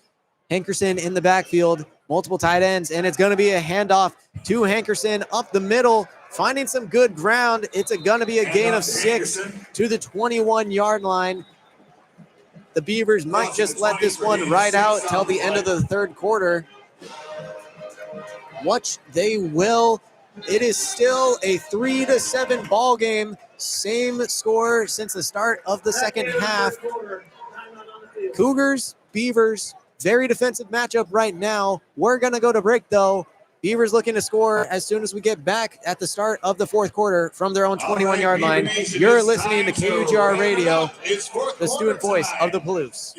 Speaker 2: Hankerson in the backfield, multiple tight ends, and it's going to be a handoff to Hankerson up the middle, finding some good ground. It's going to be a gain of 6 to the 21-yard line. The Beavers might just let this one ride out till the end of the third quarter. Watch, they will. It is still a 3-7 ball game. Same score since the start of the second half. Cougars, Beavers, very defensive matchup right now. We're going to go to break, though. Beavers looking to score as soon as we get back at the start of the fourth quarter from their own 21-yard line. You're listening to KUGR Radio, the student voice of the Palouse.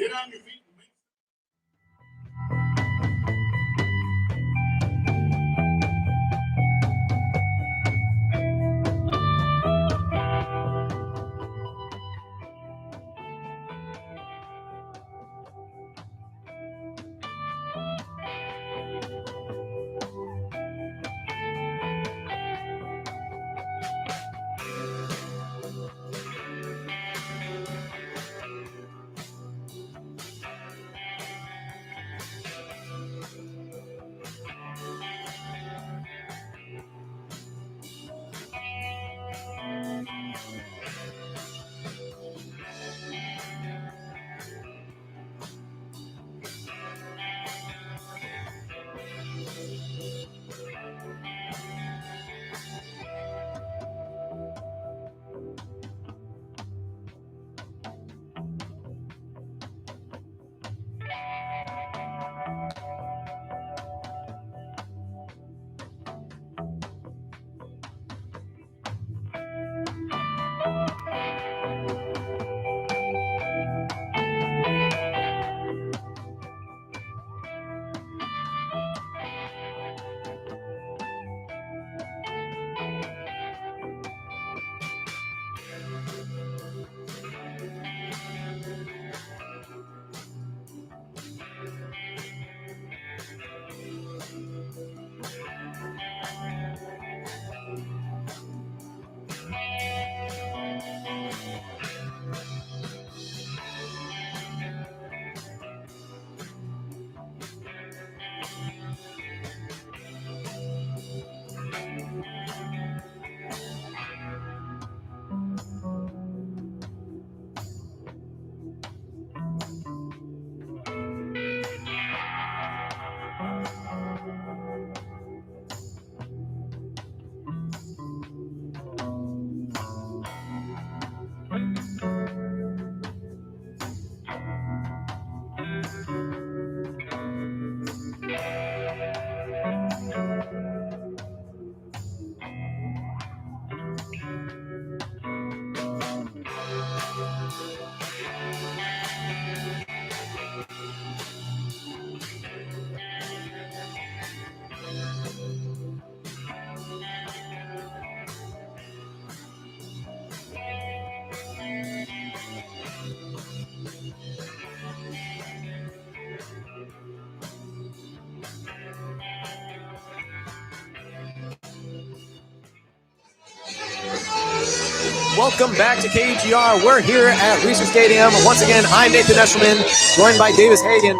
Speaker 2: Welcome back to KGR. We're here at Research Stadium. Once again, I'm Nathan Eshelman, joined by Davis Hagen.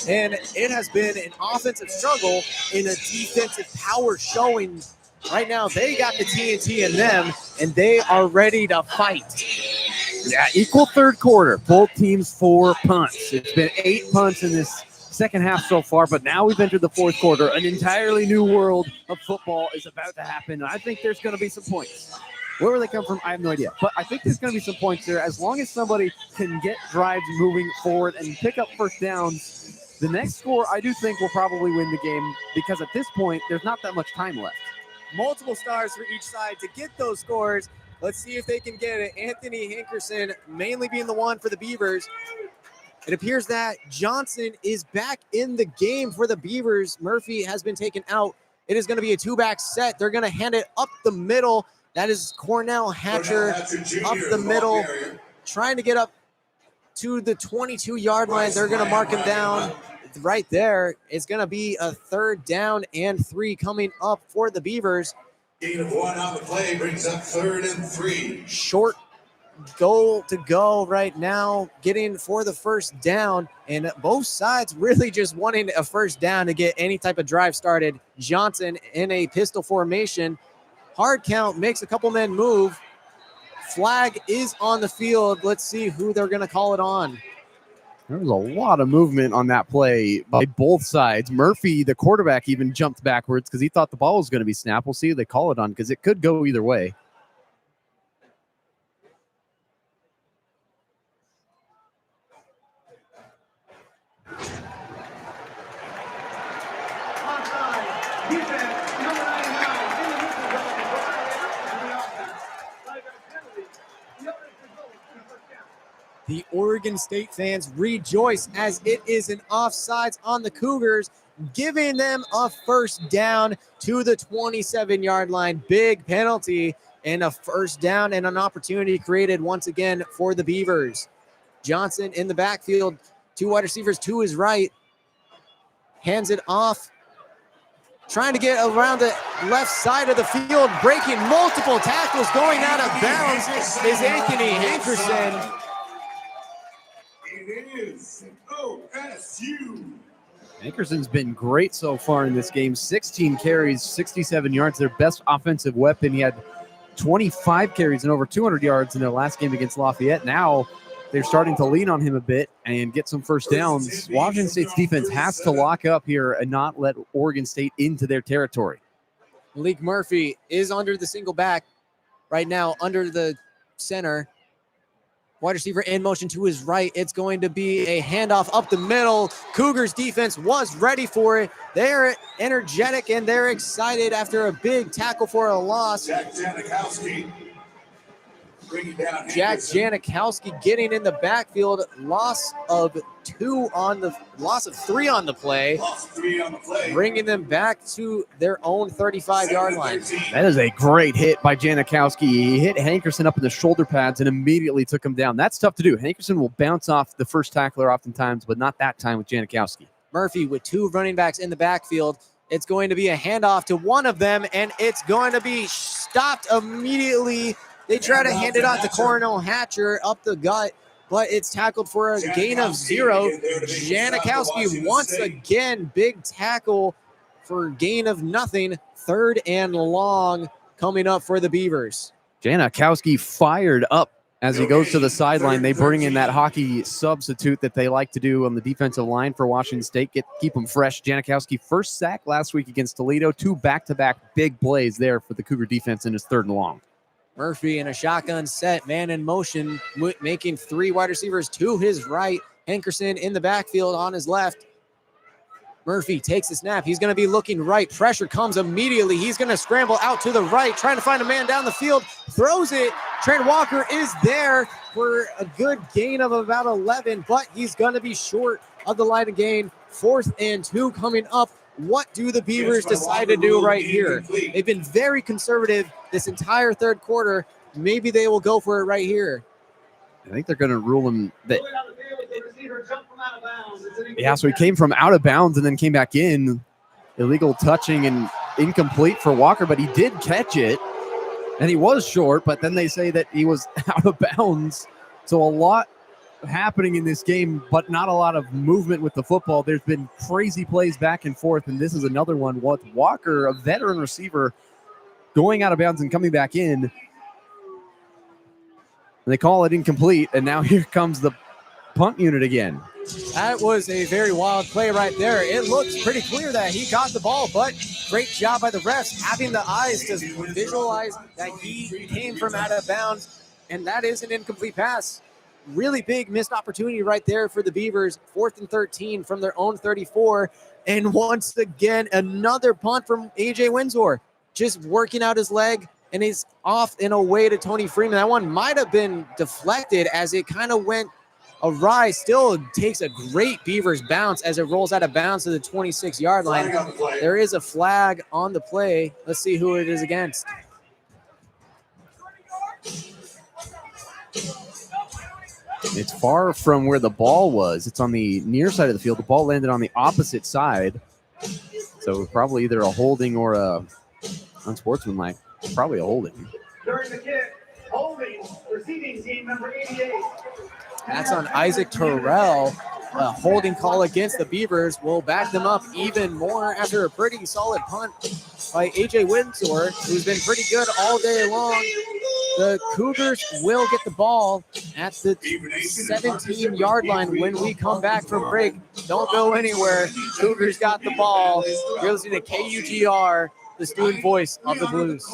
Speaker 2: And it has been an offensive struggle in a defensive power showing. Right now, they got the TNT in them, and they are ready to fight.
Speaker 1: Yeah, equal third quarter. Both teams 4 punts. It's been 8 punts in this second half so far, but now we've entered the fourth quarter. An entirely new world of football is about to happen. I think there's going to be some points. Where will they come from? I have no idea. But I think there's going to be some points there. As long as somebody can get drives moving forward and pick up first downs, the next score I do think will probably win the game, because at this point, there's not that much time left.
Speaker 2: Multiple stars for each side to get those scores. Let's see if they can get it. Anthony Hankerson mainly being the one for the Beavers. It appears that Johnson is back in the game for the Beavers. Murphy has been taken out. It is going to be a 2-back set. They're going to hand it up the middle. That is Cornell Hatcher up the middle, trying to get up to the 22-yard line. They're going to mark him down right there. It's going to be a 3rd down and 3 coming up for the Beavers.
Speaker 3: Gain of 1 on the play brings up 3rd and 3.
Speaker 2: Short goal to go right now, getting for the first down, and both sides really just wanting a first down to get any type of drive started. Johnson in a pistol formation. Hard count, makes a couple men move. Flag is on the field. Let's see who they're going to call it on.
Speaker 1: There was a lot of movement on that play by both sides. Murphy, the quarterback, even jumped backwards because he thought the ball was going to be snapped. We'll see who they call it on, because it could go either way.
Speaker 2: The Oregon State fans rejoice as it is an offsides on the Cougars, giving them a first down to the 27-yard line. Big penalty and a first down and an opportunity created once again for the Beavers. Johnson in the backfield, 2 wide receivers to his right, hands it off, trying to get around the left side of the field, breaking multiple tackles, going out of bounds is Anthony Hankerson.
Speaker 3: It is OSU.
Speaker 1: Hankerson's been great so far in this game. 16 carries, 67 yards, their best offensive weapon. He had 25 carries and over 200 yards in their last game against Lafayette. Now they're starting to lean on him a bit and get some first downs. Washington State's defense has to lock up here and not let Oregon State into their territory.
Speaker 2: Malik Murphy is under the single back right now, under the center. Wide receiver in motion to his right. It's going to be a handoff up the middle. Cougars defense was ready for it. They're energetic and they're excited after a big tackle for a loss.
Speaker 3: Jack Janikowski bringing down
Speaker 2: Jack
Speaker 3: Hankerson.
Speaker 2: Janikowski getting in the backfield. Loss of 3 on the play.
Speaker 3: Lost 3 on the play.
Speaker 2: Bringing them back to their own 35-yard line.
Speaker 1: That is a great hit by Janikowski. He hit Hankerson up in the shoulder pads and immediately took him down. That's tough to do. Hankerson will bounce off the first tackler oftentimes, but not that time with Janikowski.
Speaker 2: Murphy with 2 running backs in the backfield. It's going to be a handoff to one of them, and it's going to be stopped immediately. They try to hand it off to Cornell Hatcher up the gut, but it's tackled for a gain of 0. Janikowski once again, big tackle for gain of nothing. 3rd and long coming up for the Beavers.
Speaker 1: Janikowski fired up as he goes to the sideline. They bring in that hockey substitute that they like to do on the defensive line for Washington State. Keep them fresh. Janikowski, first sack last week against Toledo. 2 back-to-back big plays there for the Cougar defense in his 3rd and long.
Speaker 2: Murphy in a shotgun set, man in motion, making 3 wide receivers to his right. Hankerson in the backfield on his left. Murphy takes the snap. He's going to be looking right. Pressure comes immediately. He's going to scramble out to the right, trying to find a man down the field. Throws it. Trent Walker is there for a good gain of about 11, but he's going to be short of the line of gain. 4th and 2 coming up. What do the Beavers decide to do right here? They've been very conservative this entire third quarter. Maybe they will go for it right here.
Speaker 1: I think they're going to rule him that. Yeah, so he came from out of bounds and then came back in. Illegal touching and incomplete for Walker, but he did catch it. And he was short, but then they say that he was out of bounds. So a lot happening in this game, but not a lot of movement with the football. There's been crazy plays back and forth, and this is another one with Walker, a veteran receiver, going out of bounds and coming back in. And they call it incomplete, and now here comes the punt unit again.
Speaker 2: That was a very wild play right there. It looks pretty clear that he got the ball, but great job by the refs having the eyes to visualize that he came from out of bounds, and that is an incomplete pass. Really big missed opportunity right there for the Beavers. 4th and 13 from their own 34. And once again, another punt from A.J. Windsor. Just working out his leg, and he's off and away to Tony Freeman. That one might have been deflected as it kind of went awry. Still takes a great Beavers bounce as it rolls out of bounds to the 26-yard line. There is a flag on the play. Let's see who it is against.
Speaker 1: It's far from where the ball was. It's on the near side of the field. The ball landed on the opposite side. So probably either a holding or a unsportsmanlike. Probably a holding.
Speaker 3: During the kick, holding, receiving team number 88.
Speaker 2: That's on Isaac Terrell. A holding call against the Beavers will back them up even more after a pretty solid punt by A.J. Windsor, who's been pretty good all day long. The Cougars will get the ball at the 17-yard line when we come back from break. Don't go anywhere. Cougars got the ball. You're listening to KUGR, the student voice of the Blues.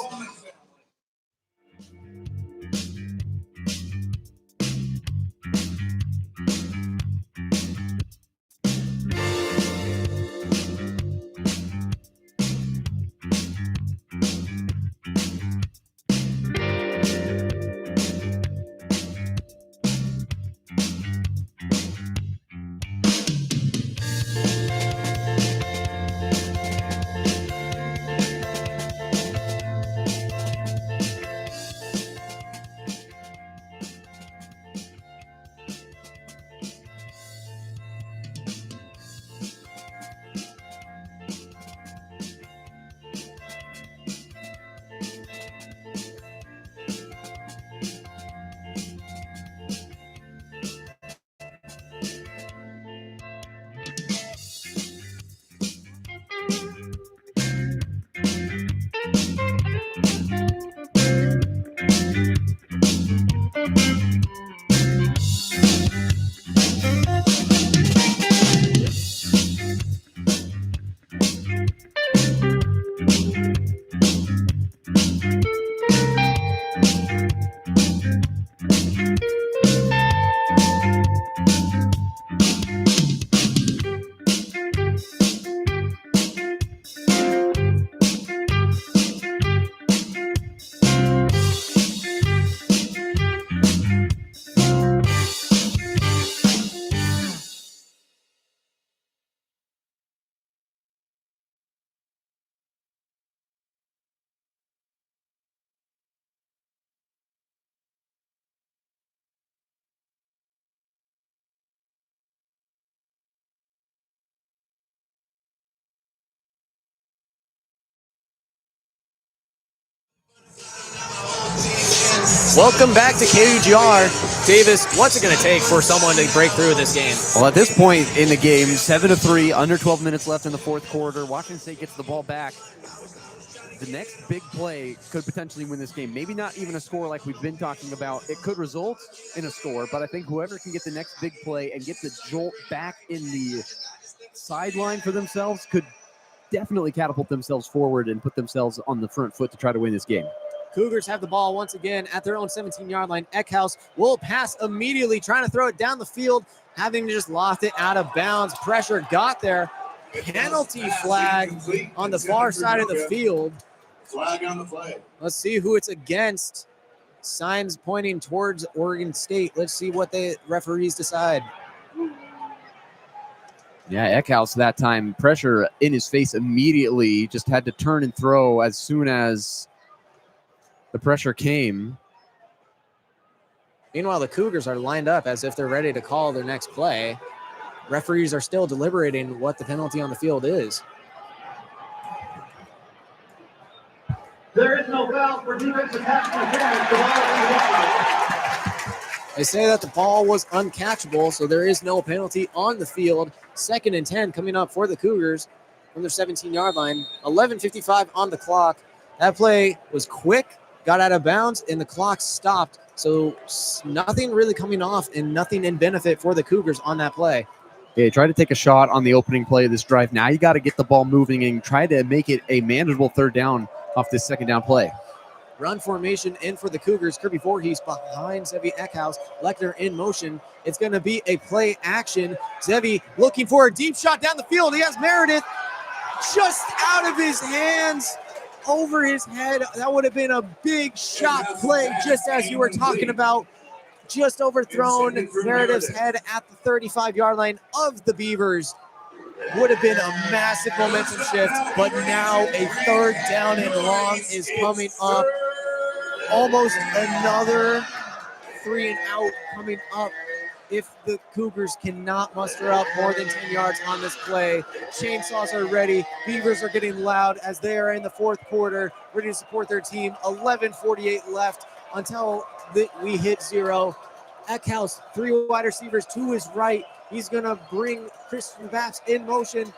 Speaker 2: Welcome back to KUGR. Davis, what's it going to take for someone to break through this game?
Speaker 1: Well, at this point in the game, 7-3, under 12 minutes left in the fourth quarter. Washington State gets the ball back. The next big play could potentially win this game. Maybe not even a score like we've been talking about. It could result in a score, but I think whoever can get the next big play and get the jolt back in the sideline for themselves could definitely catapult themselves forward and put themselves on the front foot to try to win this game.
Speaker 2: Cougars have the ball once again at their own 17-yard line. Eckhouse will pass immediately, trying to throw it down the field, having just lost it out of bounds. Pressure got there, penalty flag on the far side of the field.
Speaker 3: Flag on the play.
Speaker 2: Let's see who it's against. Signs pointing towards Oregon State. Let's see what the referees decide.
Speaker 1: Yeah, Eckhouse that time, pressure in his face immediately. Just had to turn and throw as soon as the pressure came.
Speaker 2: Meanwhile, the Cougars are lined up as if they're ready to call their next play. Referees are still deliberating what the penalty on the field is.
Speaker 3: There is no foul for defensive pass interference.
Speaker 2: They say that the ball was uncatchable, so there is no penalty on the field. 2nd and 10 coming up for the Cougars from their 17-yard line. 11:55 on the clock. That play was quick, got out of bounds, and the clock stopped. So nothing really coming off and nothing in benefit for the Cougars on that play.
Speaker 1: Okay, try to take a shot on the opening play of this drive. Now you got to get the ball moving and try to make it a manageable 3rd down off this 2nd down play.
Speaker 2: Run formation in for the Cougars. Kirby Voorhees behind Zevi Eckhouse. Lechner in motion. It's going to be a play action. Zevi looking for a deep shot down the field. He has Meredith just out of his hands, over his head. That would have been a big shot play, just as you were talking about. Just overthrown Meredith's head at the 35-yard line of the Beavers. Would have been a massive momentum shift, but now a 3rd down and long is coming up. Almost another 3 and out coming up if the Cougars cannot muster up more than 10 yards on this play. Chainsaws are ready. Beavers are getting loud as they are in the 4th quarter, ready to support their team. 11:48 left until we hit 0. Eckhouse, 3 wide receivers to his right. He's going to bring Christian Baps in motion.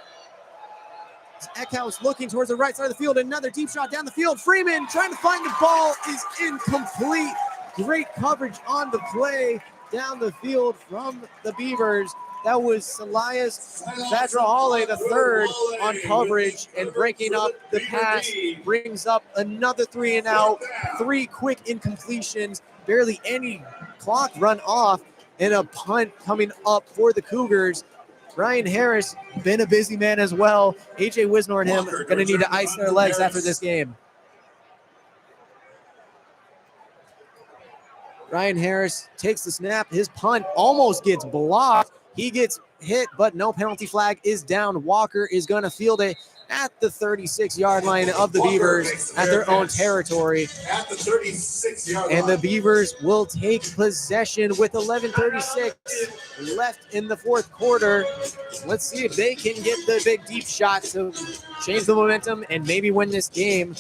Speaker 2: Eckhouse looking towards the right side of the field. Another deep shot down the field. Freeman trying to find the ball is incomplete. Great coverage on the play down the field from the Beavers. That was Salias Vadrahale III on coverage and breaking up the pass. Brings up another 3 and out. 3 quick incompletions. Barely any clock run off. And a punt coming up for the Cougars. Ryan Harris, been a busy man as well. AJ Wisnor and him going to need to ice their legs after this game. Ryan Harris takes the snap. His punt almost gets blocked. He gets hit, but no penalty flag is down. Walker is going to field it at the 36-yard line of the Beavers at their own territory.
Speaker 3: At the 36-yard line.
Speaker 2: And the Beavers will take possession with 11:36 left in the 4th quarter. Let's see if they can get the big deep shot to change the momentum and maybe win this game.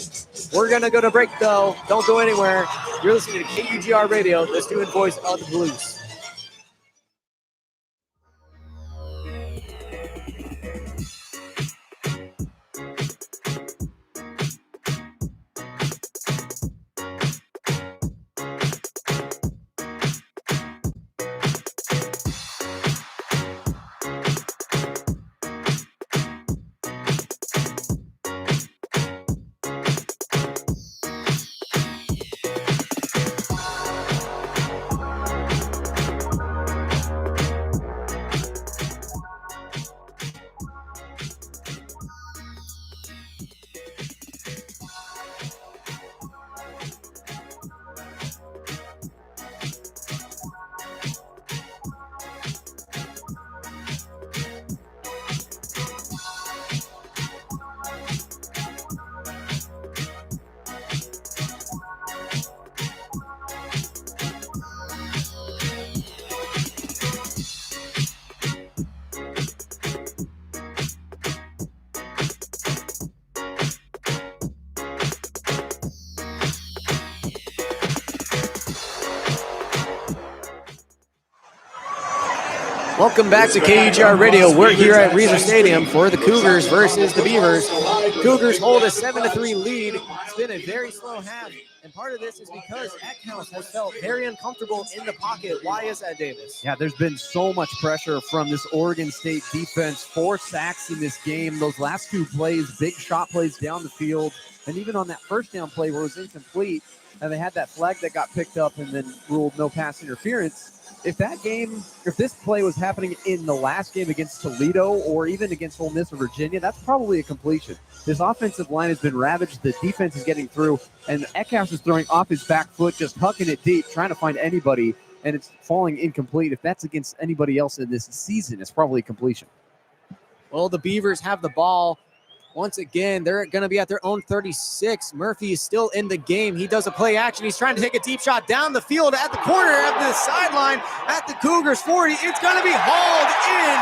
Speaker 2: We're going to go to break, though. Don't go anywhere. You're listening to KUGR Radio, the student voice of the Blues. Welcome back to KUGR Radio. We're here at Reser Stadium for the Cougars versus the Beavers. Cougars hold a 7-3 lead. It's been a very slow half, and part of this is because Eckhouse has felt very uncomfortable in the pocket. Why is that, Davis?
Speaker 1: Yeah, there's been so much pressure from this Oregon State defense. 4 sacks in this game. Those last 2 plays, big shot plays down the field, and even on that 1st down play where it was incomplete, and they had that flag that got picked up and then ruled no pass interference. If this play was happening in the last game against Toledo or even against Ole Miss or Virginia, that's probably a completion. This offensive line has been ravaged. The defense is getting through, and Eckhouse is throwing off his back foot, just hucking it deep, trying to find anybody, and it's falling incomplete. If that's against anybody else in this season, it's probably a completion.
Speaker 2: Well, the Beavers have the ball. Once again, they're going to be at their own 36. Murphy is still in the game. He does a play action. He's trying to take a deep shot down the field at the corner of the sideline at the Cougars 40. It's going to be hauled in.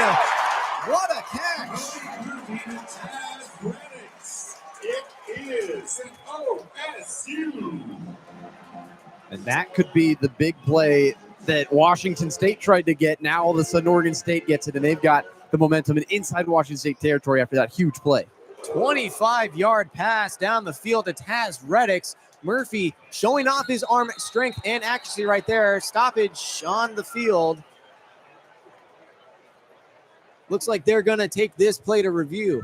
Speaker 2: What a catch.
Speaker 3: It is an OSU.
Speaker 1: And that could be the big play that Washington State tried to get. Now all of a sudden Oregon State gets it, and they've got the momentum inside Washington State territory after that huge play.
Speaker 2: 25-yard pass down the field to Taz Reddix. Murphy showing off his arm strength and accuracy right there. Stoppage on the field. Looks like they're going to take this play to review.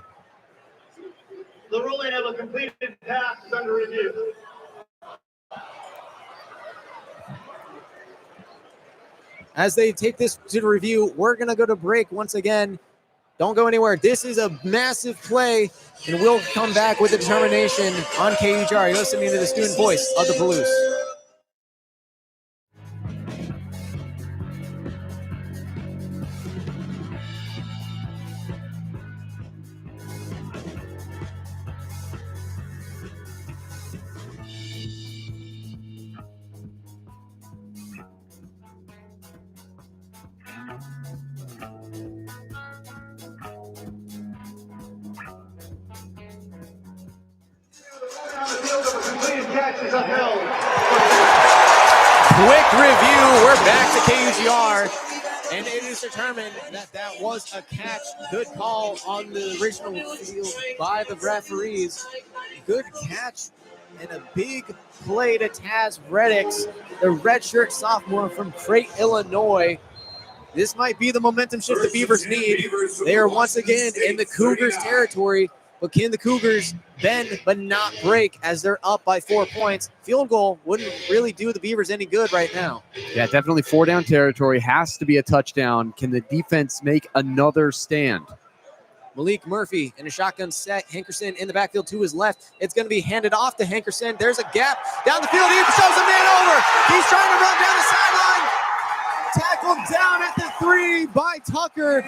Speaker 3: The ruling of a completed pass is under review.
Speaker 2: As they take this to the review, we're going to go to break once again. Don't go anywhere. This is a massive play, and we'll come back with the determination on KUGR. You're listening to the student voice of the Palouse. Quick review. We're back to KUGR, and it is determined that that was a catch. Good call on the original field by the referees. Good catch and a big play to Taz Reddix, the redshirt sophomore from Crate, Illinois. This might be the momentum shift the Beavers need. They are once again in the Cougars territory. But can the Cougars bend but not break as they're up by 4 points? Field goal wouldn't really do the Beavers any good right now.
Speaker 1: Yeah, definitely 4-down territory. Has to be a touchdown. Can the defense make another stand?
Speaker 2: Malik Murphy in a shotgun set. Hankerson in the backfield to his left. It's going to be handed off to Hankerson. There's a gap down the field. He shoves a man over. He's trying to run down the sideline. Tackled down at the 3 by Tucker.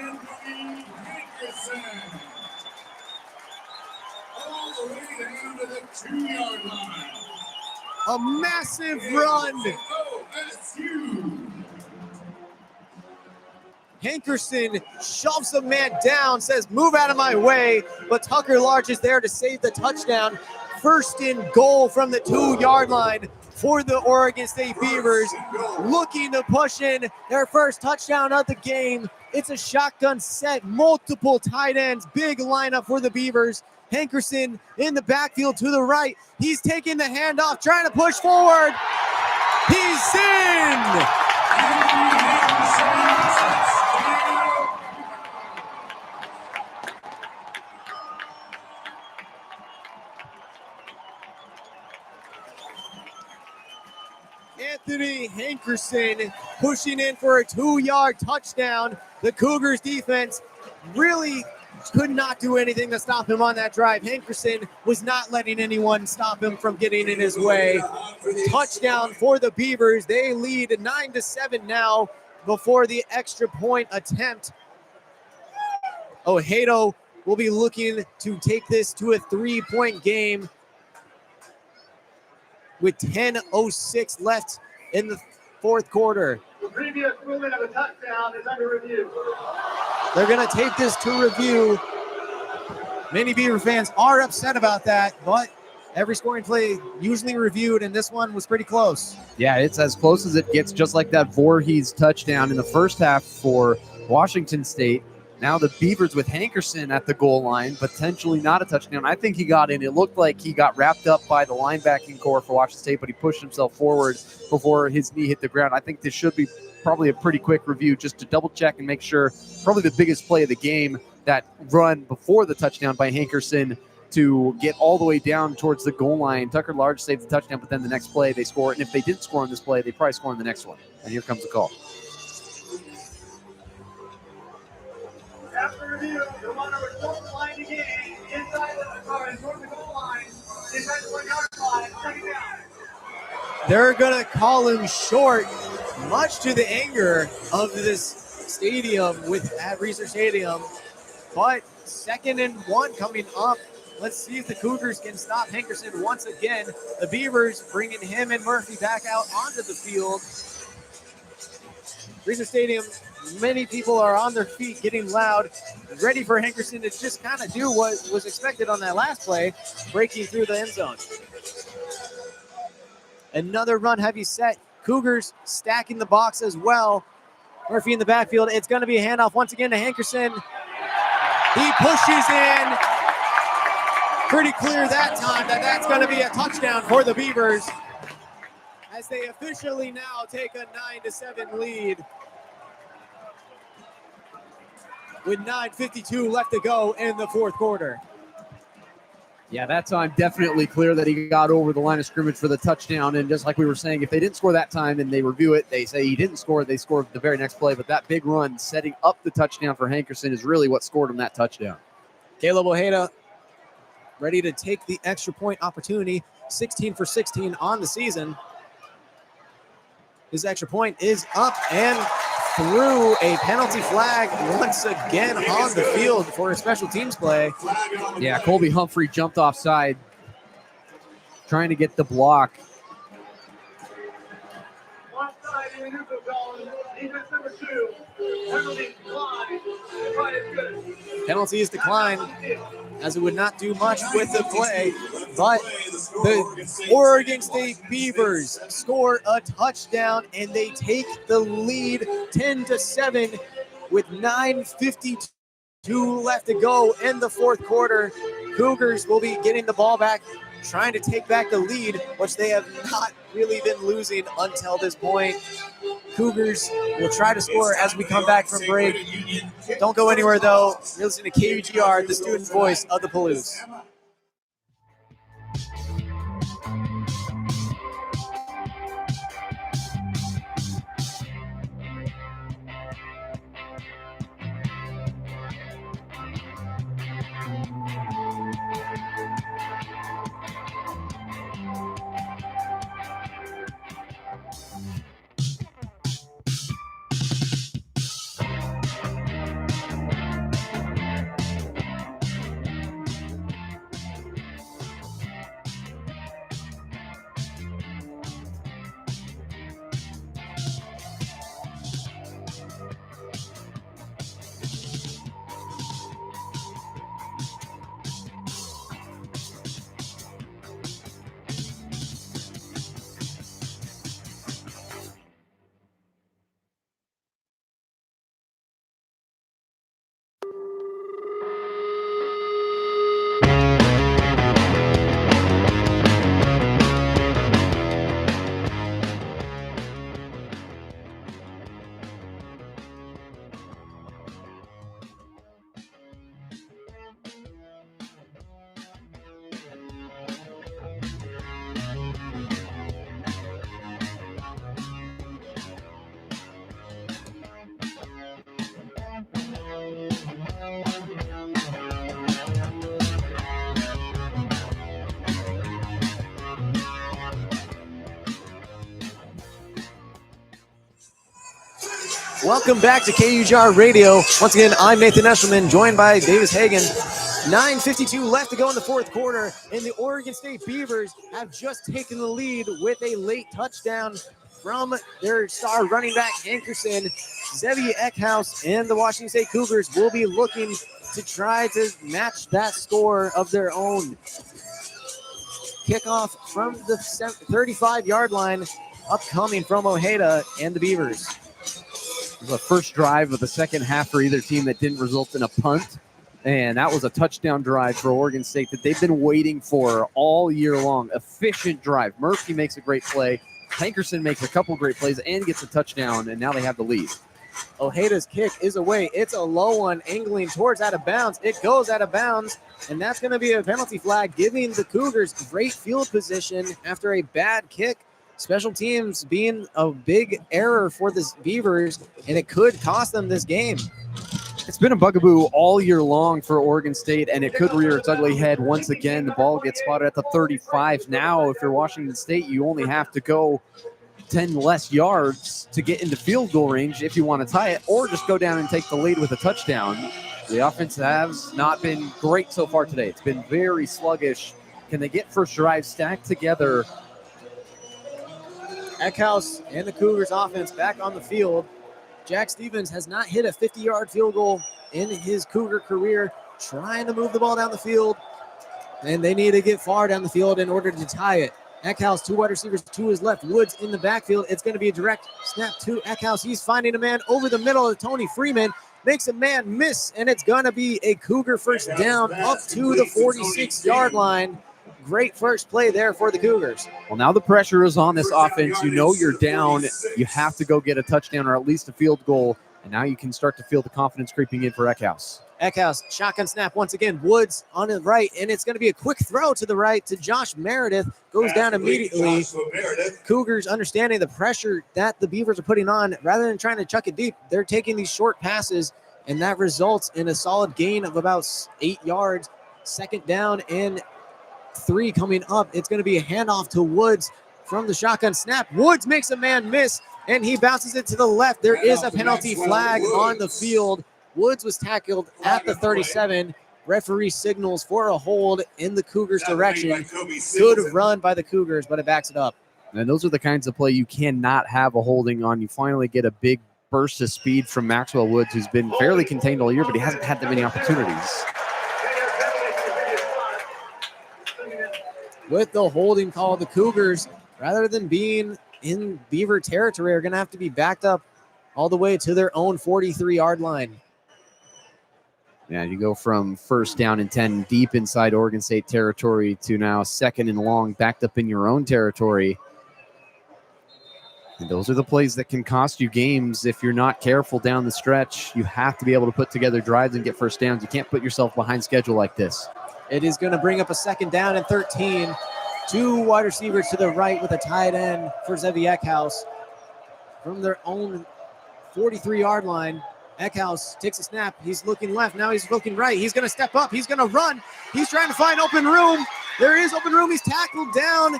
Speaker 3: All the way down to the 2-yard line.
Speaker 2: A massive run.
Speaker 3: OSU.
Speaker 2: Hankerson shoves the man down, says, move out of my way. But Tucker Large is there to save the touchdown. First and goal from the 2-yard line for the Oregon State Beavers. Looking to push in their first touchdown of the game. It's a shotgun set, multiple tight ends, big lineup for the Beavers. Hankerson in the backfield to the right. He's taking the handoff, trying to push forward. He's in. Anthony Hankerson pushing in for a 2-yard touchdown. The Cougars defense really could not do anything to stop him on that drive. Hankerson was not letting anyone stop him from getting in his way. Touchdown for the Beavers. They lead 9-7 now before the extra point attempt. Ojeda will be looking to take this to a 3-point game with 10:06 left in the fourth quarter.
Speaker 3: The previous ruling of a touchdown is under review.
Speaker 2: They're going to take this to review. Many Beaver fans are upset about that, but every scoring play usually reviewed, and this one was pretty close.
Speaker 1: Yeah, it's as close as it gets, just like that Voorhees touchdown in the first half for Washington State. Now the Beavers with Hankerson at the goal line, potentially not a touchdown. I think he got in. It looked like he got wrapped up by the linebacking core for Washington State, but he pushed himself forward before his knee hit the ground. I think this should be probably a pretty quick review just to double check and make sure. Probably the biggest play of the game, that run before the touchdown by Hankerson to get all the way down towards the goal line. Tucker Large saved the touchdown, but then the next play they score. And if they didn't score on this play, they probably score on the next one. And here comes the call.
Speaker 3: After review, the runner was north the line again, inside north the goal line, inside the 1 yard line, second down.
Speaker 2: They're going to call him short, much to the anger of this stadium at Research Stadium. But 2nd and 1 coming up. Let's see if the Cougars can stop Hankerson once again. The Beavers bringing him and Murphy back out onto the field. Research Stadium, many people are on their feet getting loud, ready for Hankerson to just kind of do what was expected on that last play, breaking through the end zone. Another run heavy set. Cougars stacking the box as well. Murphy in the backfield. It's going to be a handoff once again to Hankerson. He pushes in. Pretty clear that time that that's going to be a touchdown for the Beavers as they officially now take a 9-7 lead with 9:52 left to go in the fourth quarter.
Speaker 1: Yeah, that time definitely clear that he got over the line of scrimmage for the touchdown. And just like we were saying, if they didn't score that time and they review it, they say he didn't score, they scored the very next play. But that big run setting up the touchdown for Hankerson is really what scored him that touchdown.
Speaker 2: Caleb Ojeda ready to take the extra point opportunity, 16 for 16 on the season. His extra point is up and through. A penalty flag once again on the field for a special teams play.
Speaker 1: Yeah, Colby Humphrey jumped offside, trying to get the block.
Speaker 3: Offside in the neutral zone, defense number 2, penalty decline. The try is good.
Speaker 2: Penalty is declined, as it would not do much with the play, but the Oregon State Beavers score a touchdown and they take the lead 10-7 with 9:52 left to go in the fourth quarter. Cougars will be getting the ball back, trying to take back the lead, which they have not really been losing until this point. Cougars will try to score as we come back from break. Don't go anywhere, though. You're listening to KUGR, the student voice of the Palouse. Welcome back to KUGR Radio. Once again, I'm Nathan Eshelman, joined by Davis Hagen. 9:52 left to go in the fourth quarter, and the Oregon State Beavers have just taken the lead with a late touchdown from their star running back, Hankerson. Zevi Eckhouse and the Washington State Cougars will be looking to try to match that score of their own. Kickoff from the 35-yard line, upcoming from Ojeda and the Beavers.
Speaker 1: It was the first drive of the second half for either team that didn't result in a punt. And that was a touchdown drive for Oregon State that they've been waiting for all year long. Efficient drive. Murphy makes a great play. Hankerson makes a couple great plays and gets a touchdown, and now they have the lead.
Speaker 2: Ojeda's kick is away. It's a low one, angling towards out of bounds. It goes out of bounds, and that's going to be a penalty flag, giving the Cougars great field position after a bad kick. Special teams being a big error for the Beavers, and it could cost them this game.
Speaker 1: It's been a bugaboo all year long for Oregon State, and it could rear its ugly head once again. The ball gets spotted at the 35. Now, if you're Washington State, you only have to go 10 less yards to get into field goal range if you want to tie it, or just go down and take the lead with a touchdown. The offense has not been great so far today. It's been very sluggish. Can they get first drive stacked together?
Speaker 2: Eckhouse and the Cougars offense back on the field. Jack Stevens has not hit a 50-yard field goal in his Cougar career, trying to move the ball down the field, and they need to get far down the field in order to tie it. Eckhouse, 2 wide receivers to his left. Woods in the backfield. It's going to be a direct snap to Eckhouse. He's finding a man over the middle of Tony Freeman. Makes a man miss, and it's going to be a Cougar first down up to the 46-yard line. Great first play there for the Cougars.
Speaker 1: Well, now the pressure is on this offense. You know you're down. You have to go get a touchdown or at least a field goal, and now you can start to feel the confidence creeping in for Eckhouse.
Speaker 2: Eckhouse, shotgun snap once again. Woods on the right, and it's going to be a quick throw to the right to Josh Meredith. Goes down immediately. Cougars understanding the pressure that the Beavers are putting on. Rather than trying to chuck it deep, they're taking these short passes, and that results in a solid gain of about 8 yards. Second down and 3 coming up. It's going to be a handoff to Woods from the shotgun snap. Woods makes a man miss, and he bounces it to the left. There is a penalty flag on the field. Woods was tackled at the 37. Referee signals for a hold in the Cougars' direction. Good run by the Cougars, but it backs it up.
Speaker 1: And those are the kinds of play you cannot have a holding on. You finally get a big burst of speed from Maxwell Woods, who's been fairly contained all year, but he hasn't had that many opportunities.
Speaker 2: With the holding call, the Cougars, rather than being in Beaver territory, are going to have to be backed up all the way to their own 43-yard line.
Speaker 1: Yeah, you go from first down and 10 deep inside Oregon State territory to now second and long backed up in your own territory. And those are the plays that can cost you games if you're not careful down the stretch. You have to be able to put together drives and get first downs. You can't put yourself behind schedule like this.
Speaker 2: It is going to bring up a second down and 13. 2 wide receivers to the right with a tight end for Zevi Eckhouse. From their own 43-yard line, Eckhouse takes a snap. He's looking left. Now he's looking right. He's going to step up. He's going to run. He's trying to find open room. There is open room. He's tackled down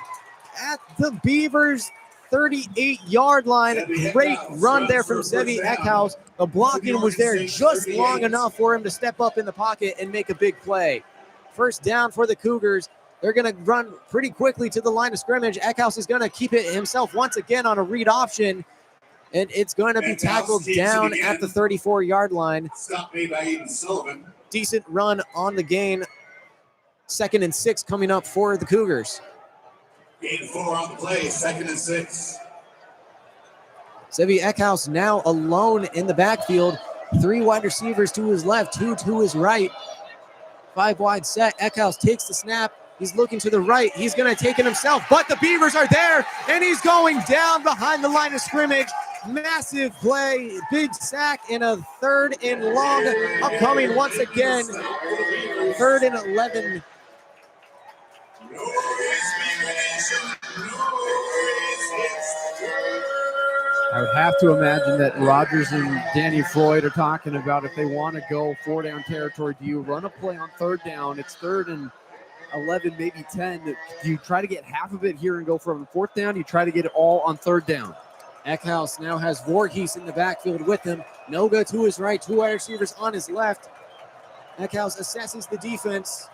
Speaker 2: at the Beavers' 38-yard line. Great run there from Zevi Eckhouse. The blocking was there just long enough for him to step up in the pocket and make a big play. First down for the Cougars. They're going to run pretty quickly to the line of scrimmage. Eckhouse is going to keep it himself once again on a read option. And it's going to be tackled down at the 34-yard line.
Speaker 3: Stop made by Aiden Sullivan.
Speaker 2: Decent run on the gain. 2nd and 6 coming up for the Cougars.
Speaker 3: Gain 4 on the play, 2nd and 6.
Speaker 2: Zevi Eckhouse now alone in the backfield. 3 wide receivers to his left, 2 to his right. 5 wide set. Eckhouse takes the snap. He's looking to the right. He's going to take it himself, but the Beavers are there, and he's going down behind the line of scrimmage. Massive play, big sack, and a 3rd and long upcoming once again. 3rd and 11.
Speaker 1: I would have to imagine that Rogers and Danny Floyd are talking about if they want to go 4-down territory. Do you run a play on 3rd down? It's 3rd and 11, maybe 10. Do you try to get half of it here and go from 4th down? You try to get it all on 3rd down.
Speaker 2: Eckhouse now has Voorhees in the backfield with him. Noga to his right, 2 wide receivers on his left. Eckhouse assesses the defense.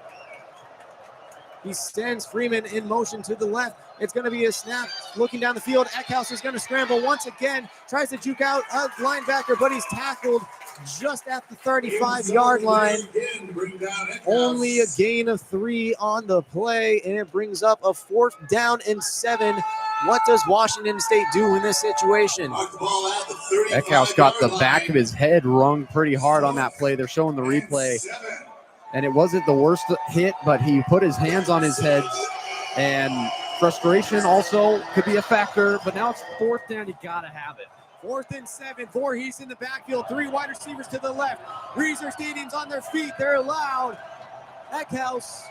Speaker 2: He sends Freeman in motion to the left. It's going to be a snap looking down the field. Eckhouse is going to scramble once again. Tries to juke out a linebacker, but he's tackled just at the 35-yard line. Only a gain of 3 on the play, and it brings up a 4th down and 7. What does Washington State do in this situation?
Speaker 1: Eckhouse got the back of his head rung pretty hard on that play. They're showing the replay. And it wasn't the worst hit, but he put his hands on his head. And frustration also could be a factor. But now it's 4th down. You got to have it.
Speaker 2: 4th and 7. Voorhees in the backfield. 3 wide receivers to the left. Reeser Stadium's on their feet. They're loud. Eckhouse.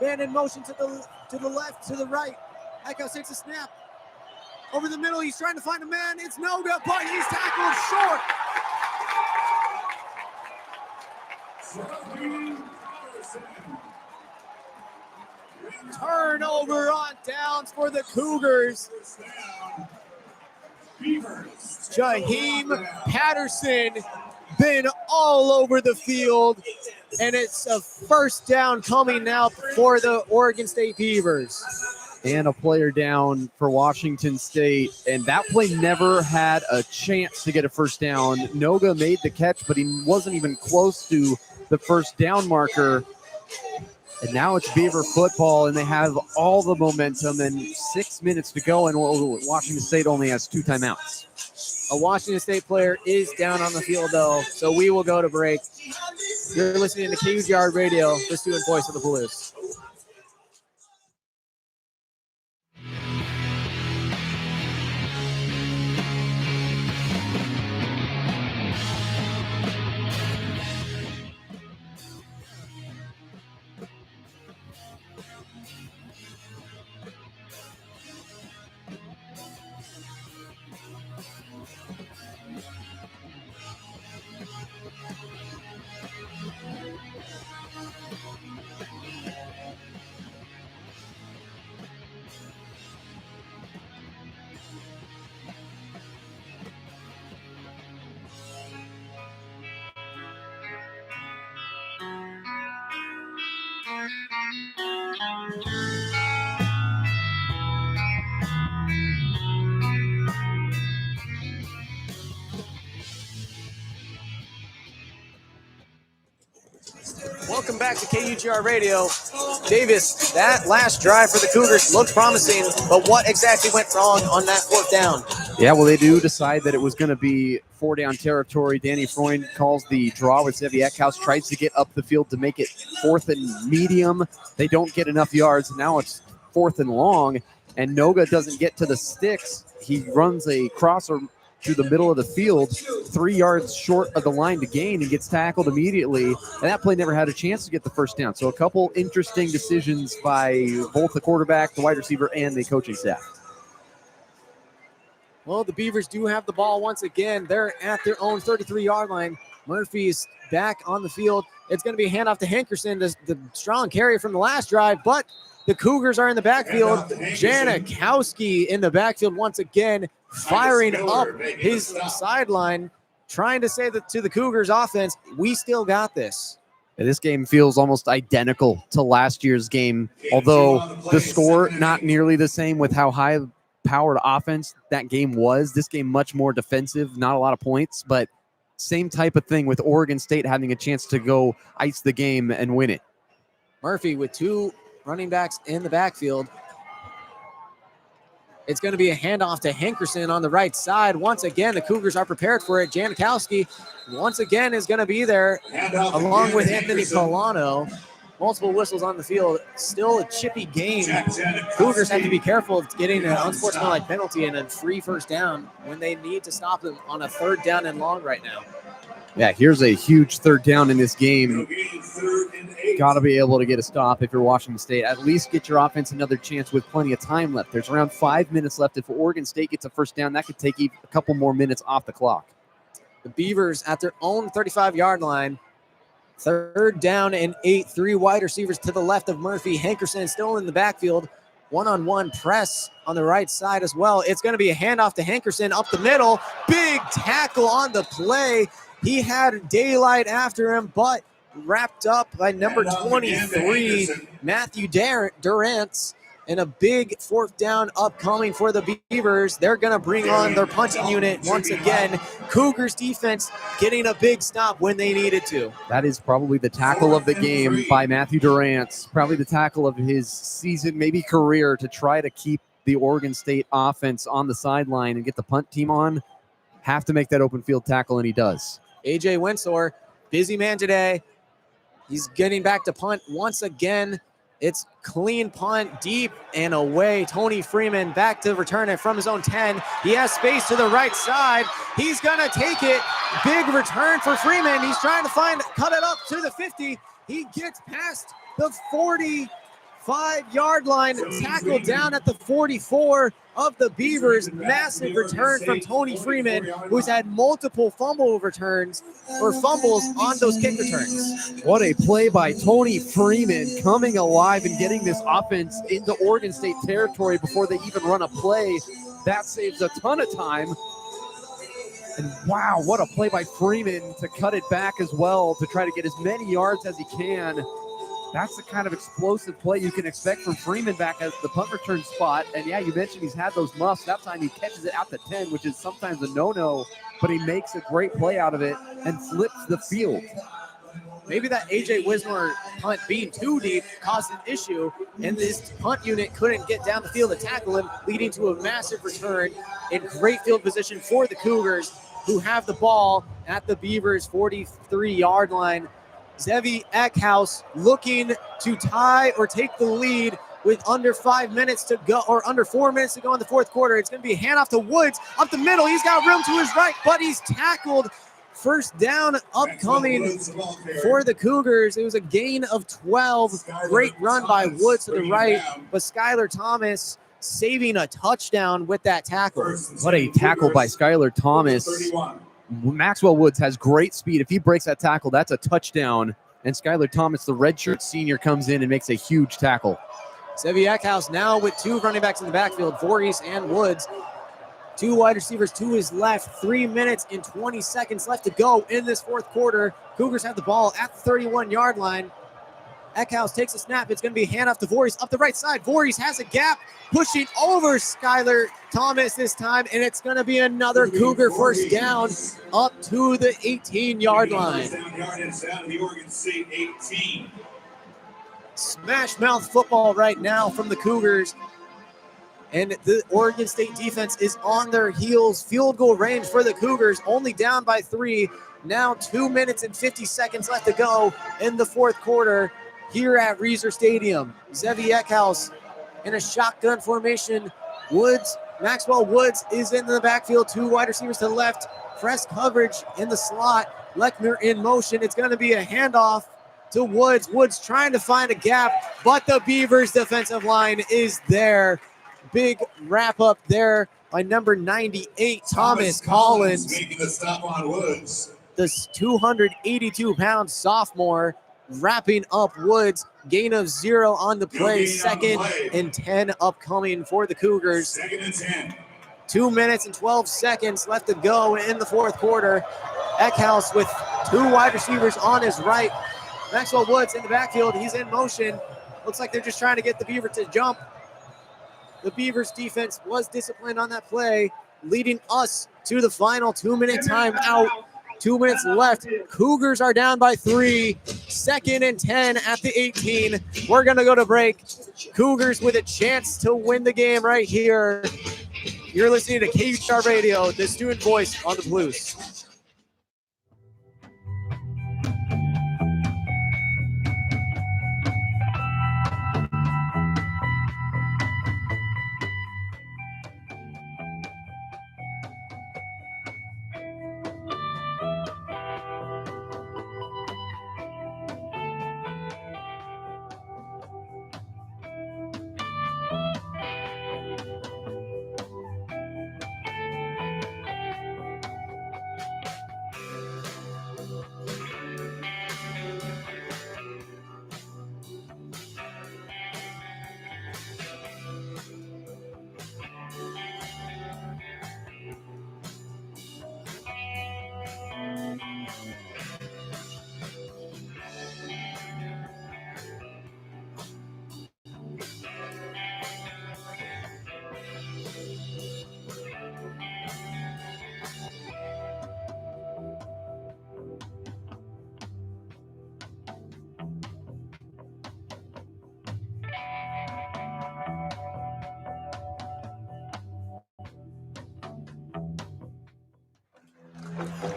Speaker 2: Man in motion to the left, to the right. Eckhouse takes a snap. Over the middle, he's trying to find a man. It's Noga, but he's tackled short. Turnover on downs for the Cougars. Jaheim Patterson been all over the field, and it's a first down coming now for the Oregon State Beavers.
Speaker 1: And a player down for Washington State, and that play never had a chance to get a first down. Noga made the catch, but he wasn't even close to the first down marker. And now it's Beaver football, and they have all the momentum and 6 minutes to go, and Washington State only has 2 timeouts.
Speaker 2: A Washington State player is down on the field, though, so we will go to break. You're listening to KUGR Radio, the student voice of the Blues. Welcome back to KUGR Radio. Davis, that last drive for the Cougars looked promising, but what exactly went wrong on that 4th down?
Speaker 1: Yeah, well, they do decide that it was going to be 4-down territory. Danny Freund calls the draw with Zevi Eckhouse, tries to get up the field to make it 4th and medium. They don't get enough yards. Now it's 4th and long, and Noga doesn't get to the sticks. He runs a crosser through the middle of the field, 3 yards short of the line to gain, and gets tackled immediately. And that play never had a chance to get the first down. So a couple interesting decisions by both the quarterback, the wide receiver, and the coaching staff.
Speaker 2: Well, the Beavers do have the ball once again. They're at their own 33-yard line. Murphy's back on the field. It's going to be a handoff to Hankerson, the strong carry from the last drive, but the Cougars are in the backfield. Janikowski in the backfield once again, firing up his sideline, trying to say that to the Cougars offense, we still got this.
Speaker 1: And this game feels almost identical to last year's game, although the score not nearly the same with how high-powered offense that game was. This game much more defensive, not a lot of points, but same type of thing with Oregon State having a chance to go ice the game and win it.
Speaker 2: Murphy with 2 running backs in the backfield. It's going to be a handoff to Hankerson on the right side. Once again, the Cougars are prepared for it. Janikowski once again is going to be there along with Anthony Polano. Multiple whistles on the field. Still a chippy game. Cougars have to be careful of getting an unsportsmanlike penalty and a free first down when they need to stop them on a 3rd down and long right now.
Speaker 1: Yeah, here's a huge 3rd down in this game. Got to be able to get a stop if you're Washington State. At least get your offense another chance with plenty of time left. There's around 5 minutes left. If Oregon State gets a first down, that could take a couple more minutes off the clock.
Speaker 2: The Beavers at their own 35-yard line. 3rd down and 8. 3 wide receivers to the left of Murphy. Hankerson still in the backfield. One-on-one press on the right side as well. It's going to be a handoff to Hankerson up the middle. Big tackle on the play. He had daylight after him, but wrapped up by number 23, Matthew Durant, and a big 4th down upcoming for the Beavers. They're going to bring on their punting unit once again. Cougars defense getting a big stop when they needed to.
Speaker 1: That is probably the tackle of the game by Matthew Durant, probably the tackle of his season, maybe career, to try to keep the Oregon State offense on the sideline and get the punt team on. Have to make that open field tackle, and he does.
Speaker 2: A.J. Winsor, busy man today. He's getting back to punt once again. It's clean punt, deep and away. Tony Freeman back to return it from his own 10. He has space to the right side. He's going to take it. Big return for Freeman. He's trying to cut it up to the 50. He gets past the 45-yard line, tackled down at the 44 of the Beavers. Massive return from Tony Freeman, who's had multiple fumbles on those kick returns.
Speaker 1: What a play by Tony Freeman, coming alive and getting this offense into Oregon State territory before they even run a play. That saves a ton of time. And wow, what a play by Freeman to cut it back as well, to try to get as many yards as he can. That's the kind of explosive play you can expect from Freeman back at the punt return spot. And yeah, you mentioned he's had those muffs. That time he catches it at the 10, which is sometimes a no-no, but he makes a great play out of it and flips the field.
Speaker 2: Maybe that A.J. Wismore punt being too deep caused an issue, and this punt unit couldn't get down the field to tackle him, leading to a massive return in great field position for the Cougars, who have the ball at the Beavers' 43-yard line. Zevi Eckhouse looking to tie or take the lead with under 5 minutes to go, or under 4 minutes to go in the fourth quarter. It's going to be a handoff to Woods up the middle. He's got room to his right, but he's tackled. First down upcoming for the Cougars. It was a gain of 12. Great run by Woods to the right, but Skylar Thomas saving a touchdown with that tackle.
Speaker 1: What a tackle by Skylar Thomas. Maxwell Woods has great speed. If he breaks that tackle, that's a touchdown. And Skylar Thomas, the redshirt senior, comes in and makes a huge tackle.
Speaker 2: Zevi Eckhouse now with two running backs in the backfield, Voorhees and Woods. Two wide receivers to his left. 3 minutes and 20 seconds left to go in this fourth quarter. Cougars have the ball at the 31-yard line. Eckhouse takes a snap. It's going to be a handoff to Voorhees up the right side. Voorhees has a gap, pushing over Skylar Thomas this time, and it's going to be another Cougar first down up to the 18-yard line. Smash mouth football right now from the Cougars, and the Oregon State defense is on their heels. Field goal range for the Cougars, only down by 3. Now 2 minutes and 50 seconds left to go in the fourth quarter here at Reser Stadium. Zevi Eckhouse in a shotgun formation. Maxwell Woods is in the backfield. Two wide receivers to the left. Press coverage in the slot. Lechner in motion. It's going to be a handoff to Woods. Woods trying to find a gap, but the Beavers defensive line is there. Big wrap up there by number 98, Thomas Collins.
Speaker 3: Making the stop on Woods.
Speaker 2: This 282-pound sophomore wrapping up Woods. Gain of 0 on the play. Second and 10 upcoming for the Cougars.
Speaker 3: Second and 10.
Speaker 2: 2 minutes and 12 seconds left to go in the fourth quarter. Eckhouse with two wide receivers on his right. Maxwell Woods in the backfield. He's in motion. Looks like they're just trying to get the Beaver to jump. The Beavers defense was disciplined on that play, leading us to the final 2-minute timeout. 2 minutes left. Cougars are down by 3. Second and 10 at the 18. We're going to go to break. Cougars with a chance to win the game right here. You're listening to KUHR Radio, the student voice on the Blues.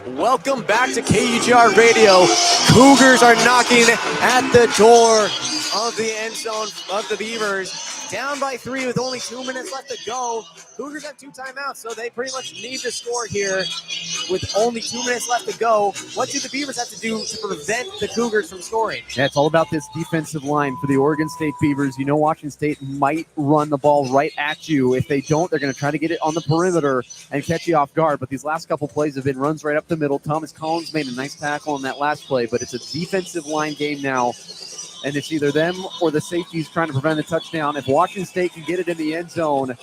Speaker 2: Welcome back to KUGR Radio. Cougars are knocking at the door of the end zone of the Beavers. Down by 3 with only 2 minutes left to go. Cougars have 2 timeouts, so they pretty much need to score here with only 2 minutes left to go. What do the Beavers have to do to prevent the Cougars from scoring?
Speaker 1: Yeah, it's all about this defensive line for the Oregon State Beavers. You know Washington State might run the ball right at you. If they don't, they're going to try to get it on the perimeter and catch you off guard. But these last couple plays have been runs right up the middle. Thomas Collins made a nice tackle on that last play, but it's a defensive line game now. And it's either them or the safeties trying to prevent a touchdown. If Washington State can get it in the end zone,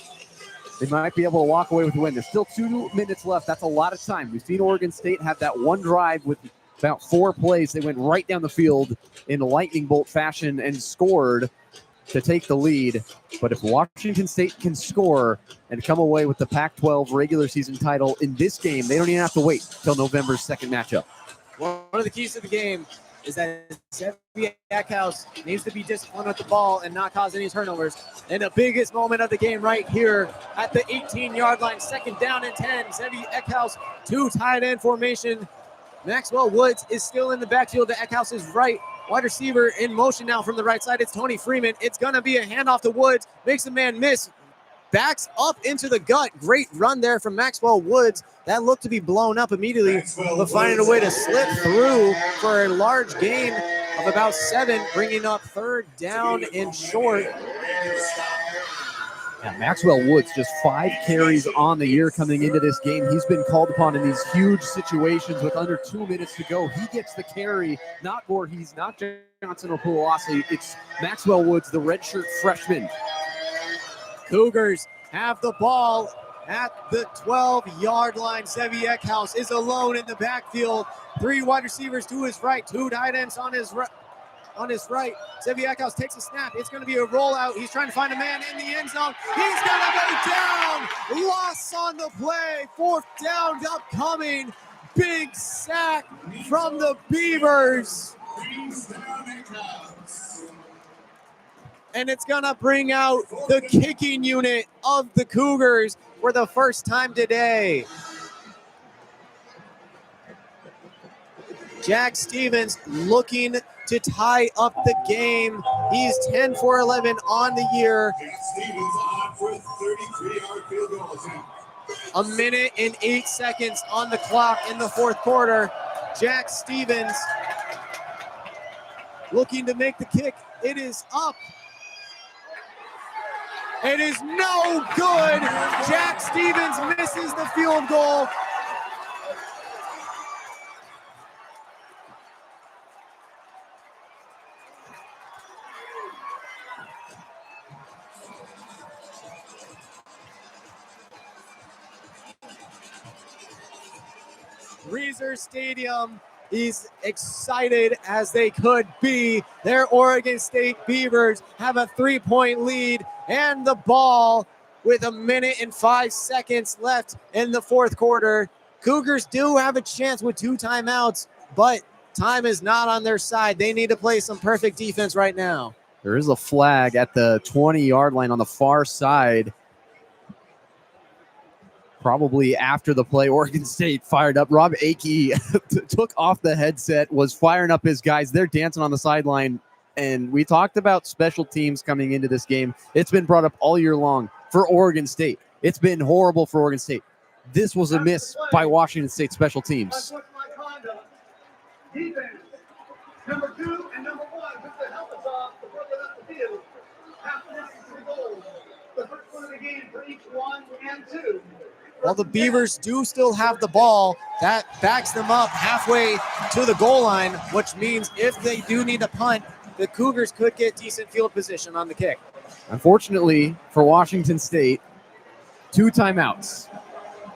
Speaker 1: they might be able to walk away with the win. There's still 2 minutes left. That's a lot of time. We've seen Oregon State have that one drive with about 4 plays. They went right down the field in a lightning bolt fashion and scored to take the lead. But if Washington State can score and come away with the Pac-12 regular season title in this game, they don't even have to wait till November's second matchup.
Speaker 2: One of the keys to the game is that Xavier Eckhouse needs to be disciplined with the ball and not cause any turnovers. And the biggest moment of the game right here at the 18-yard line, 2nd down and 10. Xavier Eckhouse, 2 tight end formation. Maxwell Woods is still in the backfield to Eckhouse's right. Wide receiver in motion now from the right side. It's Tony Freeman. It's going to be a handoff to Woods. Makes the man miss. Backs up into the gut. Great run there from Maxwell Woods. That looked to be blown up immediately, but finding a way to slip through for a large gain of about 7, bringing up 3rd down and short.
Speaker 1: Yeah, Maxwell Woods, just 5 carries on the year coming into this game. He's been called upon in these huge situations with under 2 minutes to go. He gets the carry, not Voorhees, not Johnson or Puolasi. It's Maxwell Woods, the redshirt freshman.
Speaker 2: Cougars have the ball at the 12-yard line. Xavier Eckhouse is alone in the backfield. 3 wide receivers to his right, 2 tight ends on his right. Xavier Eckhouse takes a snap. It's going to be a rollout. He's trying to find a man in the end zone. He's going to go down. Loss on the play. 4th down upcoming. Big sack from the Beavers. And it's going to bring out the kicking unit of the Cougars for the first time today. Jack Stevens looking to tie up the game. He's 10 for 11 on the year. A minute and 8 seconds on the clock in the 4th quarter. Jack Stevens looking to make the kick. It is up. It is no good. Jack Stevens misses the field goal. Reser Stadium is excited as they could be. Their Oregon State Beavers have a 3-point lead and the ball with 1 minute and 5 seconds left in the 4th quarter. Cougars do have a chance with 2 timeouts, but time is not on their side. They need to play some perfect defense right now.
Speaker 1: There is a flag at the 20-yard line on the far side. Probably after the play, Oregon State fired up. Rob Akey took off the headset, was firing up his guys. They're dancing on the sideline. And we talked about special teams coming into this game. It's been brought up all year long for Oregon State. It's been horrible for Oregon State. This was a miss by Washington State special teams.
Speaker 3: Number 2 and number 1 took the helmets off before they left the field. Half the distance to the goal. The first one of the game for each 1 and 2.
Speaker 2: While the Beavers do still have the ball, that backs them up halfway to the goal line, which means if they do need to punt, the Cougars could get decent field position on the kick.
Speaker 1: Unfortunately for Washington State, 2 timeouts.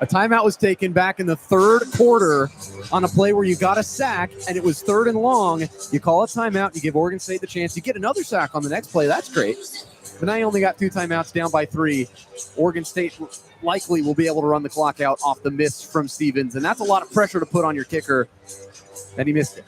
Speaker 1: A timeout was taken back in the 3rd quarter on a play where you got a sack, and it was 3rd and long. You call a timeout, you give Oregon State the chance. You get another sack on the next play. That's great. But now you only got 2 timeouts, down by 3. Oregon State likely will be able to run the clock out off the miss from Stevens, and that's a lot of pressure to put on your kicker, and he missed it.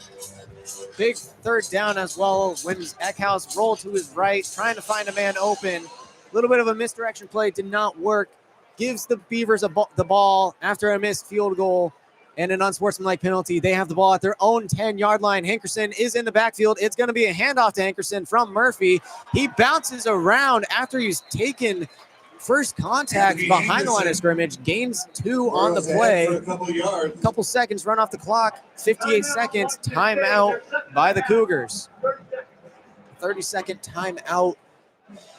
Speaker 2: Big 3rd down as well when Eckhouse rolled to his right, trying to find a man open. A little bit of a misdirection play, did not work. Gives the Beavers the ball after a missed field goal, and an unsportsmanlike penalty. They have the ball at their own 10-yard line. Hankerson is in the backfield. It's going to be a handoff to Hankerson from Murphy. He bounces around after he's taken first contact behind the line of scrimmage, gains 2 on the play. A couple seconds run off the clock, 58 seconds, timeout by the Cougars. 30-second timeout.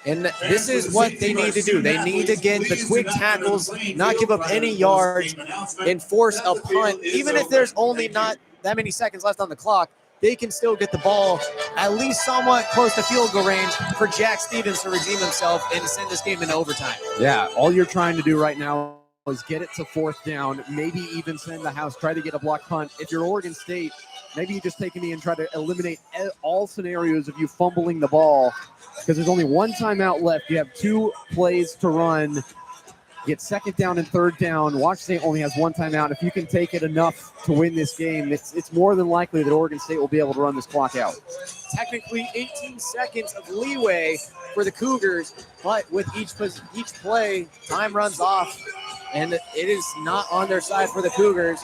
Speaker 2: And this is what they need to do. They need to get the quick tackles, not give up any yards, and force a punt. Even if there's only not that many seconds left on the clock, they can still get the ball at least somewhat close to field goal range for Jack Stevens to redeem himself and send this game into overtime.
Speaker 1: Yeah, all you're trying to do right now is get it to 4th down, maybe even send the house, try to get a block punt. If you're Oregon State, maybe you just take a knee and try to eliminate all scenarios of you fumbling the ball, because there's only 1 timeout left. You have 2 plays to run. Get 2nd down and 3rd down. Washington State only has 1 timeout. If you can take it enough to win this game, it's more than likely that Oregon State will be able to run this clock out.
Speaker 2: Technically 18 seconds of leeway for the Cougars, but with each play, time runs off, and it is not on their side for the Cougars.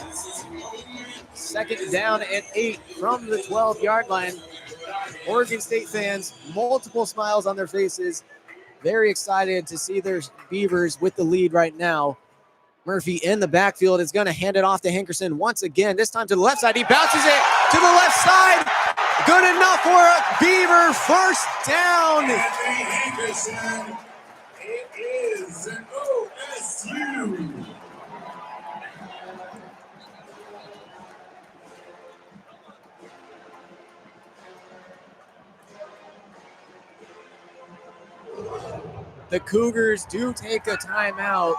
Speaker 2: 2nd down and 8 from the 12-yard line. Oregon State fans, multiple smiles on their faces. Very excited to see their Beavers with the lead right now. Murphy in the backfield is going to hand it off to Hankerson once again, this time to the left side. He bounces it to the left side. Good enough for a Beaver first down.
Speaker 4: Anthony Hankerson. It is an OSU.
Speaker 2: The Cougars do take a timeout,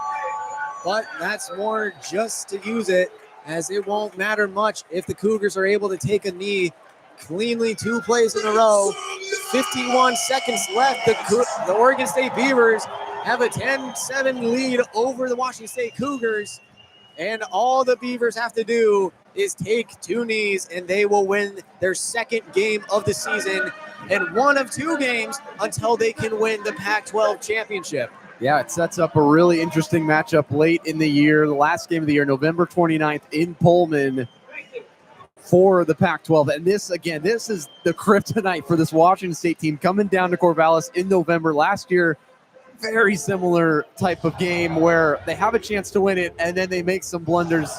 Speaker 2: but that's more just to use it, as it won't matter much if the Cougars are able to take a knee cleanly 2 plays in a row. 51 seconds left. The Oregon State Beavers have a 10-7 lead over the Washington State Cougars, and all the Beavers have to do is take 2 knees, and they will win their 2nd game of the season and 1 of 2 games until they can win the Pac-12 championship.
Speaker 1: Yeah, it sets up a really interesting matchup late in the year, the last game of the year, November 29th in Pullman for the Pac-12. And this is the kryptonite for this Washington State team coming down to Corvallis in November. Last year, very similar type of game where they have a chance to win it and then they make some blunders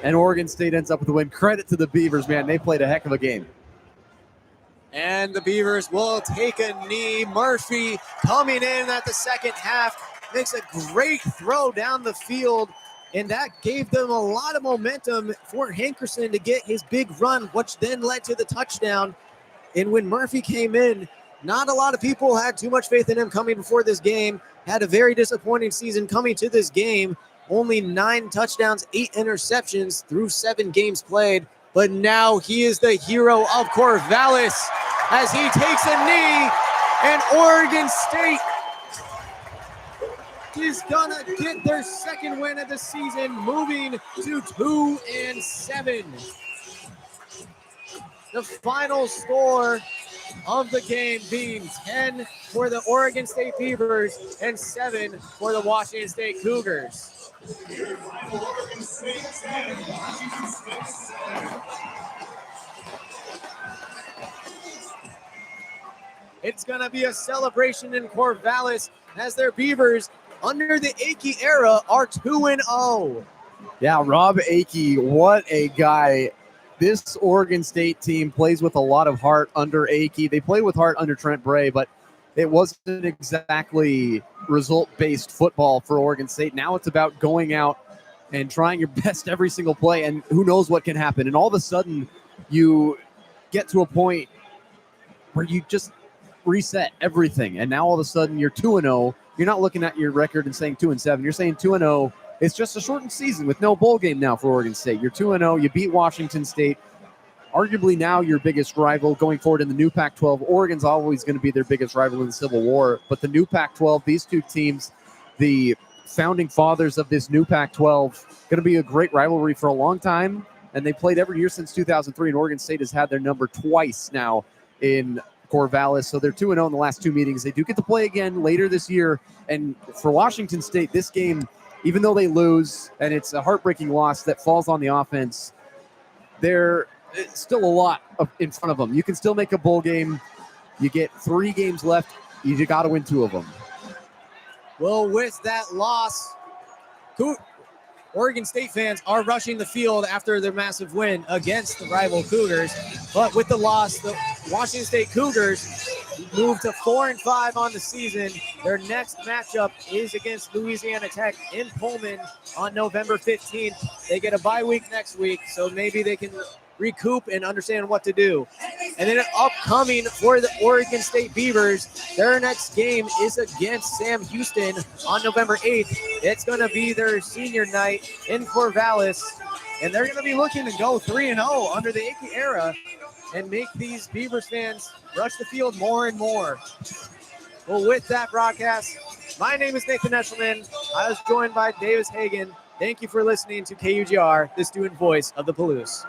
Speaker 1: and Oregon State ends up with the win. Credit to the Beavers, man. They played a heck of a game.
Speaker 2: And the Beavers will take a knee. Murphy coming in at the second half makes a great throw down the field, and that gave them a lot of momentum for Hankerson to get his big run, which then led to the touchdown. And when Murphy came in, not a lot of people had too much faith in him coming before this game. Had a very disappointing season coming to this game. Only 9 touchdowns, 8 interceptions through 7 games played. But now he is the hero of Corvallis as he takes a knee, and Oregon State is gonna get their 2nd win of the season, moving to 2-7. The final score of the game being 10 for the Oregon State Beavers and 7 for the Washington State Cougars. It's going to be a celebration in Corvallis as their Beavers, under the Akey era, are 2-0.
Speaker 1: Yeah, Rob Akey, what a guy. This Oregon State team plays with a lot of heart under Akey. They play with heart under Trent Bray, but it wasn't exactly result-based football for Oregon State. Now it's about going out and trying your best every single play, and who knows what can happen. And all of a sudden, you get to a point where you just reset everything, and now all of a sudden you're 2-0. You're not looking at your record and saying 2-7. You're saying 2-0. It's just a shortened season with no bowl game now for Oregon State. You're 2-0. You beat Washington State. Arguably now your biggest rival going forward in the new Pac-12. Oregon's always going to be their biggest rival in the Civil War. But the new Pac-12, these 2 teams, the founding fathers of this new Pac-12, going to be a great rivalry for a long time. And they played every year since 2003. And Oregon State has had their number twice now in Corvallis. So they're 2-0 in the last 2 meetings. They do get to play again later this year. And for Washington State, this game even though they lose, and it's a heartbreaking loss that falls on the offense, there's still a lot in front of them. You can still make a bowl game. You get 3 games left. You got to win 2 of them.
Speaker 2: Well, with that loss, Oregon State fans are rushing the field after their massive win against the rival Cougars. But with the loss, the Washington State Cougars moved to 4-5 on the season. Their next matchup is against Louisiana Tech in Pullman on November 15th. They get a bye week next week, so maybe they can recoup and understand what to do. And then upcoming for the Oregon State Beavers, their next game is against Sam Houston on November 8th. It's going to be their senior night in Corvallis, and they're going to be looking to go 3-0 under the Ickey era and make these Beavers fans rush the field more and more. Well, with that broadcast, my name is Nathan Eshelman. I was joined by Davis Hagen. Thank you for listening to KUGR, the student voice of the Palouse.